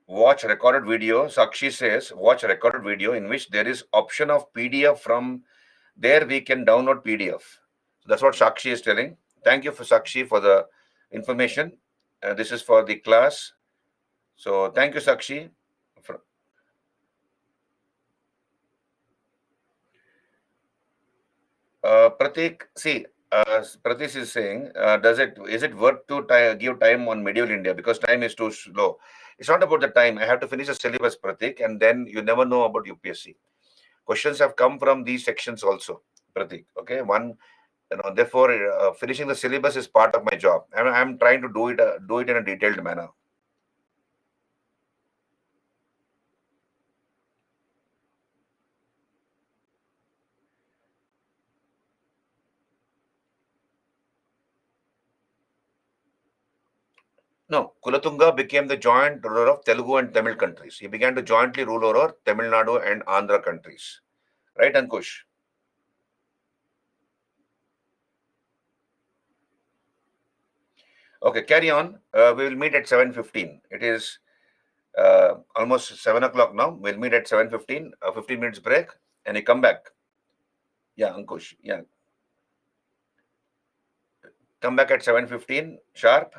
Watch recorded video. Sakshi says, watch recorded video in which there is option of PDF from there. We can download PDF. So that's what Sakshi is telling. Thank you for Sakshi for the information. This is for the class. So thank you, Sakshi. Pratik, see, Pratik is saying, is it worth to give time on medieval India because time is too slow? It's not about the time. I have to finish the syllabus, Pratik, and then you never know about UPSC. Questions have come from these sections also, Pratik. Okay, therefore, finishing the syllabus is part of my job. I'm trying to do it in a detailed manner. No, Kulatunga became the joint ruler of Telugu and Tamil countries. He began to jointly rule over Tamil Nadu and Andhra countries. Right, Ankush? Okay, carry on. We will meet at 7:15. It is almost 7 o'clock now. We'll meet at 7:15, 15 minutes break, and you come back. Yeah, Ankush. Yeah. Come back at 7:15 sharp.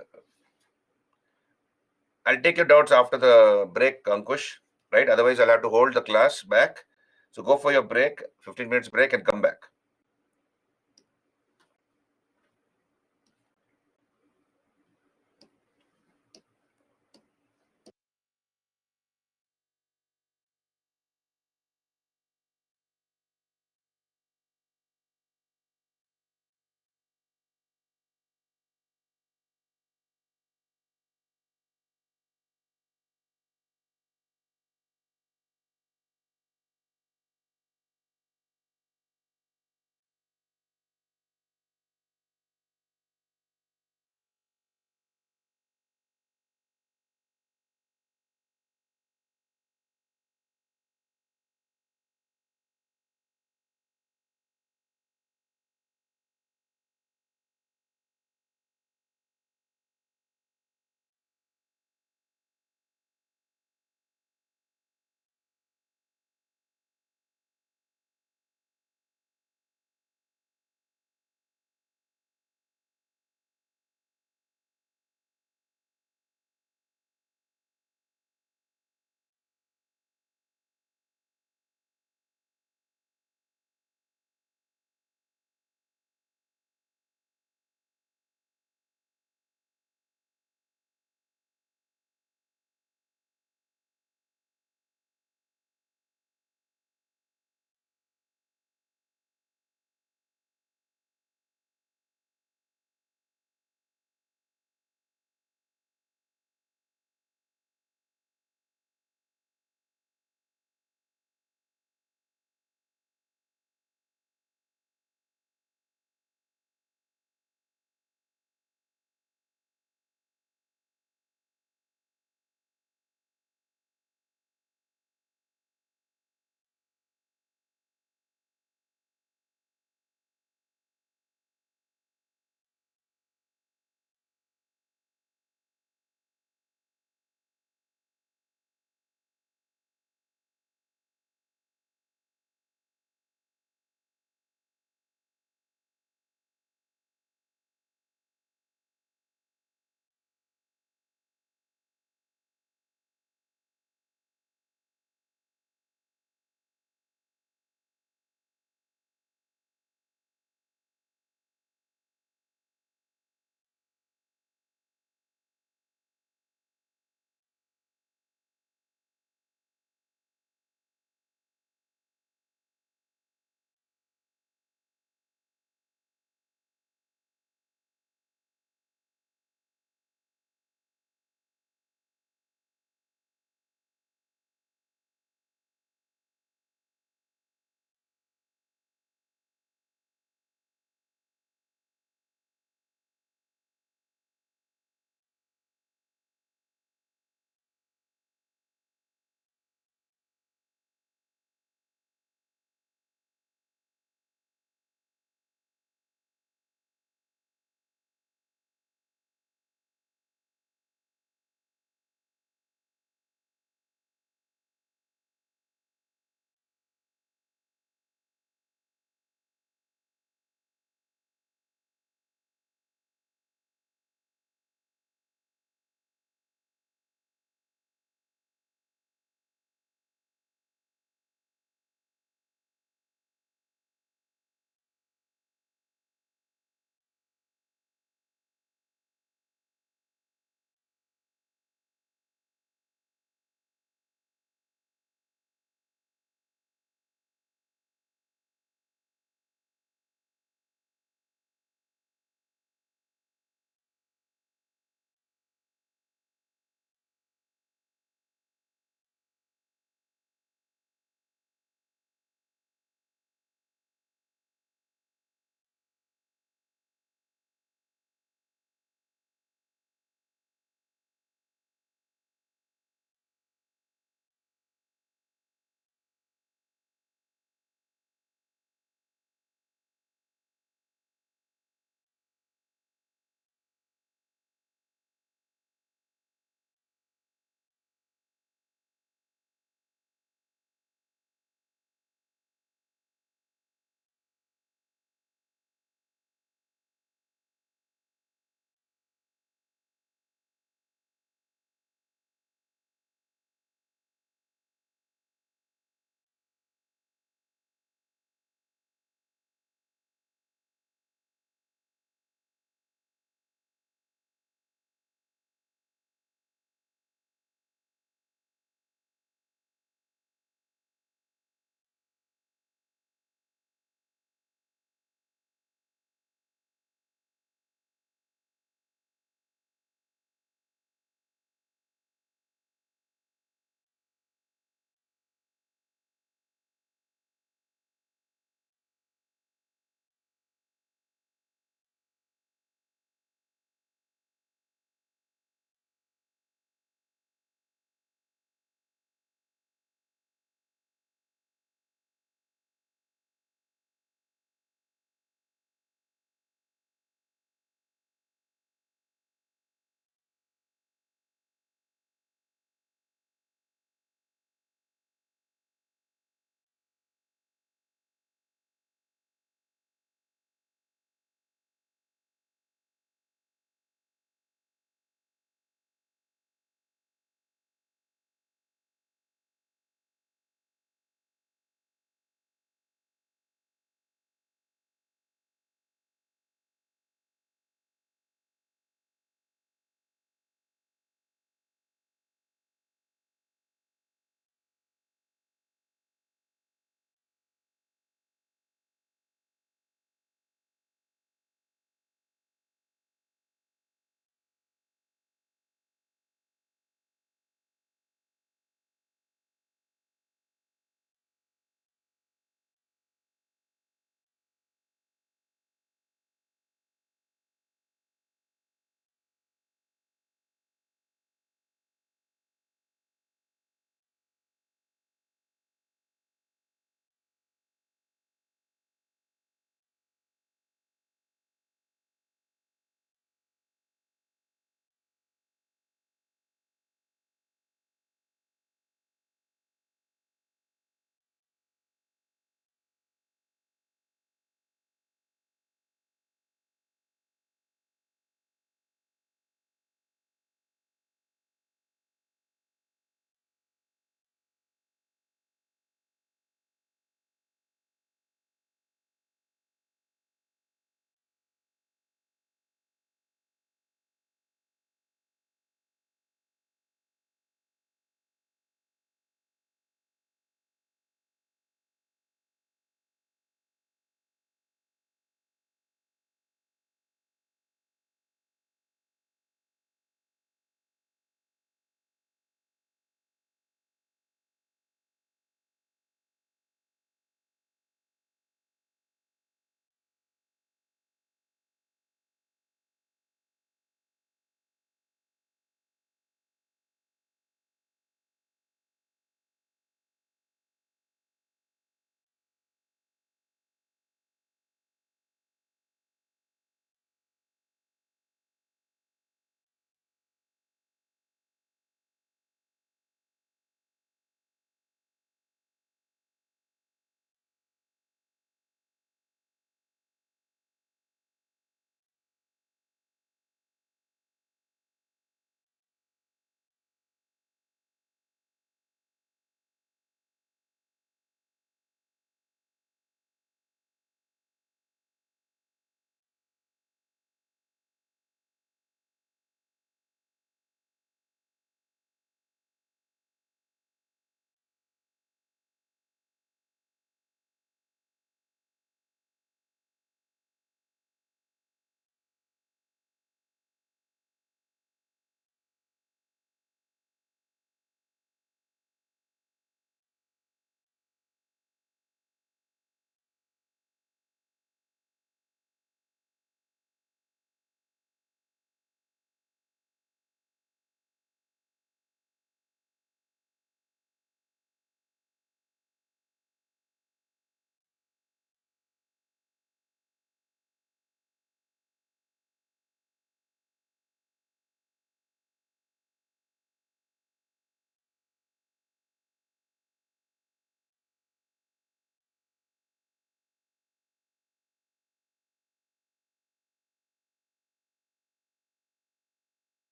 I'll take your doubts after the break, Ankush. Right? Otherwise, I'll have to hold the class back. So go for your break, 15 minutes break, and come back.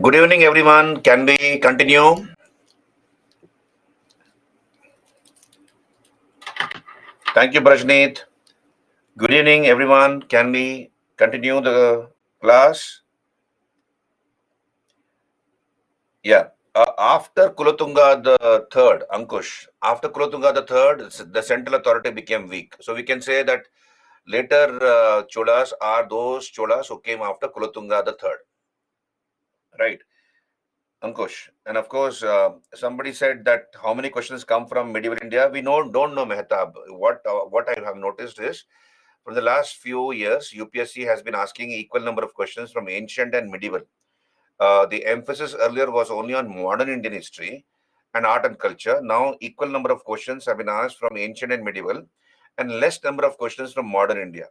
Good evening, everyone. Can we continue? Thank you, Brajneet. Good evening, everyone. Can we continue the class? Yeah. After Kulotunga the third, Ankush, after Kulotunga the third, the central authority became weak. So we can say that later Cholas are those Cholas who came after Kulotunga the third, right? Ankush. And of course, somebody said that how many questions come from medieval India? We don't know, Mehtab. What I have noticed is for the last few years, UPSC has been asking equal number of questions from ancient and medieval. The emphasis earlier was only on modern Indian history and art and culture. Now, equal number of questions have been asked from ancient and medieval, and less number of questions from modern India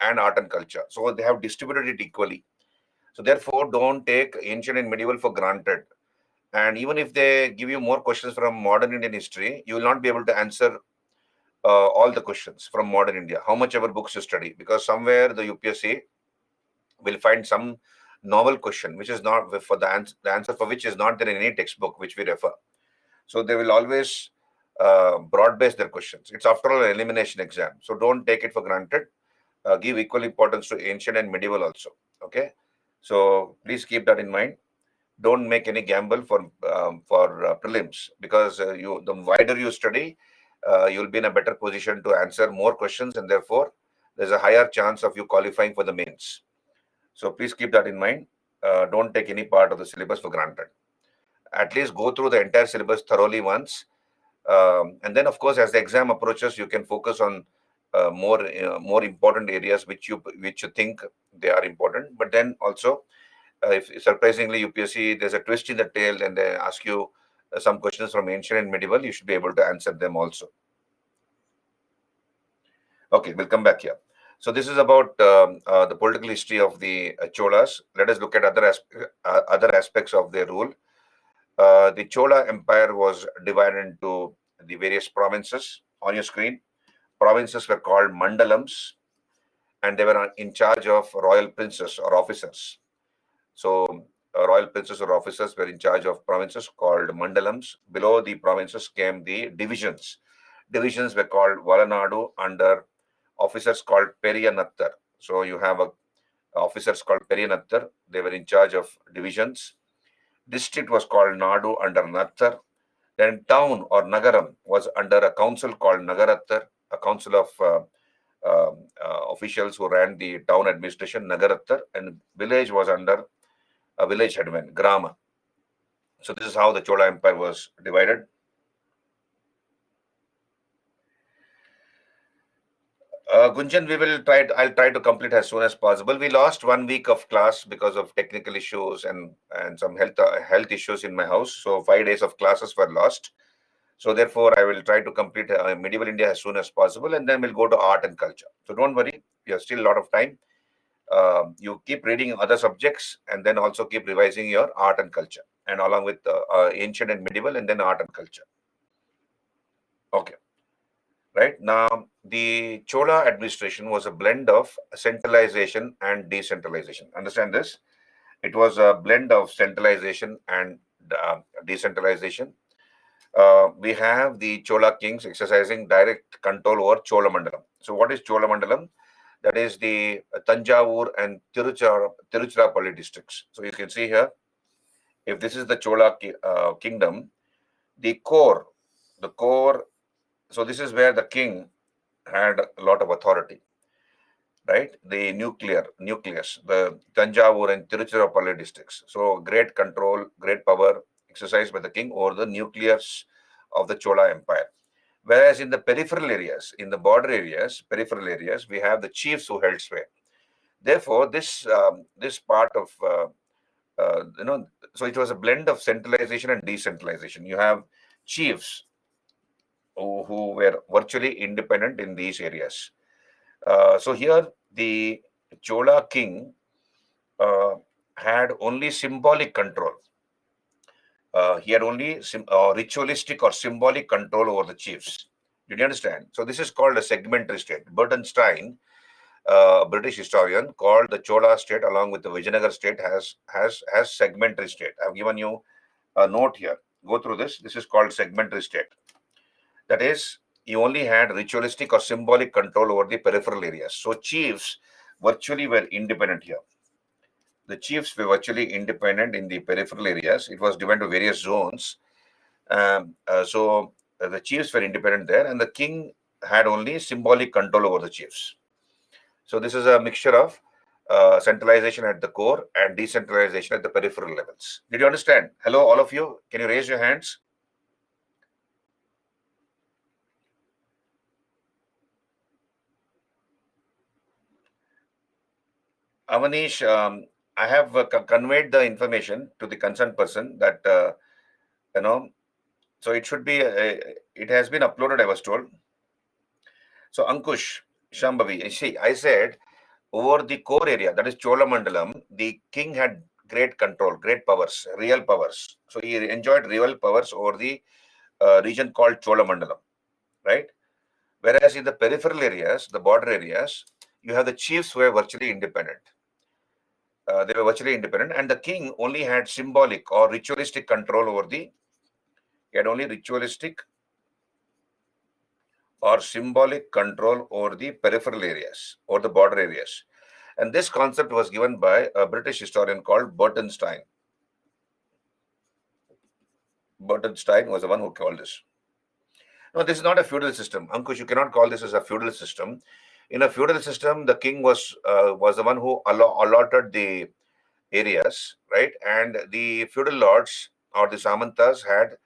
and art and culture. So they have distributed it equally. So therefore, don't take ancient and medieval for granted. And even if they give you more questions from modern Indian history, you will not be able to answer all the questions from modern India, how much ever books you study, because somewhere the UPSC will find some novel question which is not for the answer for which is not there in any textbook which we refer. So they will always broad base their questions. It's after all an elimination exam. So don't take it for granted. Give equal importance to ancient and medieval also. Okay. So please keep that in mind. Don't make any gamble for prelims, because you the wider you study, you'll be in a better position to answer more questions, and therefore there's a higher chance of you qualifying for the mains. So please keep that in mind. Don't take any part of the syllabus for granted. At least go through the entire syllabus thoroughly once, and then of course as the exam approaches, you can focus on more important areas which you think they are important. But then also, if surprisingly UPSC there's a twist in the tail and they ask you some questions from ancient and medieval, you should be able to answer them also. Okay, we'll come back here. So this is about the political history of the Cholas. Let us look at other aspects of their rule. The Chola Empire was divided into the various provinces on your screen. Provinces were called mandalams, and they were in charge of royal princes or officers. So, royal princes or officers were in charge of provinces called mandalams. Below the provinces came the divisions. Divisions were called Valanadu under officers called Periyanattar. So, you have officers called Periyanattar. They were in charge of divisions. District was called Nadu under Nattar. Then town or Nagaram was under a council called Nagarattar, a council of officials who ran the town administration, Nagarattar, and village was under a village headman, Grama. So this is how the Chola Empire was divided. Gunjan, I'll try to complete as soon as possible. We lost 1 week of class because of technical issues and some health issues in my house. So 5 days of classes were lost. So therefore, I will try to complete medieval India as soon as possible, and then we'll go to art and culture. So don't worry, you have still a lot of time. You keep reading other subjects, and then also keep revising your art and culture, and along with ancient and medieval, and then art and culture. Okay. Right now, the Chola administration was a blend of centralization and decentralization. Understand this? It was a blend of centralization and decentralization. We have the Chola kings exercising direct control over Chola Mandalam. So, what is Chola Mandalam? That is the Tanjavur and Tiruchirappalli districts. So, you can see here, if this is the Chola kingdom, the core, so this is where the king had a lot of authority, right? The nucleus, the Tanjavur and Tiruchirappalli districts. So great control, great power exercised by the king over the nucleus of the Chola Empire. Whereas in the peripheral areas, in the border areas, peripheral areas, we have the chiefs who held sway. Therefore, this part of so it was a blend of centralization and decentralization. You have chiefs who were virtually independent in these areas. So here the Chola king had only symbolic control. He had only ritualistic or symbolic control over the chiefs. Did you understand? So this is called a segmentary state. Bertenstein a British historian, called the Chola state along with the Vijayanagar state has segmentary state. I've given you a note here. Go through this. This is called segmentary state. That is, you only had ritualistic or symbolic control over the peripheral areas. So chiefs virtually were independent here. The chiefs were virtually independent in the peripheral areas. It was divided to various zones. The chiefs were independent there, and the king had only symbolic control over the chiefs. So this is a mixture of centralization at the core and decentralization at the peripheral levels. Did you understand? Hello, all of you. Can you raise your hands? Avanish, I have conveyed the information to the concerned person that, you know, so it should be, it has been uploaded, I was told. So Ankush, Shambhavi, see, I said over the core area, that is Cholamandalam, the king had great control, great powers, real powers. So he enjoyed real powers over the region called Cholamandalam, right? Whereas in the peripheral areas, the border areas, you have the chiefs who were virtually independent. They were virtually independent, and the king only had symbolic or ritualistic control over the. He had only ritualistic or symbolic control over the peripheral areas or the border areas. And this concept was given by a British historian called Burtonstein. Burtonstein was the one who called this. No, this is not a feudal system. Ankush, you cannot call this as a feudal system. In a feudal system, the king was the one who allotted the areas, right? And the feudal lords or the samantas had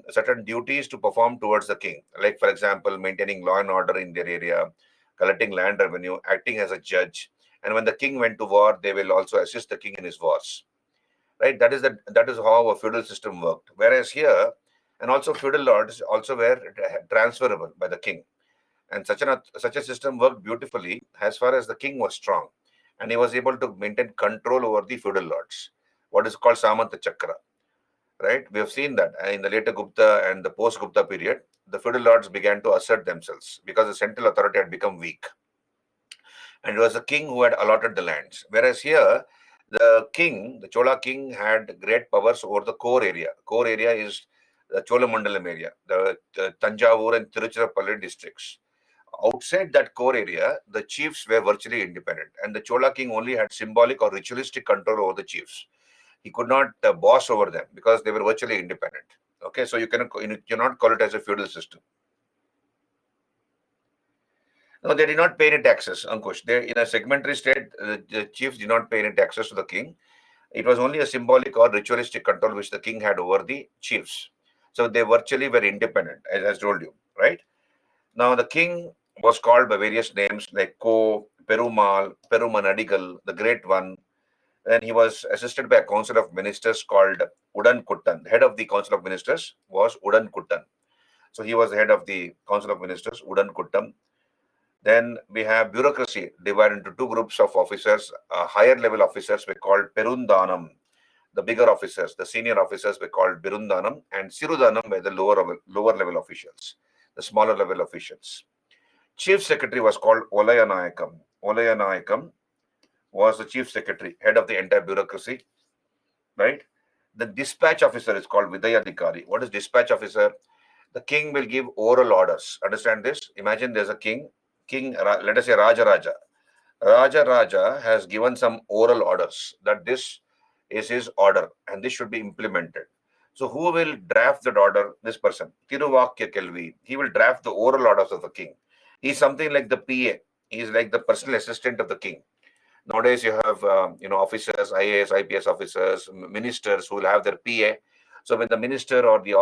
certain duties to perform towards the king. Like, for example, maintaining law and order in their area, collecting land revenue, acting as a judge. And when the king went to war, they will also assist the king in his wars. Right? That is how a feudal system worked. Whereas here, and also feudal lords also were transferable by the king. And such a system worked beautifully as far as the king was strong. And he was able to maintain control over the feudal lords, what is called Samanta Chakra. Right? We have seen that in the later Gupta and the post-Gupta period, the feudal lords began to assert themselves because the central authority had become weak. And it was the king who had allotted the lands. Whereas here, the king, the Chola king, had great powers over the core area. Core area is the Cholamandalam area, the Tanjavur and Tiruchirappalli districts. Outside that core area, the chiefs were virtually independent, and the Chola king only had symbolic or ritualistic control over the chiefs. He could not boss over them because they were virtually independent. Okay, so you cannot call it as a feudal system. No, they did not pay any taxes, Ankush. They, in a segmentary state, the chiefs did not pay any taxes to the king. It was only a symbolic or ritualistic control which the king had over the chiefs. So they virtually were independent, as I told you, right? Now the king was called by various names like Ko, Perumal, Perumanadigal, the Great One. Then he was assisted by a council of ministers called Udan Kuttan. The head of the council of ministers was Udan Kuttan. So he was the head of the council of ministers, Udan Kuttan. Then we have bureaucracy divided into two groups of officers. Higher level officers were called Perundanam. The bigger officers, the senior officers were called Birundanam, and Sirudanam were the lower level officials, the smaller level officials. Chief secretary was called Olayanayakam. Olayanayakam was the chief secretary, head of the entire bureaucracy, right? The dispatch officer is called Vidayadhikari. What is dispatch officer? The king will give oral orders. Understand this? Imagine there's a king, let us say Raja Raja. Raja Raja has given some oral orders that this is his order and this should be implemented. So who will draft that order? This person, Tiruvakya Kelvi. He will draft the oral orders of the king. He's something like the PA. He's like the personal assistant of the king. Nowadays, you have officers, IAS, IPS officers, ministers who will have their PA. So when the minister or the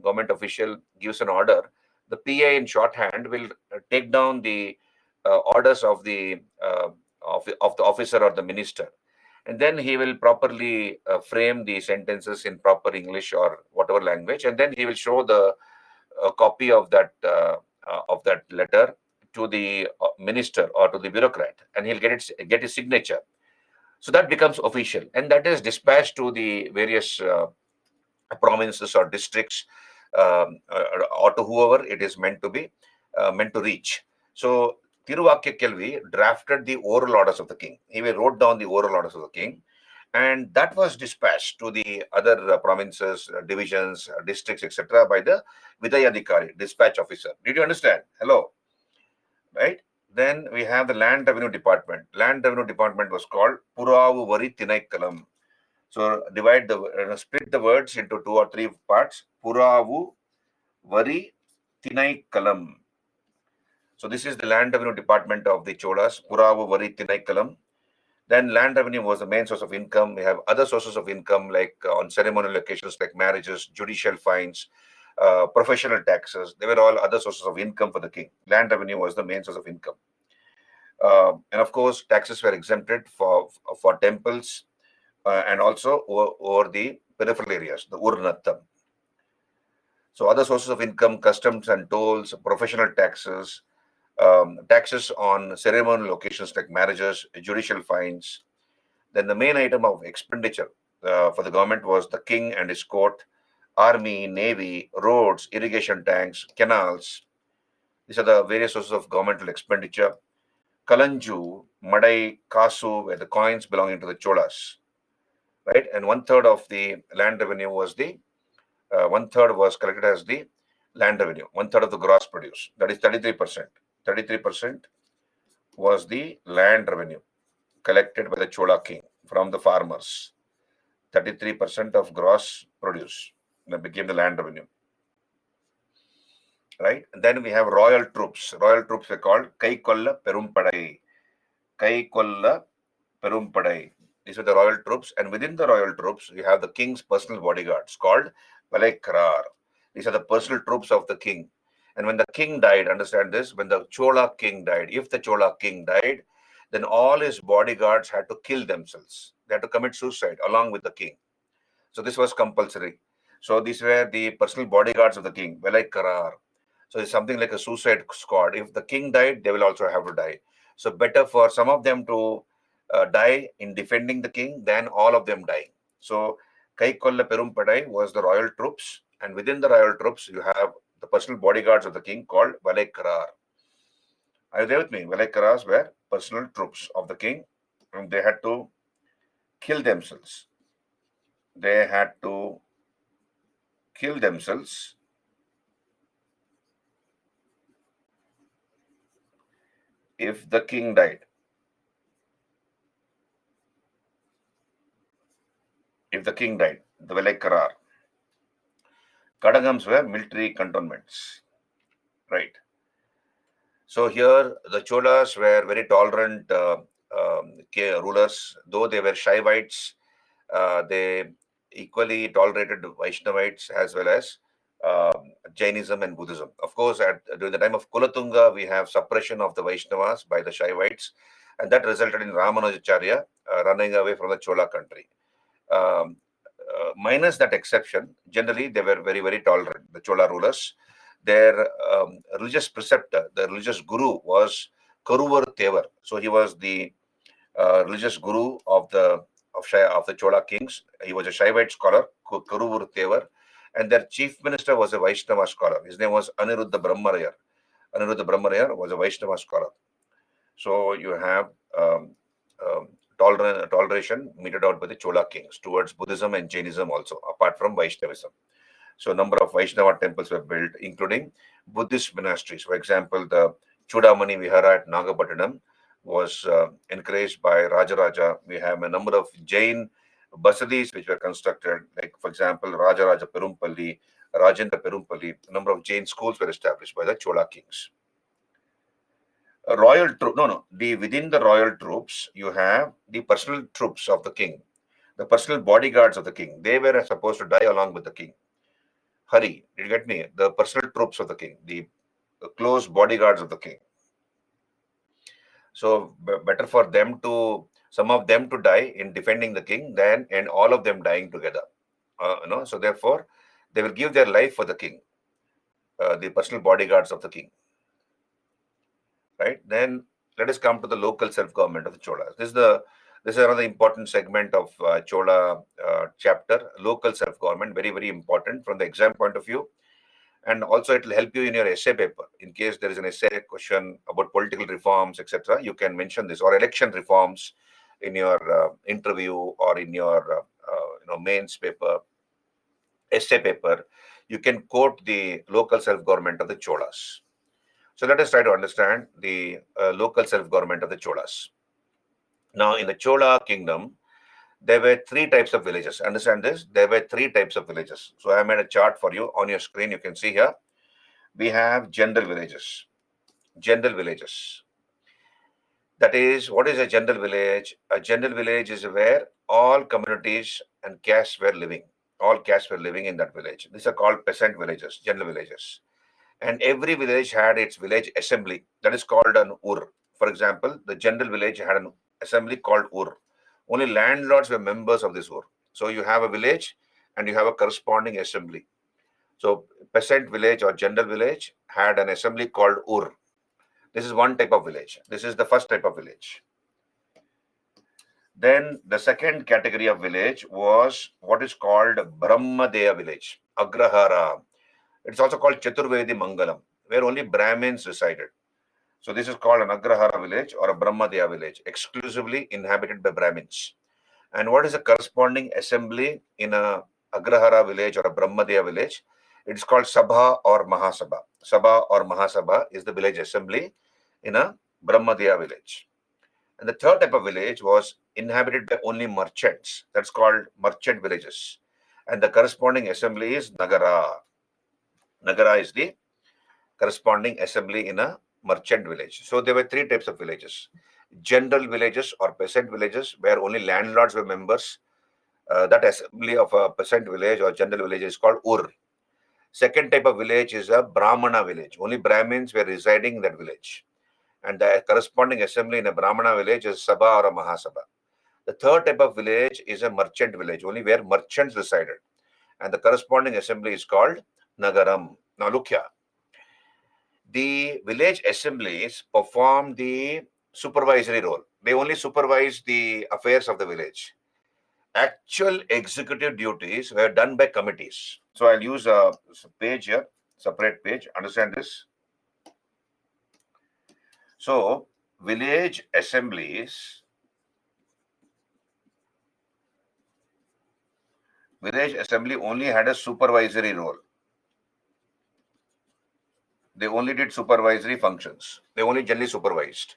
government official gives an order, the PA in shorthand will take down the orders of the officer or the minister, and then he will properly frame the sentences in proper English or whatever language, and then he will show the copy of that letter to the minister or to the bureaucrat, and he'll get his signature. So that becomes official, and that is dispatched to the various provinces or districts, or to whoever it is meant to reach. So Tiruvakya Kelvi drafted the oral orders of the king. He wrote down the oral orders of the king, and that was dispatched to the other provinces, divisions, districts, etc. by the Vidayadhikari, dispatch officer. Did you understand? Hello, right? Then we have the land revenue department. Land revenue department was called Puravu Vari Tinaikalam. So split the words into 2 or 3 parts. Puravu Vari Tinaikalam. So this is the land revenue department of the Cholas. Puravu Vari Tinaikalam. Then land revenue was the main source of income. We have other sources of income like on ceremonial occasions like marriages, judicial fines, professional taxes. They were all other sources of income for the king. Land revenue was the main source of income. And of course, taxes were exempted for temples and also over the peripheral areas, the Urnattam. So other sources of income, customs and tolls, professional taxes, taxes on ceremonial occasions like marriages, judicial fines. Then the main item of expenditure for the government was the king and his court, army, navy, roads, irrigation tanks, canals. These are the various sources of governmental expenditure. Kalanju, Madai, Kasu were the coins belonging to the Cholas, right? And 1/3 of the land revenue was 1/3 was collected as the land revenue, 1/3 of the gross produce. That is 33%. 33% was the land revenue collected by the Chola king from the farmers. 33% of gross produce that became the land revenue. Right? And then we have royal troops. Royal troops were called Kaikolla Perumpadai. Kaikolla Perumpadai. These are the royal troops. And within the royal troops, we have the king's personal bodyguards called Valekrar. These are the personal troops of the king. And when the king died, understand this, when the Chola king died, if the Chola king died, then all his bodyguards had to kill themselves. They had to commit suicide along with the king. So this was compulsory. So these were the personal bodyguards of the king, Valekrar. So it's something like a suicide squad. If the king died, they will also have to die. So better for some of them to die in defending the king than all of them dying. So Kaikolla Perumpadai was the royal troops, and within the royal troops, you have the personal bodyguards of the king called Valekrar. Are you there with me? Valekras were personal troops of the king, and they had to kill themselves. They had to kill themselves if the king died. If the king died, the Velekarar. Kadagams were military cantonments. Right. So here the Cholas were very tolerant rulers, though they were Shaivites. They equally tolerated Vaishnavites as well as Jainism and Buddhism. Of course, during the time of Kulatunga, we have suppression of the Vaishnavas by the Shaivites, and that resulted in Ramanujacharya running away from the Chola country. Minus that exception, generally they were very, very tolerant, the Chola rulers. Their religious preceptor, the religious guru was Karuvar Tevar. So he was the religious guru of the Chola kings. He was a Shaivite scholar, Karuvar Tevar, and their chief minister was a Vaishnava scholar. His name was Aniruddha Brahmarayar. Aniruddha Brahmarayar was a Vaishnava scholar. So you have toleration meted out by the Chola kings towards Buddhism and Jainism also, apart from Vaishnavism. So a number of Vaishnava temples were built, including Buddhist monasteries. For example, the Chudamani Vihara at Nagapattinam was encouraged by Rajaraja. We have a number of Jain basadis which were constructed, like, for example, Rajaraja Perumpalli, Rajendra Perumpalli. A number of Jain schools were established by the Chola kings. Within the royal troops, you have the personal troops of the king, the personal bodyguards of the king. They were supposed to die along with the king. Hari, did you get me? The personal troops of the king, the close bodyguards of the king. So better for them some of them to die in defending the king than and all of them dying together. So therefore, they will give their life for the king, the personal bodyguards of the king. Right? Then let us come to the local self-government of the Cholas. This is another important segment of Chola chapter. Local self-government, very, very important from the exam point of view. And also it will help you in your essay paper. In case there is an essay question about political reforms, etc., you can mention this, or election reforms in your interview or in your mains paper, essay paper. You can quote the local self-government of the Cholas. So let us try to understand the local self-government of the Cholas. Now, in the Chola kingdom, there were three types of villages. Understand this? There were three types of villages. So I made a chart for you on your screen. You can see here. We have general villages. General villages. That is, what is a general village? A general village is where all communities and castes were living. All castes were living in that village. These are called peasant villages, general villages. And every village had its village assembly. That is called an ur. For example, the general village had an assembly called ur. Only landlords were members of this ur. So you have a village and you have a corresponding assembly. So peasant village or general village had an assembly called ur. This is one type of village. This is the first type of village. Then the second category of village was what is called Brahmadeya village, Agrahara. It's also called Chaturvedi Mangalam, where only Brahmins resided. So this is called an Agrahara village or a Brahmadeya village, exclusively inhabited by Brahmins. And what is the corresponding assembly in a Agrahara village or a Brahmadeya village? It's called Sabha or Mahasabha. Sabha or Mahasabha is the village assembly in a Brahmadeya village. And the third type of village was inhabited by only merchants. That's called merchant villages. And the corresponding assembly is Nagara. Nagara is the corresponding assembly in a merchant village. So there were three types of villages. General villages or peasant villages where only landlords were members. That assembly of a peasant village or general village is called Ur. Second type of village is a Brahmana village. Only Brahmins were residing in that village. And the corresponding assembly in a Brahmana village is Sabha or a Mahasabha. The third type of village is a merchant village, only where merchants resided. And the corresponding assembly is called Nagaram. Now look here. The village assemblies perform the supervisory role. They only supervise the affairs of the village. Actual executive duties were done by committees. So I'll use a page here, separate page. Understand this? So village assemblies only had a supervisory role. They only did supervisory functions. They only generally supervised.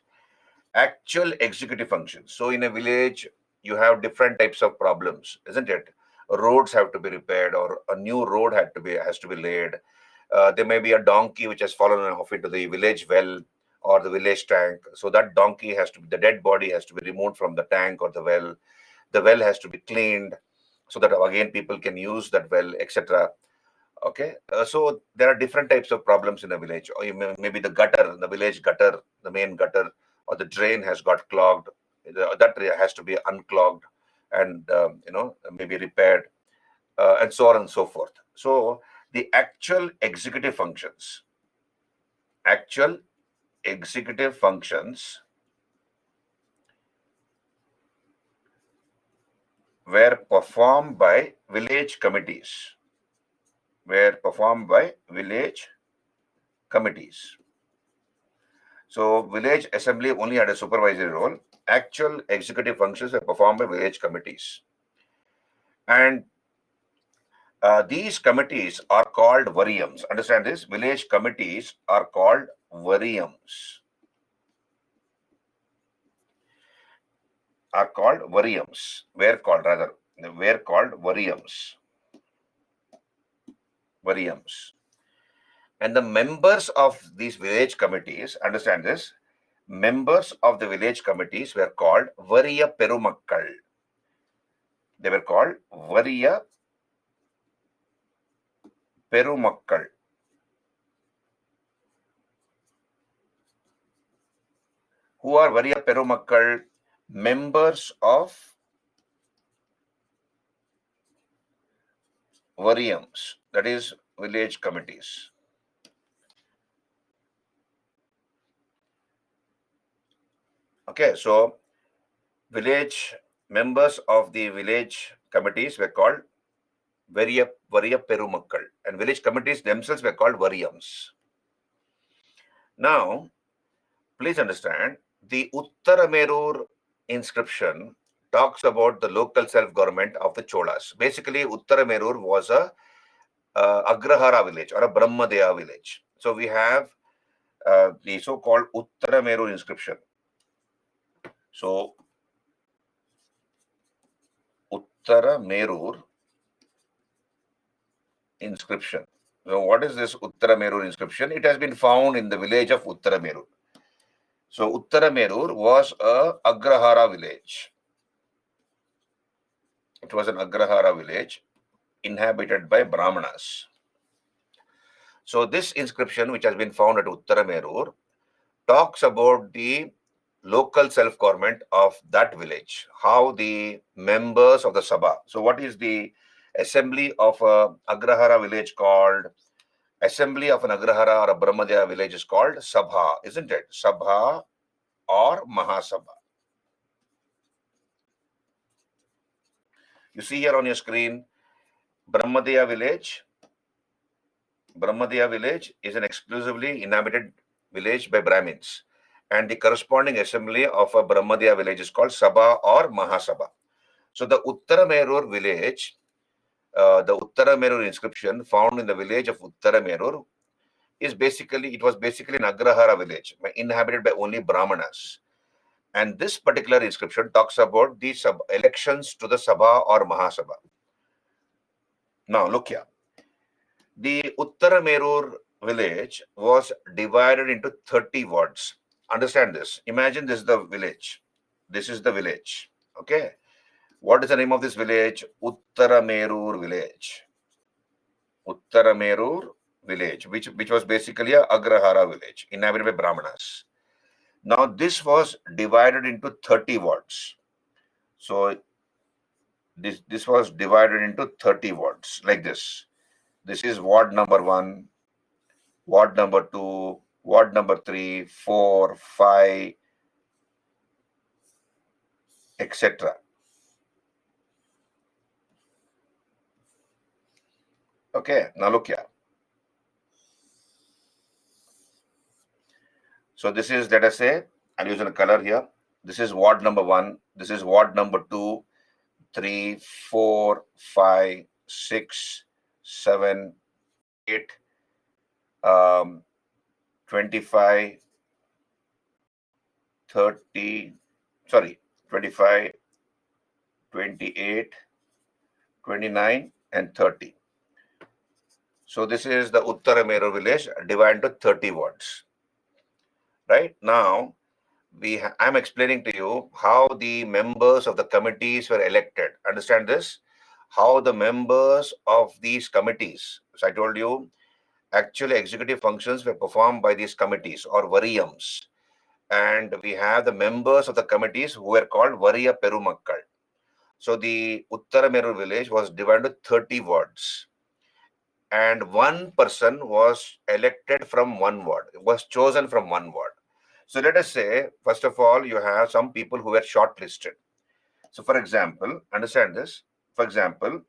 Actual executive functions. So in a village, you have different types of problems, isn't it? Roads have to be repaired, or a new road has to be laid. There may be a donkey which has fallen off into the village well or the village tank. So that donkey the dead body has to be removed from the tank or the well. The well has to be cleaned so that again people can use that well, etc. Okay, so there are different types of problems in a village, or maybe the village gutter, the main gutter, or the drain has got clogged. That has to be unclogged and maybe repaired, and so on and so forth. So the actual executive functions were performed by village committees. So village assembly only had a supervisory role. Actual executive functions were performed by village committees. And these committees are called variums. Understand this? Village committees are called variums. Were called variums. And the members of these village committees, understand this, members of the village committees were called Variya Perumakkal. They were called Variya Perumakkal. Who are Variya Perumakkal? Members of variums, that is village committees. Okay, so members of the village committees were called Variya Perumakkal, and village committees themselves were called Variyams. Now, please understand, the Uttaramerur inscription talks about the local self-government of the Cholas. Basically, Uttaramerur was a Agrahara village or a Brahmadeya village. So we have the so-called Uttaramerur inscription. So Uttaramerur inscription. So what is this Uttaramerur inscription? It has been found in the village of Uttaramerur. So Uttaramerur was a Agrahara village. It was an Agrahara village inhabited by Brahmanas. So this inscription, which has been found at Uttaramerur, talks about the local self-government of that village, how the members of the Sabha. So what is the assembly of a Agrahara village called? Assembly of an Agrahara or a Brahmadya village is called Sabha, isn't it? Sabha or Mahasabha. You see here on your screen, Brahmadya village. Brahmadya village is an exclusively inhabited village by Brahmins, and the corresponding assembly of a Brahmadya village is called Sabha or Mahasabha. So the Uttaramerur village, the Uttaramerur inscription found in the village of Uttaramerur is basically, it was basically an Agrahara village inhabited by only Brahmanas. And this particular inscription talks about the elections to the Sabha or Mahasabha. Now look here. The Uttaramerur village was divided into 30 wards. Understand this. Imagine this is the village. This is the village. Okay. What is the name of this village? Uttaramerur village. Uttaramerur village, which was basically a Agrahara village inhabited by Brahmanas. Now this was divided into 30 wards. So this was divided into 30 wards like this. This is ward number 1, ward number 2, ward number 3, 4, 5, etc. Okay, now look here. So this is, let us say, I'll use a color here. This is ward number 1. This is ward number 2, 3, 4, 5, 6, 7, 8, 25, 30, sorry, 25, 28, 29, and 30. So this is the Uttaramerur village divided into 30 wards. Right now, I'm explaining to you how the members of the committees were elected. Understand this? How the members of these committees, so I told you, actually executive functions were performed by these committees or Variyams. And we have the members of the committees who were called Variya Perumakkal. So the Uttaramerur village was divided into 30 wards. And one person was elected from one ward, was chosen from one ward. So let us say, first of all, you have some people who were shortlisted. So for example, understand this. For example,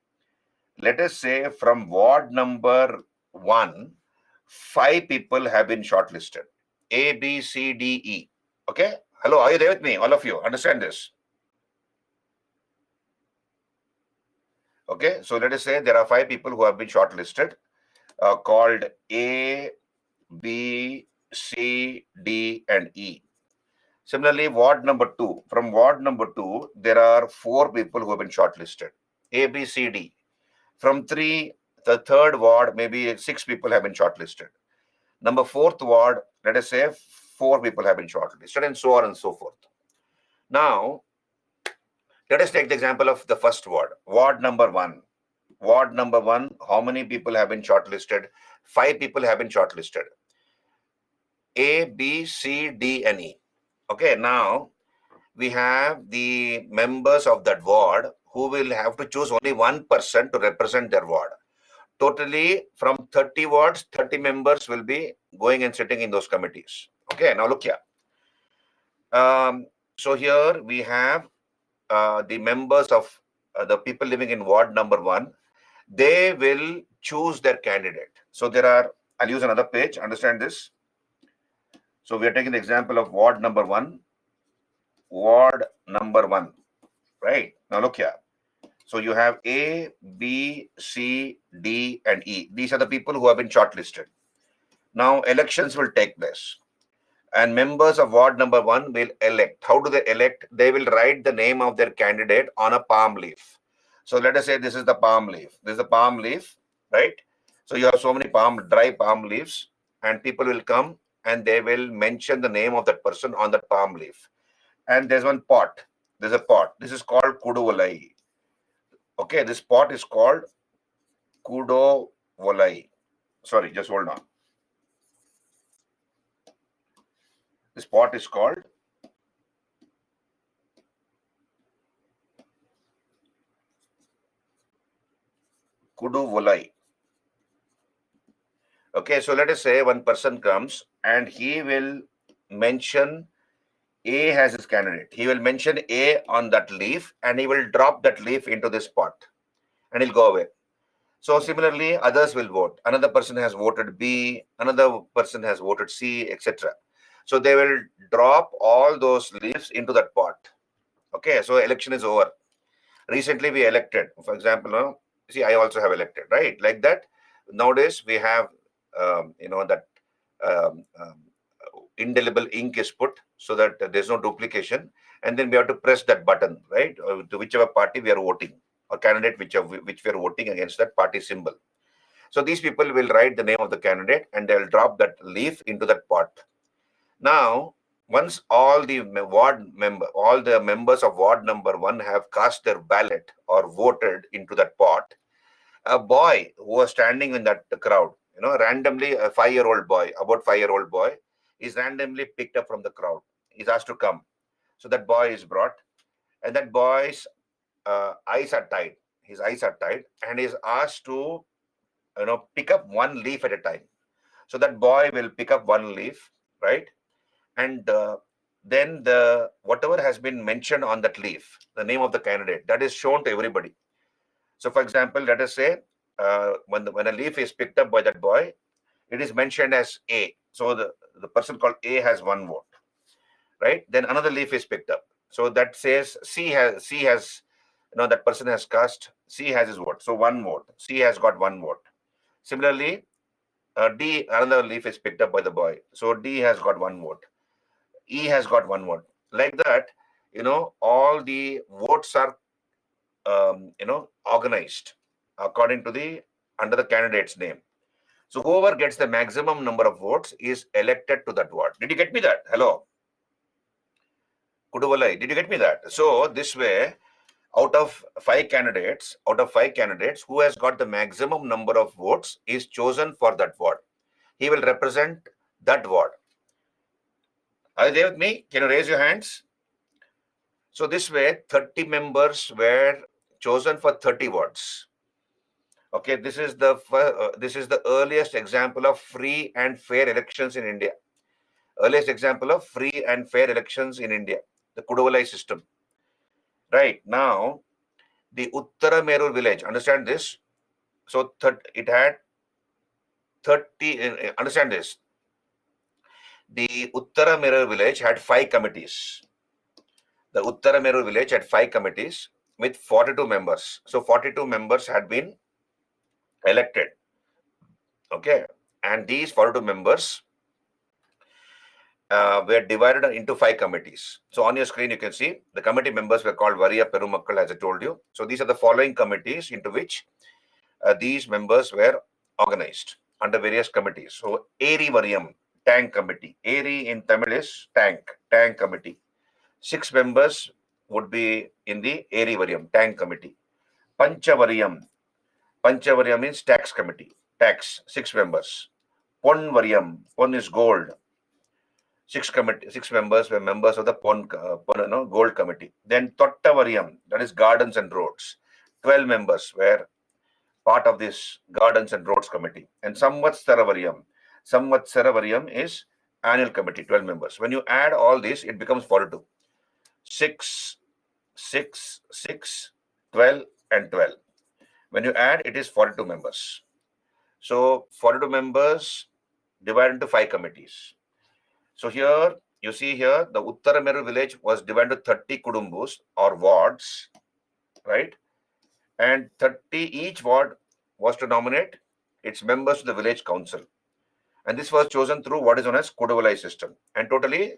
let us say from ward number 1, 5 people have been shortlisted. A, B, C, D, E. Okay? Hello, are you there with me? All of you, understand this. Okay, so let us say there are 5 people who have been shortlisted, called A, B, C, D, and E. Similarly, ward number 2. From ward number 2, there are 4 people who have been shortlisted. A, B, C, D. From 3, the third ward, maybe 6 people have been shortlisted. Number 4th ward, let us say 4 people have been shortlisted, and so on and so forth. Now, let us take the example of the first ward, ward number 1. Ward number 1, how many people have been shortlisted? 5 people have been shortlisted. A, B, C, D, and E. Okay, now we have the members of that ward who will have to choose only one person to represent their ward. Totally, from 30 wards, 30 members will be going and sitting in those committees. Okay, now look here. So here we have the members of the people living in ward number 1, they will choose their candidate. So there are, I'll use another page, understand this. So we are taking the example of ward number one, right? Now look here. So you have A, B, C, D, and E. These are the people who have been shortlisted. Now elections will take place, and members of ward number one will elect. How do they elect? They will write the name of their candidate on a palm leaf. So let us say this is the palm leaf. This is the palm leaf, right? So you have so many dry palm leaves, and people will come and they will mention the name of that person on that palm leaf. And there's one pot. There's a pot. This is called kuduvalai. Okay, this pot is called kudovalai. Sorry, just hold on. This pot is called kuduvalai. Okay, so let us say one person comes and he will mention A as his candidate. He will mention A on that leaf and he will drop that leaf into this pot and he'll go away. So similarly, others will vote. Another person has voted B, another person has voted C, etc. So they will drop all those leaves into that pot. Okay, so election is over. Recently we elected, for example, see, I also have elected, right? Like that. Nowadays we have, that um, um, indelible ink is put so that there's no duplication, and then we have to press that button, right, to whichever party we are voting, or candidate which we are voting against, that party symbol. So these people will write the name of the candidate and they'll drop that leaf into that pot. Now, once all the members of ward number one have cast their ballot or voted into that pot, a boy who was standing in that crowd, randomly, a 5-year-old boy, about 5-year-old boy, is randomly picked up from the crowd. He's asked to come. So that boy is brought, and that boy's eyes are tied. His eyes are tied, and he's asked to, pick up one leaf at a time. So that boy will pick up one leaf, right? And then whatever has been mentioned on that leaf, the name of the candidate, that is shown to everybody. So, for example, let us say when a leaf is picked up by that boy, it is mentioned as A. So the person called A has one vote, right? Then another leaf is picked up. So that says C has that person has cast, C has his vote. So one vote. C has got one vote. Similarly, D, another leaf is picked up by the boy. So D has got one vote. E has got one vote. Like that, all the votes are organized according to under the candidate's name. So whoever gets the maximum number of votes is elected to that ward. Did you get me that? Hello? Kuduvalai, did you get me that? So this way, out of five candidates, who has got the maximum number of votes is chosen for that ward. He will represent that ward. Are you there with me? Can you raise your hands? So this way, 30 members were chosen for 30 wards. Okay, this is the earliest example of free and fair elections in India. Earliest example of free and fair elections in India, the Kuduvalai system. Right now, the Uttara Merur village, understand this. So it had 30. Understand this. The Uttara Merur village had 5 committees. The Uttara Merur village had 5 committees with 42 members. So 42 members had been elected. Okay, and these 42 members were divided into 5 committees. So on your screen, you can see the committee members were called Variya Perumakkal, as I told you. So these are the following committees into which these members were organized under various committees. So Eri Variyam, tank committee. Eri in Tamil is tank committee. 6 members would be in the Eri Variyam, tank committee. Panchavariyam means tax committee. Tax, 6 members. Pon Variyam, Pon is gold. 6 members were members of the gold committee. Then Tottavariyam, that is gardens and roads. 12 members were part of this gardens and roads committee. And Samvatsaravariyam is annual committee, 12 members. When you add all this, it becomes 42. 6, 6, 6, 12, and 12. When you add, it is 42 members. So 42 members divided into 5 committees. So here, you see here, the Uttarameru village was divided into 30 kudumbus or wards, right? And 30, each ward was to nominate its members to the village council. And this was chosen through what is known as Kuduvalai system. And totally,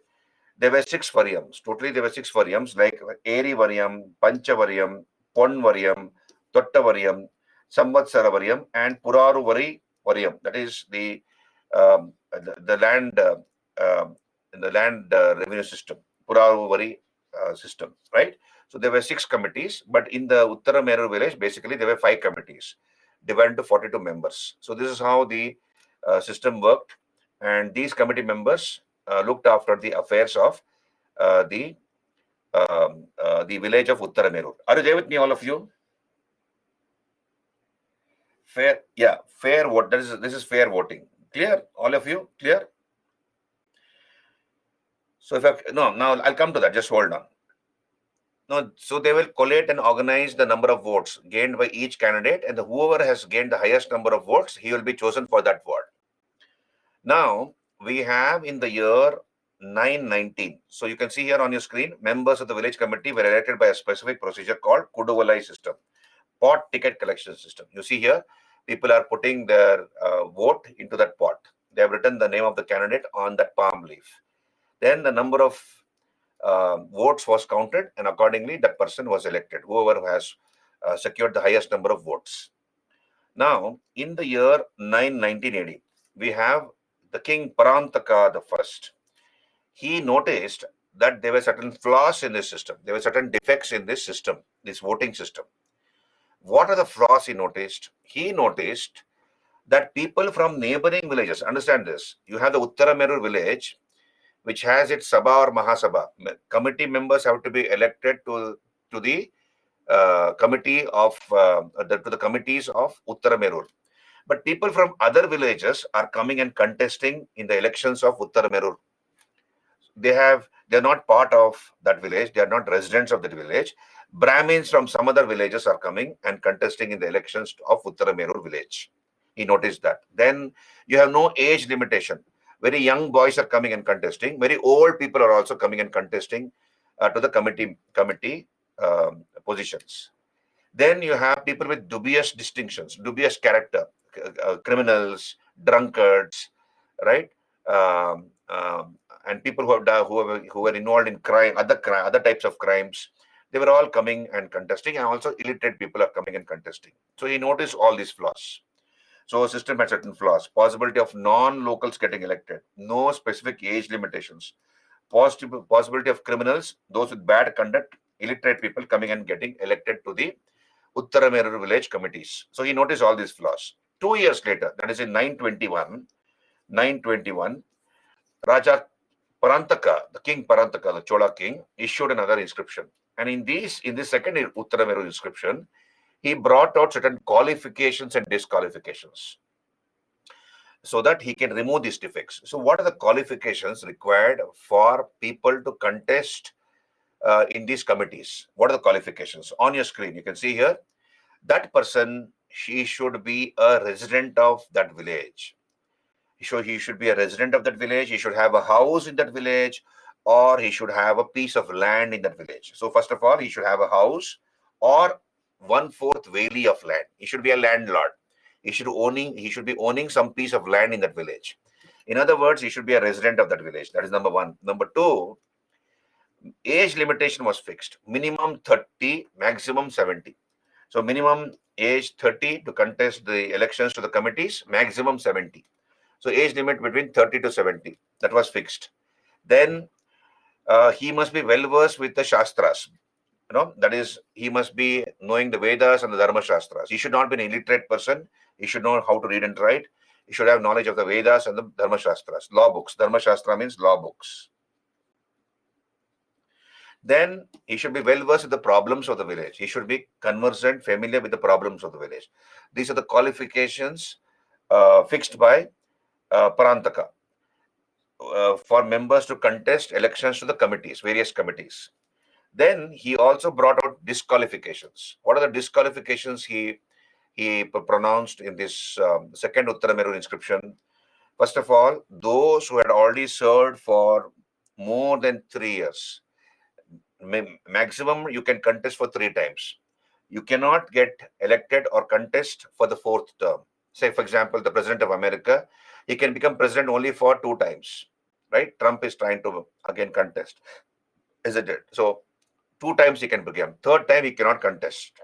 there were 6 variums. Totally, there were 6 variums like Eri varium, Pancha varium, Pon varium, Totta varium, Samvatsara varium, and Puraru varium. That is the land revenue system, Puraru vari system, right? So there were 6 committees, but in the Uttara Meru village, basically there were 5 committees divided into 42 members. So this is how the system worked, and these committee members looked after the affairs of uh, the the village of Uttaramerur. Are you there with me, all of you? Fair, yeah, fair vote. This is fair voting. Clear, all of you? Clear? So now I'll come to that. Just hold on. No, so they will collate and organize the number of votes gained by each candidate, and whoever has gained the highest number of votes, he will be chosen for that ward. Now we have in the year 919. So you can see here on your screen, members of the village committee were elected by a specific procedure called Kuduvalai system, pot ticket collection system. You see here, people are putting their vote into that pot. They have written the name of the candidate on that palm leaf. Then the number of votes was counted, and accordingly that person was elected, whoever has secured the highest number of votes. Now, in the year 1980, we have the king Parantaka the first. He noticed that there were certain flaws in this system. There were certain defects in this system, this voting system. What are the flaws he noticed? He noticed that people from neighboring villages, understand this, you have the Uttaramerur village, which has its Sabha or Mahasabha. Committee members have to be elected to the committee of to the committees of Uttaramerur. But people from other villages are coming and contesting in the elections of Uttaramerur. They're not part of that village. They are not residents of that village. Brahmins from some other villages are coming and contesting in the elections of Uttaramerur village. He noticed that. Then you have no age limitation. Very young boys are coming and contesting. Very old people are also coming and contesting to the committee positions. Then you have people with dubious distinctions, dubious character, criminals, drunkards, right? Um, um, and people who were involved in other types of crimes. They were all coming and contesting, and also illiterate people are coming and contesting. So he noticed all these flaws. So system had certain flaws. Possibility of non-locals getting elected. No specific age limitations. Possibility of criminals, those with bad conduct, illiterate people coming and getting elected to the Uttaramerur village committees. So he noticed all these flaws. 2 years later, that is in 921, Raja Parantaka, the king Parantaka, the Chola king, issued another inscription. And in this second Uttarameru inscription, he brought out certain qualifications and disqualifications so that he can remove these defects. So what are the qualifications required for people to contest in these committees? What are the qualifications? On your screen, you can see here, that person, she should be a resident of that village. He should be a resident of that village. He should have a house in that village, or he should have a piece of land in that village. So first of all, he should have a house or 1/4 valley of land. He should be a landlord. He should be owning some piece of land in that village. In other words, he should be a resident of that village. That is number one. Number two, age limitation was fixed. Minimum 30, maximum 70. So minimum age 30 to contest the elections to the committees, maximum 70. So age limit between 30 to 70. That was fixed. Then he must be well versed with the Shastras. That is, he must be knowing the Vedas and the Dharma Shastras. He should not be an illiterate person. He should know how to read and write. He should have knowledge of the Vedas and the Dharma Shastras, law books. Dharma Shastra means law books. Then he should be well versed with the problems of the village. He should be conversant, familiar with the problems of the village. These are the qualifications fixed by Parantaka for members to contest elections to the committees, various committees. Then he also brought out disqualifications. What are the disqualifications he he pronounced in this second Uttarameru inscription. First of all, those who had already served for more than 3 years, maximum you can contest for 3 times. You cannot get elected or contest for the fourth term. Say, for example, the President of America, he can become president only for 2 times, right? Trump is trying to again contest, isn't it? So 2 times he can become. Third time he cannot contest.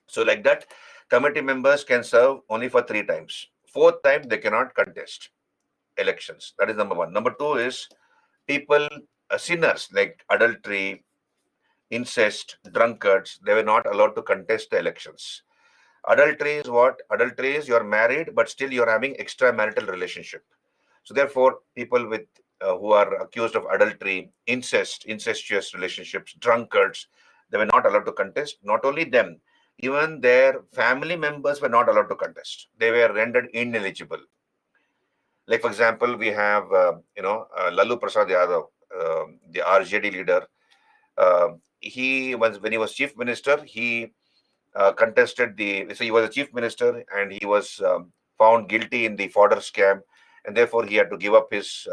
So like that, committee members can serve only for 3 times. Fourth time they cannot contest elections. That is number one. Number two is people, sinners like adultery, incest, drunkards, they were not allowed to contest the elections. Adultery is what? Adultery is you're married, but still you're having extramarital relationship. So therefore, people with who are accused of adultery, incest, incestuous relationships, drunkards, they were not allowed to contest. Not only them, even their family members were not allowed to contest. They were rendered ineligible. Like for example, we have Lalu Prasad Yadav, the RJD leader. He was when he was chief minister, he contested the. So he was a chief minister, and he was found guilty in the fodder scam, and therefore he had to give up his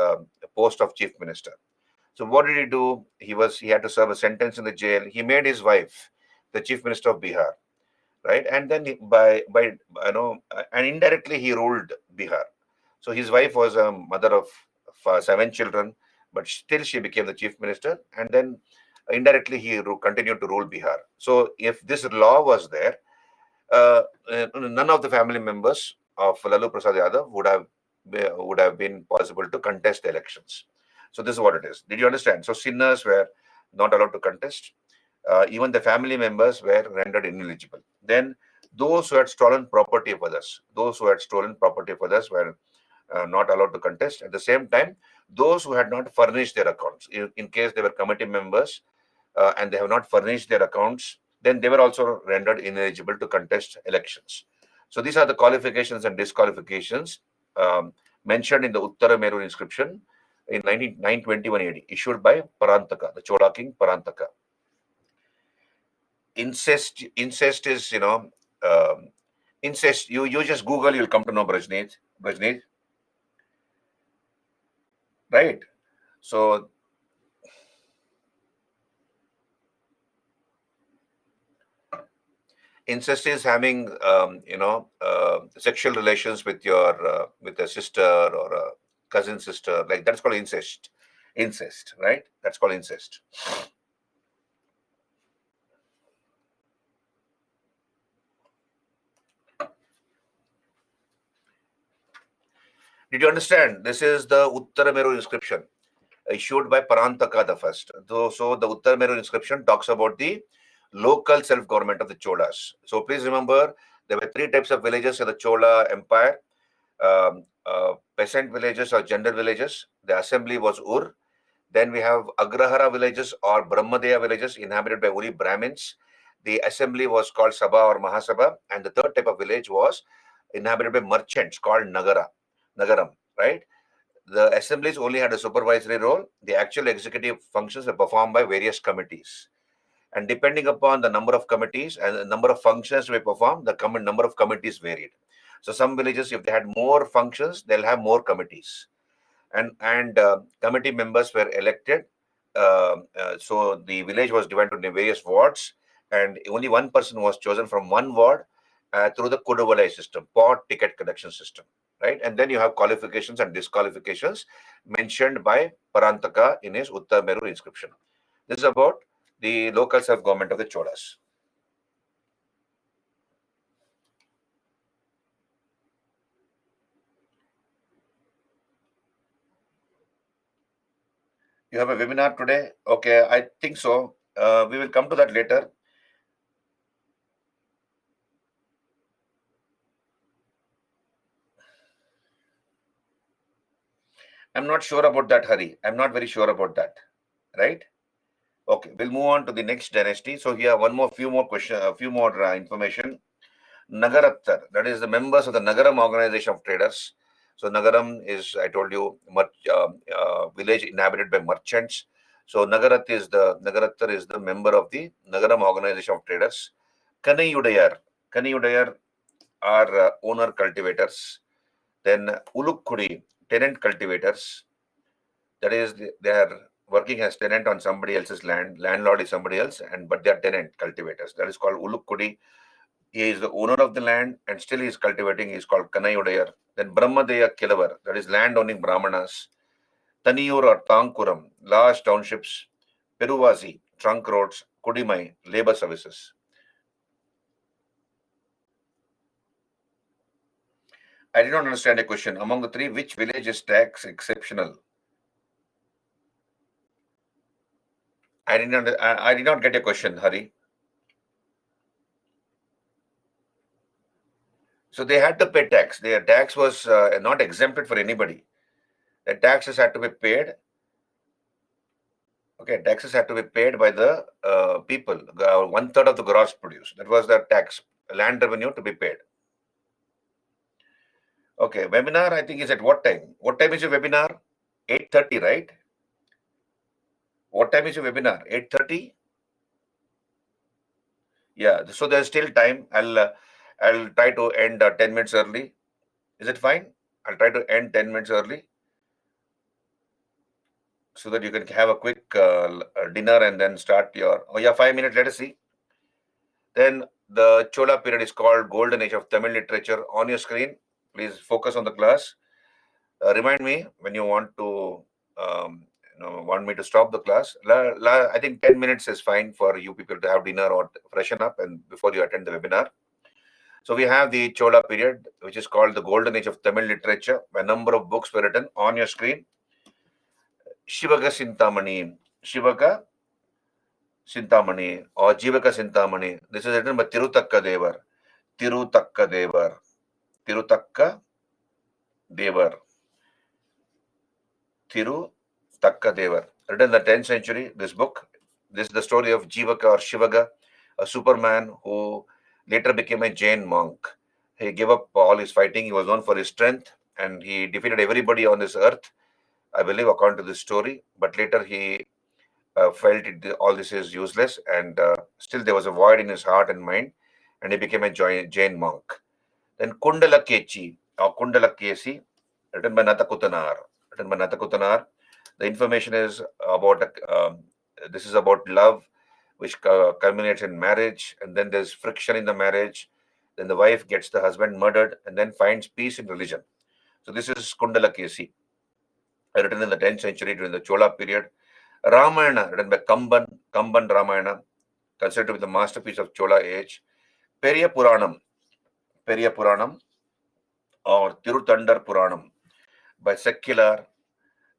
post of chief minister. So what did he do? He had to serve a sentence in the jail. He made his wife the chief minister of Bihar, right? And then and indirectly he ruled Bihar. So his wife was a mother of 7 children, but still she became the chief minister, and then indirectly he continued to rule Bihar. So if this law was there, none of the family members of Lalu Prasad Yadav would have been possible to contest the elections. So this is what it is. Did you understand? So sinners were not allowed to contest. Even the family members were rendered ineligible. Then those who had stolen property of others, were not allowed to contest. At the same time, those who had not furnished their accounts, in case they were committee members and they have not furnished their accounts, then they were also rendered ineligible to contest elections. So these are the qualifications and disqualifications mentioned in the Uttara Meru inscription in 921 AD, issued by Parantaka, the Chola king Parantaka. Incest is, incest. You just Google, you'll come to know Brajneet, right? So incest is having sexual relations with your with a sister or a cousin sister, like that's called incest, right? That's called incest. Did you understand? This is the Uttarameru inscription issued by Parantaka the first. So the Uttarameru inscription talks about the local self-government of the Cholas. So please remember, there were 3 types of villages in the Chola Empire. Peasant villages or general villages. The assembly was Ur. Then we have Agrahara villages or Brahmadeya villages inhabited by only Brahmins. The assembly was called Sabha or Mahasabha. And the third type of village was inhabited by merchants called Nagaram, right? The assemblies only had a supervisory role. The actual executive functions were performed by various committees. And depending upon the number of committees and the number of functions to be performed, the number of committees varied. So some villages, if they had more functions, they'll have more committees. And committee members were elected. So the village was divided into various wards, and only one person was chosen from one ward through the Kudavalai system, pot ticket collection system, right? And then you have qualifications and disqualifications mentioned by Parantaka in his Uttar Meru inscription. This is about the local self-government of the Cholas. You have a webinar today? Okay, I think so. We will come to that later. I'm not sure about that, Hari. I'm not very sure about that, right? Okay, we'll move on to the next dynasty. So here, few more information. Nagarattar, that is the members of the Nagaram organization of traders. So Nagaram is, I told you, village inhabited by merchants. So Nagarattar is the member of the Nagaram organization of traders. Kaniyudayar are owner cultivators. Then Ulukkudi, tenant cultivators. That is, they are working as tenant on somebody else's land. Landlord is somebody else, but they are tenant cultivators. That is called Ulukkudi. He is the owner of the land and still he is cultivating. He is called Kanayudayar. Then Brahmadeya Kilavar, that is land owning Brahmanas. Taniyur or Tankuram, large townships. Peruvasi, trunk roads. Kudimai, labor services. I did not understand the question. Among the three, which village is tax exceptional? I did not get your question, Hari. So they had to pay tax. Their tax was not exempted for anybody. The taxes had to be paid. Okay, taxes had to be paid by the people. 1/3 of the gross produce. That was the tax, land revenue to be paid. Okay, webinar I think is at what time? What time is your webinar? 8:30, right? What time is your webinar? 8:30? Yeah, so there's still time. I'll try to end 10 minutes early. Is it fine? I'll try to end 10 minutes early so that you can have a quick dinner and then start your. Oh yeah, 5 minutes. Let us see. Then the Chola period is called Golden Age of Tamil Literature. On your screen, please focus on the class. Remind me when you want to want me to stop the class. I think 10 minutes is fine for you people to have dinner or freshen up and before you attend the webinar. So we have the Chola period, which is called the Golden Age of Tamil Literature. A number of books were written. On your screen, Shivaga Sintamani, Shivaga Sintamani or Jivaka Sintamani. This is written by Tirutakka Devar. Tirutakka Devar. Tirutakka Devar. Tirutakka Devar. Written in the 10th century, this book. This is the story of Jivaka or Shivaga, a superman who later became a Jain monk. He gave up all his fighting. He was known for his strength and he defeated everybody on this earth, I believe, according to this story. But later he felt all this is useless and still there was a void in his heart and mind and he became a Jain monk. Then Kundalakechi or Kundalakesi, written by Natakutanar. Written by Natakutanar. The information is about this is about love, which culminates in marriage, and then there's friction in the marriage. Then the wife gets the husband murdered, and then finds peace in religion. So this is Kundalakesi, written in the 10th century during the Chola period. Ramayana, written by Kamban Ramayana, considered to be the masterpiece of Chola age. Periya Puranam, or Tirutandar Puranam by secular.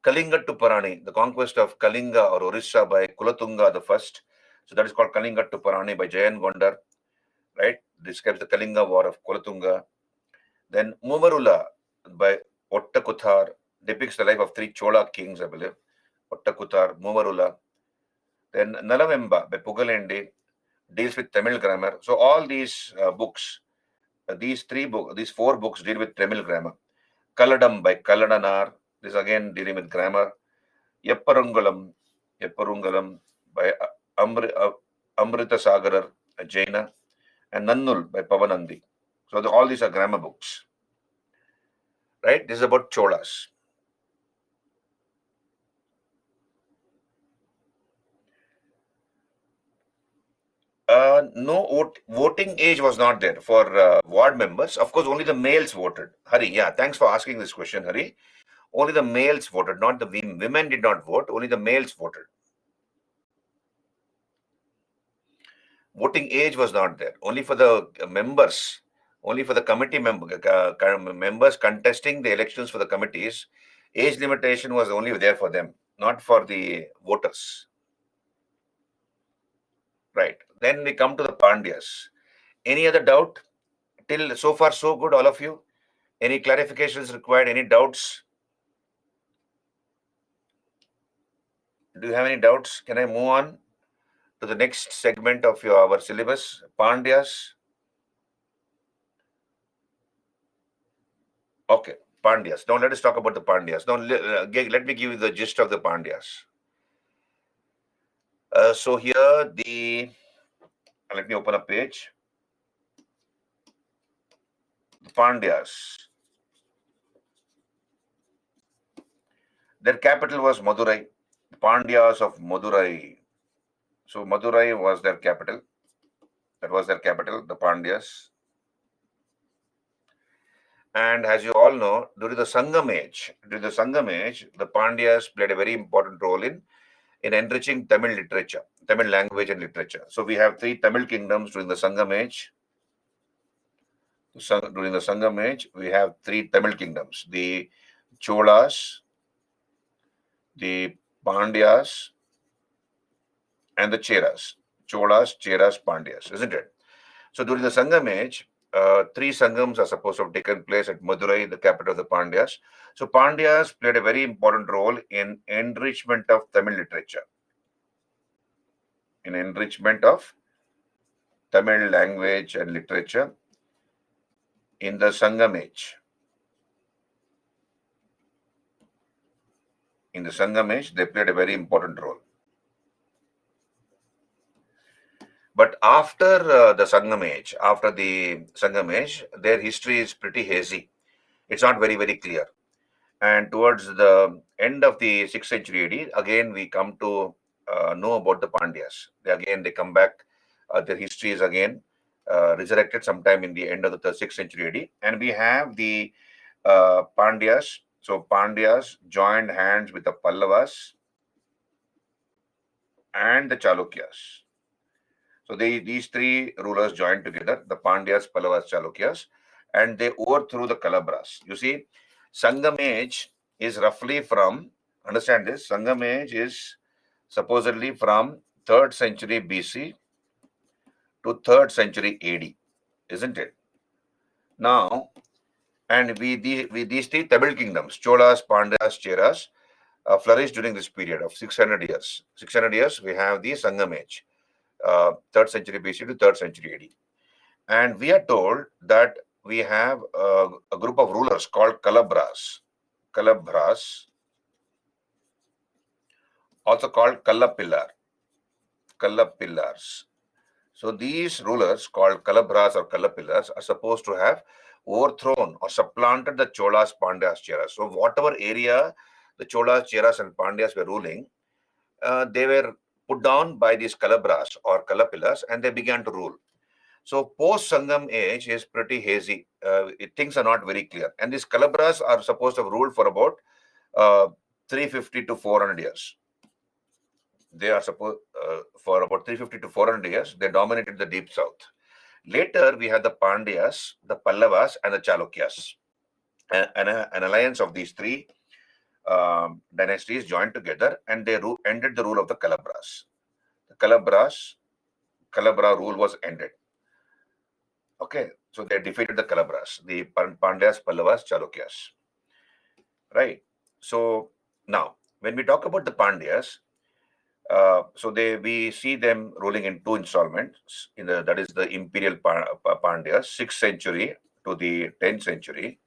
Kalingattu Parani, the conquest of Kalinga or Orissa by Kulatunga the First. So that is called Kalingattu Parani by Jayan Gondar, right? Describes the Kalinga War of Kulatunga. Then Mumarula by Ottakuthar depicts the life of three Chola kings, I believe. Ottakuthar, Mumarula. Then Nalavemba by Pugalende deals with Tamil grammar. So all these books, these four books deal with Tamil grammar. Kaladam by Kaladanar, this is again dealing with grammar. Yepparungalam by Amrita Sagarar, a Jaina, and Nannul by Pavanandi. So all these are grammar books, right? This is about Cholas. No voting age was not there for ward members. Of course, only the males voted. Hari, yeah, thanks for asking this question, Hari. Only the males voted, not the women. Women did not vote. Only the males voted. Voting age was not there. Only for the members. Only for the committee members contesting the elections for the committees. Age limitation was only there for them, not for the voters. Right. Then we come to the Pandyas. Any other doubt? Till so far, so good, all of you. Any clarifications required? Any doubts? Do you have any doubts? Can I move on to the next segment of our syllabus? Pandyas. Okay, Pandyas. Now let us talk about the Pandyas. Now let me give you the gist of the Pandyas. So here let me open a page. Pandyas. Their capital was Madurai. Pandyas of Madurai. So Madurai was their capital. That was their capital, the Pandyas. And as you all know, during the Sangam age, the Pandyas played a very important role in enriching Tamil literature, Tamil language and literature. So we have three Tamil kingdoms during the Sangam age. During the Sangam age, we have three Tamil kingdoms: the Cholas, the Pandyas, and the Cheras. Cholas, Cheras, Pandyas, isn't it? So during the Sangam age, three Sangams are supposed to have taken place at Madurai, the capital of the Pandyas. So Pandyas played a very important role in enrichment of Tamil literature, in enrichment of Tamil language and literature in the Sangam age. In the Sangam age, they played a very important role. But after the Sangam age, their history is pretty hazy. It's not very, very clear. And towards the end of the 6th century AD, again we come to know about the Pandyas. They come back. Their history is again resurrected sometime in the end of the 6th century AD. And we have the Pandyas. So Pandyas joined hands with the Pallavas and the Chalukyas. So these three rulers joined together, the Pandyas, Pallavas, Chalukyas, and they overthrew the Kalabras. You see, Sangam age is roughly from, understand this, Sangam age is supposedly from 3rd century BC to 3rd century AD, isn't it? Now, and these three Tamil kingdoms, Cholas, Pandyas, Cheras, flourished during this period of 600 years. 600 years, we have the Sangam age, 3rd century BC to 3rd century AD. And we are told that we have a group of rulers called Kalabras, also called Kallapillars. So these rulers called Kalabras or Kallapillars are supposed to have overthrown or supplanted the Cholas, Pandyas, Cheras. So whatever area the Cholas, Cheras and Pandyas were ruling, they were put down by these Kalabras or Kallapillars and they began to rule. So post-Sangam age is pretty hazy. Things are not very clear. And these Kalabras are supposed to have ruled for about 350 to 400 years. They are supposed, for about 350 to 400 years, they dominated the deep south. Later, we had the Pandyas, the Pallavas, and the Chalukyas. An alliance of these three dynasties joined together and they ended the rule of the Kalabras. The Kalabra rule was ended. Okay, so they defeated the Kalabras, the Pandyas, Pallavas, Chalukyas. Right. So now, when we talk about the Pandyas, so we see them ruling in two installments. That is the imperial Pandyas, 6th century to the 10th century,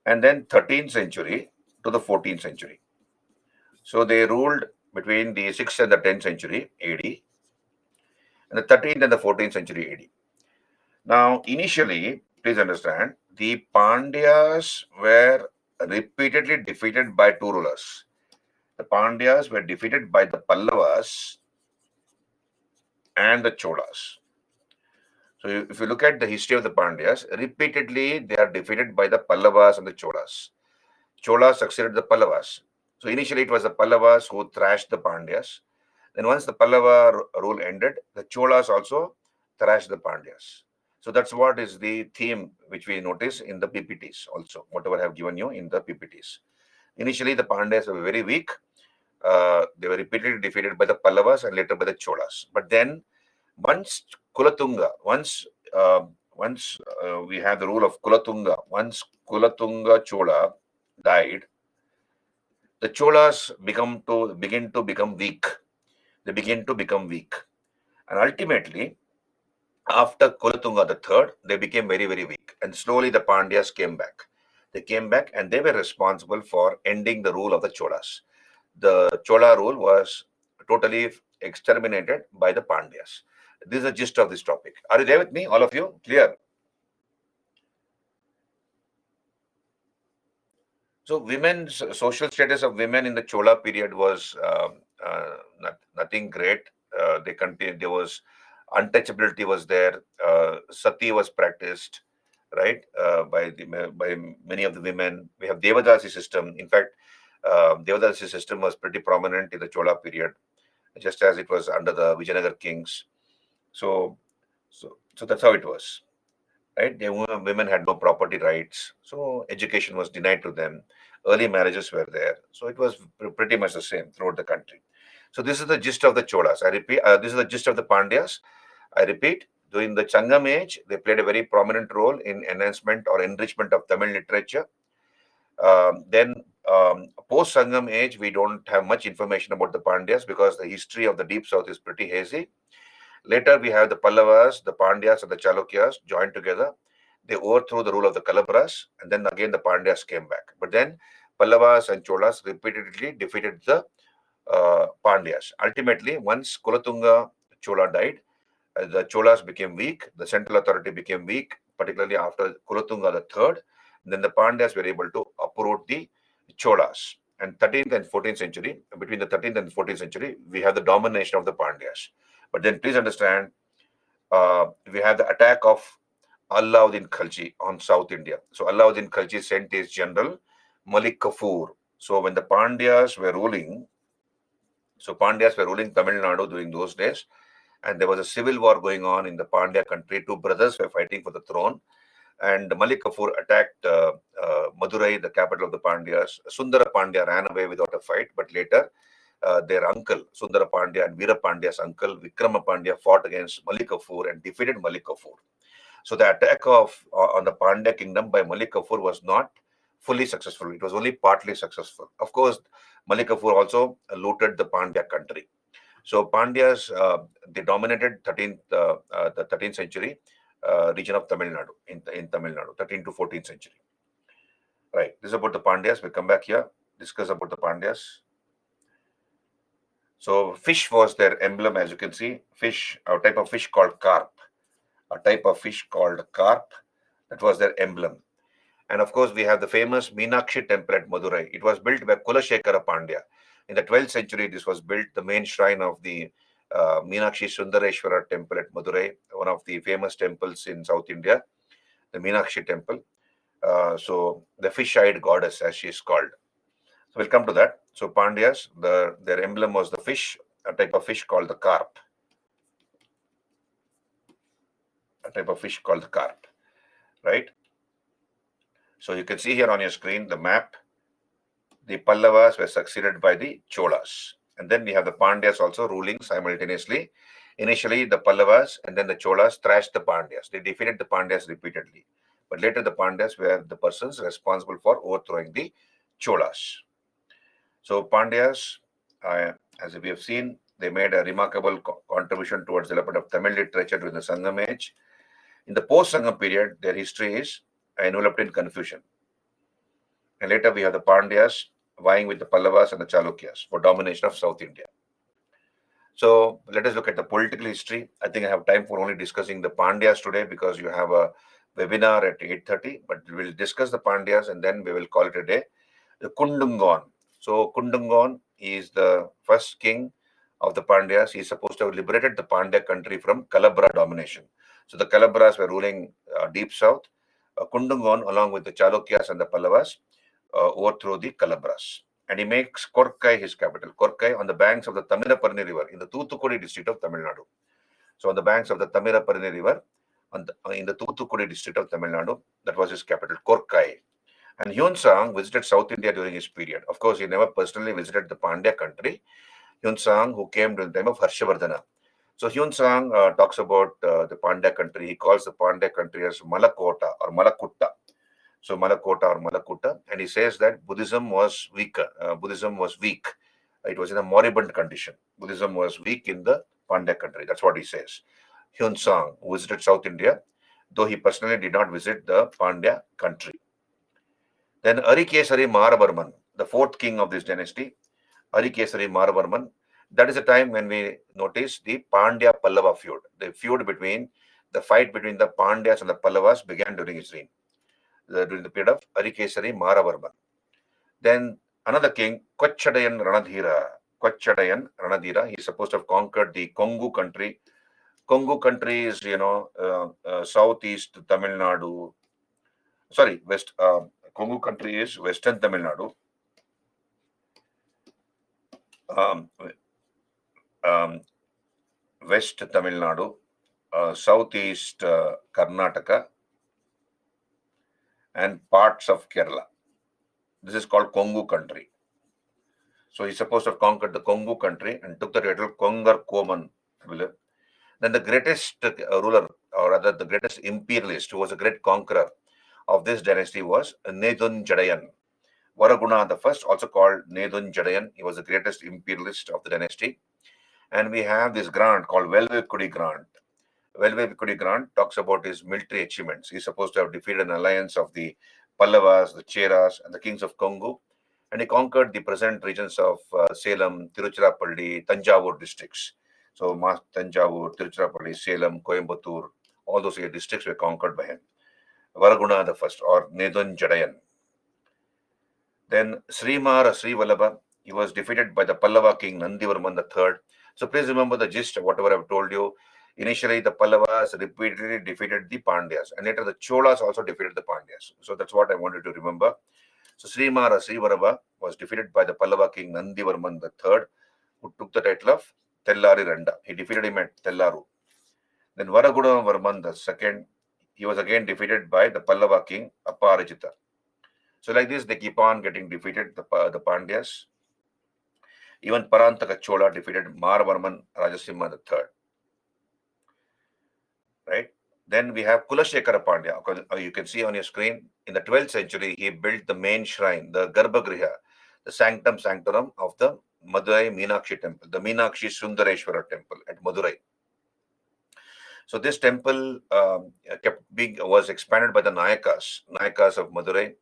and then 13th century to the 14th century. So they ruled between the 6th and the 10th century AD, and the 13th and the 14th century AD. Now, initially, please understand, the Pandyas were repeatedly defeated by two rulers. The Pandyas were defeated by the Pallavas and the Cholas. So if you look at the history of the Pandyas, repeatedly they are defeated by the Pallavas and the Cholas. Cholas succeeded the Pallavas. So initially it was the Pallavas who thrashed the Pandyas. Then once the Pallava rule ended, the Cholas also thrashed the Pandyas. So that's what is the theme which we notice in the PPTs also, whatever I have given you in the PPTs. Initially, the Pandyas were very weak. They were repeatedly defeated by the Pallavas and later by the Cholas. But then, once Kulatunga, we have the rule of Kulatunga, once Kulatunga Chola died, the Cholas begin to become weak. They begin to become weak. And ultimately, after Kulatunga III, they became very, very weak. And slowly the Pandyas came back. They came back and they were responsible for ending the rule of the Cholas. The Chola rule was totally exterminated by the Pandyas. This is the gist of this topic. Are you there with me, all of you? Clear? So women's social status of women in the Chola period was nothing great. They continued. There was untouchability was there. Sati was practiced, right, by many of the women. We have Devadasi system. In fact, Devadasi system was pretty prominent in the Chola period, just as it was under the Vijayanagar kings. So, so that's how it was, right? Women had no property rights, so education was denied to them. Early marriages were there, so it was pretty much the same throughout the country. So this is the gist of the Cholas. I repeat, this is the gist of the Pandyas. I repeat, during the Changam age, they played a very prominent role in enhancement or enrichment of Tamil literature. Then post Sangam age, we don't have much information about the Pandyas because the history of the Deep South is pretty hazy. Later, we have the Pallavas, the Pandyas, and the Chalukyas joined together. They overthrew the rule of the Kalabras, and then again the Pandyas came back. But then Pallavas and Cholas repeatedly defeated the Pandyas. Ultimately, once Kulatunga Chola died, the Cholas became weak, the central authority became weak, particularly after Kulatunga III. Then the Pandyas were able to uproot the Cholas. And 13th and 14th century, between the 13th and 14th century, we have the domination of the Pandyas. But then please understand, we have the attack of Alauddin Khalji on South India. So Alauddin Khalji sent his general Malik Kafur. So when the Pandyas were ruling, Tamil Nadu during those days, and there was a civil war going on in the Pandya country. Two brothers were fighting for the throne, and Malik Kafur attacked Madurai, the capital of the Pandyas. Sundara Pandya ran away without a fight, but later their uncle, Sundara Pandya, and Veera Pandya's uncle, Vikrama Pandya, fought against Malik Kafur and defeated Malik Kafur. So the attack on the Pandya kingdom by Malik Kafur was not fully successful. It was only partly successful. Of course, Malik Kafur also looted the Pandya country. So Pandyas, they dominated the 13th century region of Tamil Nadu, in Tamil Nadu, 13th to 14th century. Right. This is about the Pandyas. We come back here, discuss about the Pandyas. So fish was their emblem, as you can see. Fish, a type of fish called carp. That was their emblem. And of course, we have the famous Meenakshi temple at Madurai. It was built by Kulashekara Pandya. In the 12th century, this was built, the main shrine of the Meenakshi Sundareshwara temple at Madurai, one of the famous temples in South India, the Meenakshi temple. So the fish-eyed goddess, as she is called. So we'll come to that. So Pandyas, their emblem was the fish, a type of fish called the carp. Right? So you can see here on your screen the map. The Pallavas were succeeded by the Cholas. And then we have the Pandyas also ruling simultaneously. Initially, the Pallavas and then the Cholas thrashed the Pandyas. They defeated the Pandyas repeatedly. But later, the Pandyas were the persons responsible for overthrowing the Cholas. So Pandyas, as we have seen, they made a remarkable contribution towards the development of Tamil literature during the Sangam age. In the post-Sangam period, their history is enveloped in confusion. And later we have the Pandyas vying with the Pallavas and the Chalukyas for domination of South India. So let us look at the political history. I think I have time for only discussing the Pandyas today because you have a webinar at 8:30, but we'll discuss the Pandyas and then we will call it a day. The Kundungon. So Kundungon is the first king of the Pandyas. He is supposed to have liberated the Pandya country from Kalabra domination. So the Kalabras were ruling deep south. Kundungon, along with the Chalukyas and the Pallavas, overthrow the Kalabras. And he makes Korkai his capital. Korkai on the banks of the Tamiraparni River in the Thoothukudi district of Tamil Nadu. So on the banks of the Tamiraparni River in the Thoothukudi district of Tamil Nadu, that was his capital, Korkai. And Hyun Sang visited South India during his period. Of course, he never personally visited the Pandya country. Hyun Sang, who came during the time of Harshavardhana. So Hyun Sang talks about the Pandya country. He calls the Pandya country as Malakota or Malakutta. So Malakota or Malakutta, and he says that Buddhism was weak. It was in a moribund condition. Buddhism was weak in the Pandya country. That's what he says. Hyun Sang visited South India, though he personally did not visit the Pandya country. Then Arikesari Maravarman, the fourth king of this dynasty, Arikesari Maravarman. That is the time when we notice the Pandya Pallava feud. The fight between the Pandyas and the Pallavas began during his reign. During the period of Arikesari Maravarman. Then another king, Kochadayan Ranadhira, he's supposed to have conquered the Kongu country. Kongu country is, southeast Tamil Nadu. Sorry, Kongu country is western Tamil Nadu. Um, West Tamil Nadu, southeast Karnataka, and parts of Kerala. This is called Kongu country. So he's supposed to have conquered the Kongu country and took the title Kongar Koman. Then the greatest ruler, or rather the greatest imperialist, who was a great conqueror of this dynasty, was Nedun Jadayan. Varaguna the first, also called Nedun Jadayan. He was the greatest imperialist of the dynasty. And we have this grant called Velvekudi Grant. Velvekudi Grant talks about his military achievements. He's supposed to have defeated an alliance of the Pallavas, the Cheras, and the kings of Kongu. And he conquered the present regions of Salem, Tiruchirappalli, Tanjavur districts. So Tanjavur, Tiruchirappalli, Salem, Coimbatore, all those 8 districts were conquered by him. Varaguna the first, or Nedun Jadayan. Then Srimara Srivallabha, he was defeated by the Pallava king Nandivarman III. So please remember the gist of whatever I've told you. Initially, the Pallavas repeatedly defeated the Pandyas, and later the Cholas also defeated the Pandyas. So that's what I wanted to remember. So Srimara Srivallabha was defeated by the Pallava king Nandivarman III, who took the title of Tellari Randa. He defeated him at Tellaru. Then Varaguna Varman II, he was again defeated by the Pallava king Aparajita. So like this, they keep on getting defeated, the Pandyas. Even Parantaka Chola defeated Maravarman Rajasimha III. Right? Then we have Kulashekara Pandya. You can see on your screen, in the 12th century, he built the main shrine, the Garbhagriha, the sanctum sanctorum of the Madurai Meenakshi temple, the Meenakshi Sundareshwara temple at Madurai. So this temple was expanded by the Nayakas of Madurai,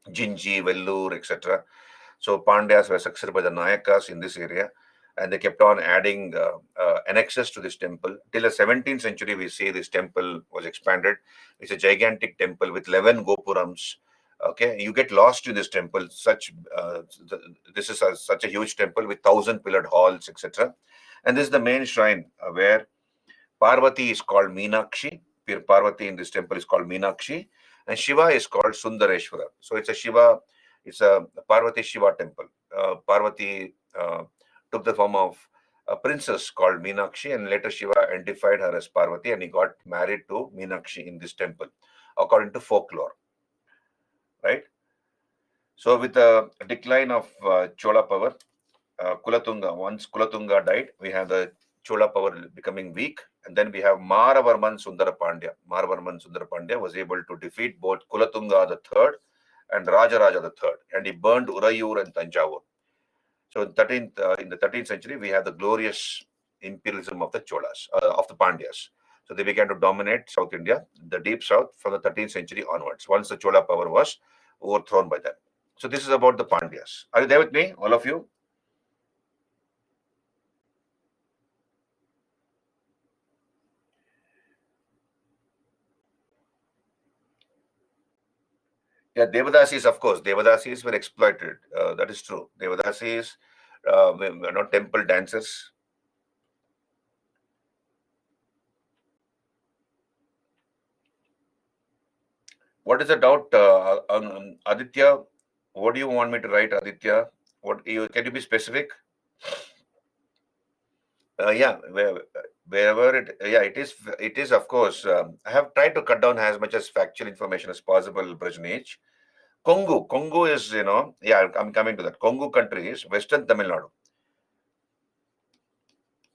Jinji, Vellore, etc. So Pandyas were succeeded by the Nayakas in this area, and they kept on adding annexes to this temple. Till the 17th century, we see this temple was expanded. It's a gigantic temple with 11 gopurams. Okay, you get lost in this temple. This is such a huge temple with 1,000-pillared halls, etc. And this is the main shrine where Parvati is called Meenakshi. Parvati in this temple is called Meenakshi, and Shiva is called Sundareshwara. So it's a Parvati Shiva temple. Parvati took the form of a princess called Meenakshi, and later Shiva identified her as Parvati, and he got married to Meenakshi in this temple, according to folklore. Right? So with the decline of Chola power, once Kulatunga died, we have the Chola power becoming weak, and then we have Maravarman Sundara Pandya. Maravarman Sundara Pandya was able to defeat both Kulatunga III and Rajaraja III, and he burned Urayur and Tanjavur. So in the 13th century, we have the glorious imperialism of the Cholas, of the Pandyas. So they began to dominate South India, the deep south, from the 13th century onwards, once the Chola power was overthrown by them. So this is about the Pandyas. Are you there with me, all of you? Yeah, Devadasis, of course. Devadasis were exploited. That is true. Devadasis were not temple dancers. What is the doubt, Aditya? What do you want me to write, Aditya? Can you be specific? Yeah, wherever it is, of course. I have tried to cut down as much as factual information as possible, Brajnesh. Kongu is, yeah, I'm coming to that. Kongu country is Western Tamil Nadu.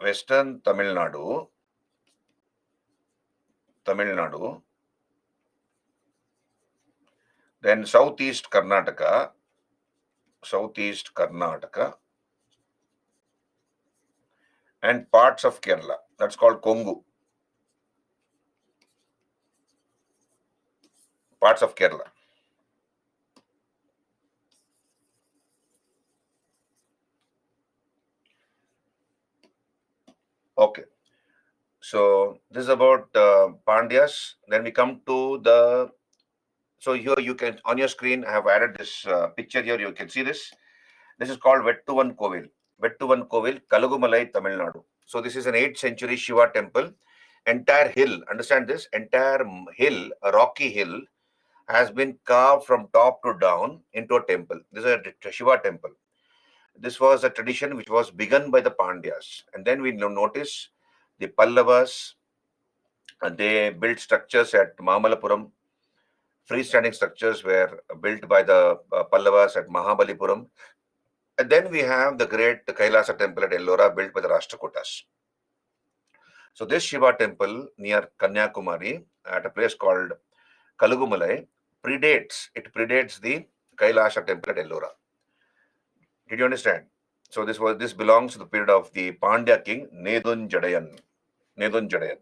Western Tamil Nadu. Then Southeast Karnataka, and parts of Kerala. That's called Kongu. Parts of Kerala. Okay. So this is about Pandyas. Then we come to the So here you can, on your screen, I have added this picture here. You can see this. This is called Vettuvan Kovil. Vettuvan Kovil, Kalugumalai, Tamil Nadu. So this is an 8th century Shiva temple. Entire hill, understand this, entire hill, a rocky hill, has been carved from top to down into a temple. This is a Shiva temple. This was a tradition which was begun by the Pandyas. And then we notice the Pallavas, they built structures at Mamalapuram. Freestanding structures were built by the Pallavas at Mahabalipuram. And then we have the great Kailasa temple at Ellora built by the Rashtrakutas. So this Shiva temple near Kanyakumari at a place called Kalugumalai predates the Kailasa temple at Ellora. Did you understand? So this belongs to the period of the Pandya king Nedun Jadayan. Nedun Jadayan.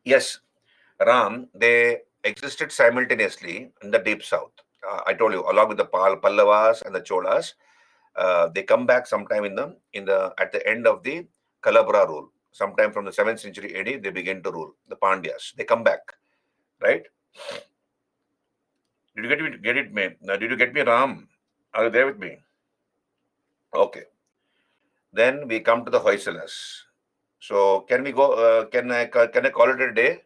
Yes, Ram, they existed simultaneously in the deep south. I told you, along with the Pallavas and the Cholas, they come back sometime at the end of the Kalabra rule. Sometime from the 7th century AD, they begin to rule. The Pandyas, they come back, right? Did you get it, me? Did you get me, Ram? Are you there with me? Okay. Then we come to the Hoysalas. So can we go? Can I call it a day?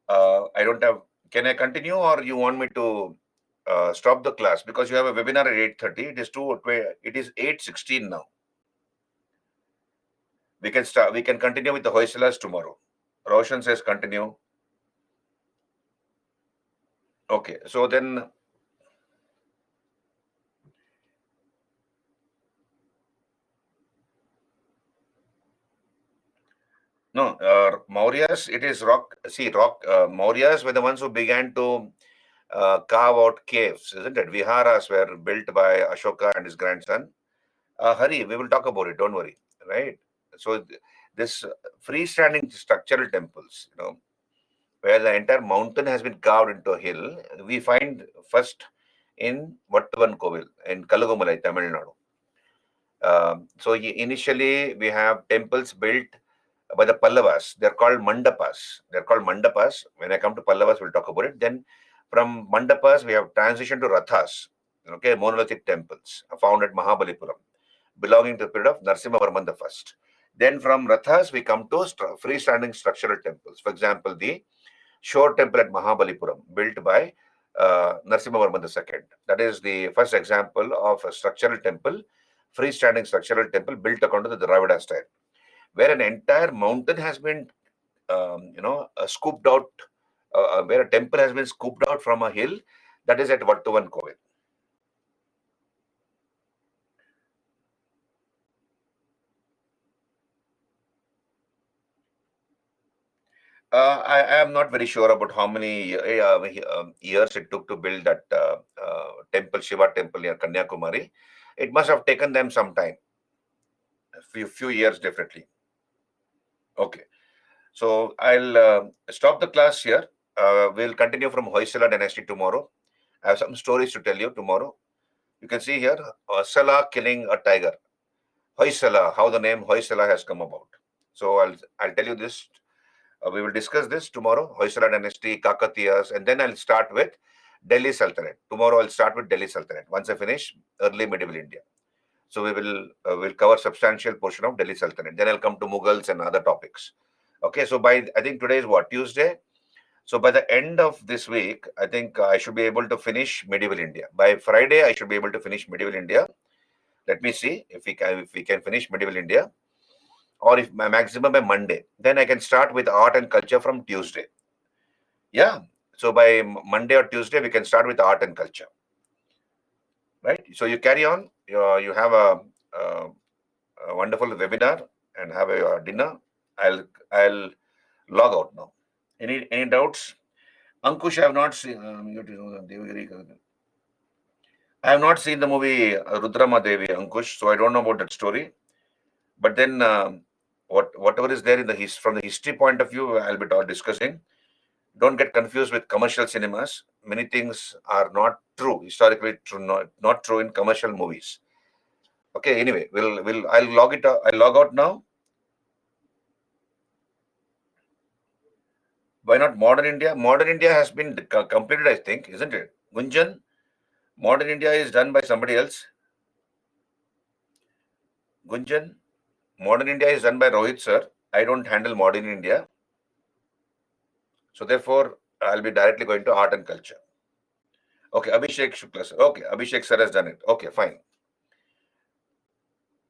I don't have. Can I continue, or you want me to stop the class because you have a webinar at 8:30? It is 8:16 now. We can start. We can continue with the Hoysalas tomorrow. Roshan says continue. Okay. So then. No, Mauryas, it is rock. See, Mauryas were the ones who began to carve out caves, isn't it? Viharas were built by Ashoka and his grandson. Hurry, we will talk about it. Don't worry, right? So this freestanding structural temples, where the entire mountain has been carved into a hill, we find first in Vattuvan Kovil in Kalugumalai, Tamil Nadu. So initially we have temples built by the Pallavas. They're called mandapas. When I come to Pallavas, we'll talk about it. Then from mandapas, we have transitioned to rathas, okay, monolithic temples found at Mahabalipuram, belonging to the period of Narasimhavarman the First. Then from rathas, we come to freestanding structural temples. For example, the shore temple at Mahabalipuram, built by Narasimhavarman II. That is the first example of a structural temple, freestanding structural temple built according to the Dravida style, where an entire mountain has been, scooped out, where a temple has been scooped out from a hill. That is at Vattuvan Kovil. I am not very sure about how many years it took to build that temple, Shiva temple near Kanyakumari. It must have taken them some time, a few years definitely. Okay, so I'll stop the class here. We'll continue from Hoysala dynasty tomorrow. I have some stories to tell you tomorrow. You can see here, Sala killing a tiger. Hoysala, how the name Hoysala has come about. So I'll tell you this. We will discuss this tomorrow. Hoysala dynasty, Kakatiyas, and then I'll start with Delhi Sultanate. Tomorrow I'll start with Delhi Sultanate. Once I finish early medieval India, so we'll cover substantial portion of Delhi Sultanate. Then I'll come to Mughals and other topics. Okay, so I think today is what, Tuesday. So by the end of this week, I think I should be able to finish medieval India. By Friday, I should be able to finish medieval India. Let me see if we can finish medieval India, or if my maximum by Monday. Then I can start with art and culture from Tuesday. Yeah. So by Monday or Tuesday, we can start with art and culture. Right. So you carry on. You have a wonderful webinar and have a dinner. I'll log out now. Any doubts? Ankush, I have not seen. I have not seen the movie Rudrama Devi, Ankush, so I don't know about that story. But then, whatever is there in from the history point of view, I'll be discussing. Don't get confused with commercial cinemas. many things are not true, historically true, not true in commercial movies. Okay, anyway, I'll log it out. I'll log out now. Why not Modern India? Modern India has been completed, I think, isn't it? Gunjan, Modern India is done by somebody else. Gunjan, Modern India is done by Rohit sir. I don't handle Modern India. So therefore, I'll be directly going to art and culture. Okay, Abhishek Shukla sir. Okay, Abhishek sir has done it. Okay, fine.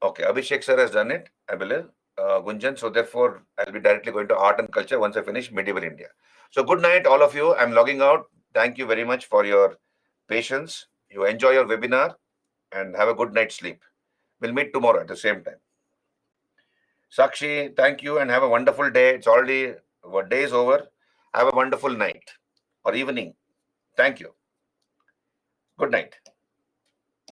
Okay, Abhishek sir has done it, I believe. Gunjan. So therefore, I'll be directly going to art and culture once I finish medieval India. So good night, all of you. I'm logging out. Thank you very much for your patience. You enjoy your webinar and have a good night's sleep. We'll meet tomorrow at the same time. Sakshi, thank you and have a wonderful day. It's already, what day is over. Have a wonderful night or evening. Thank you. Good night.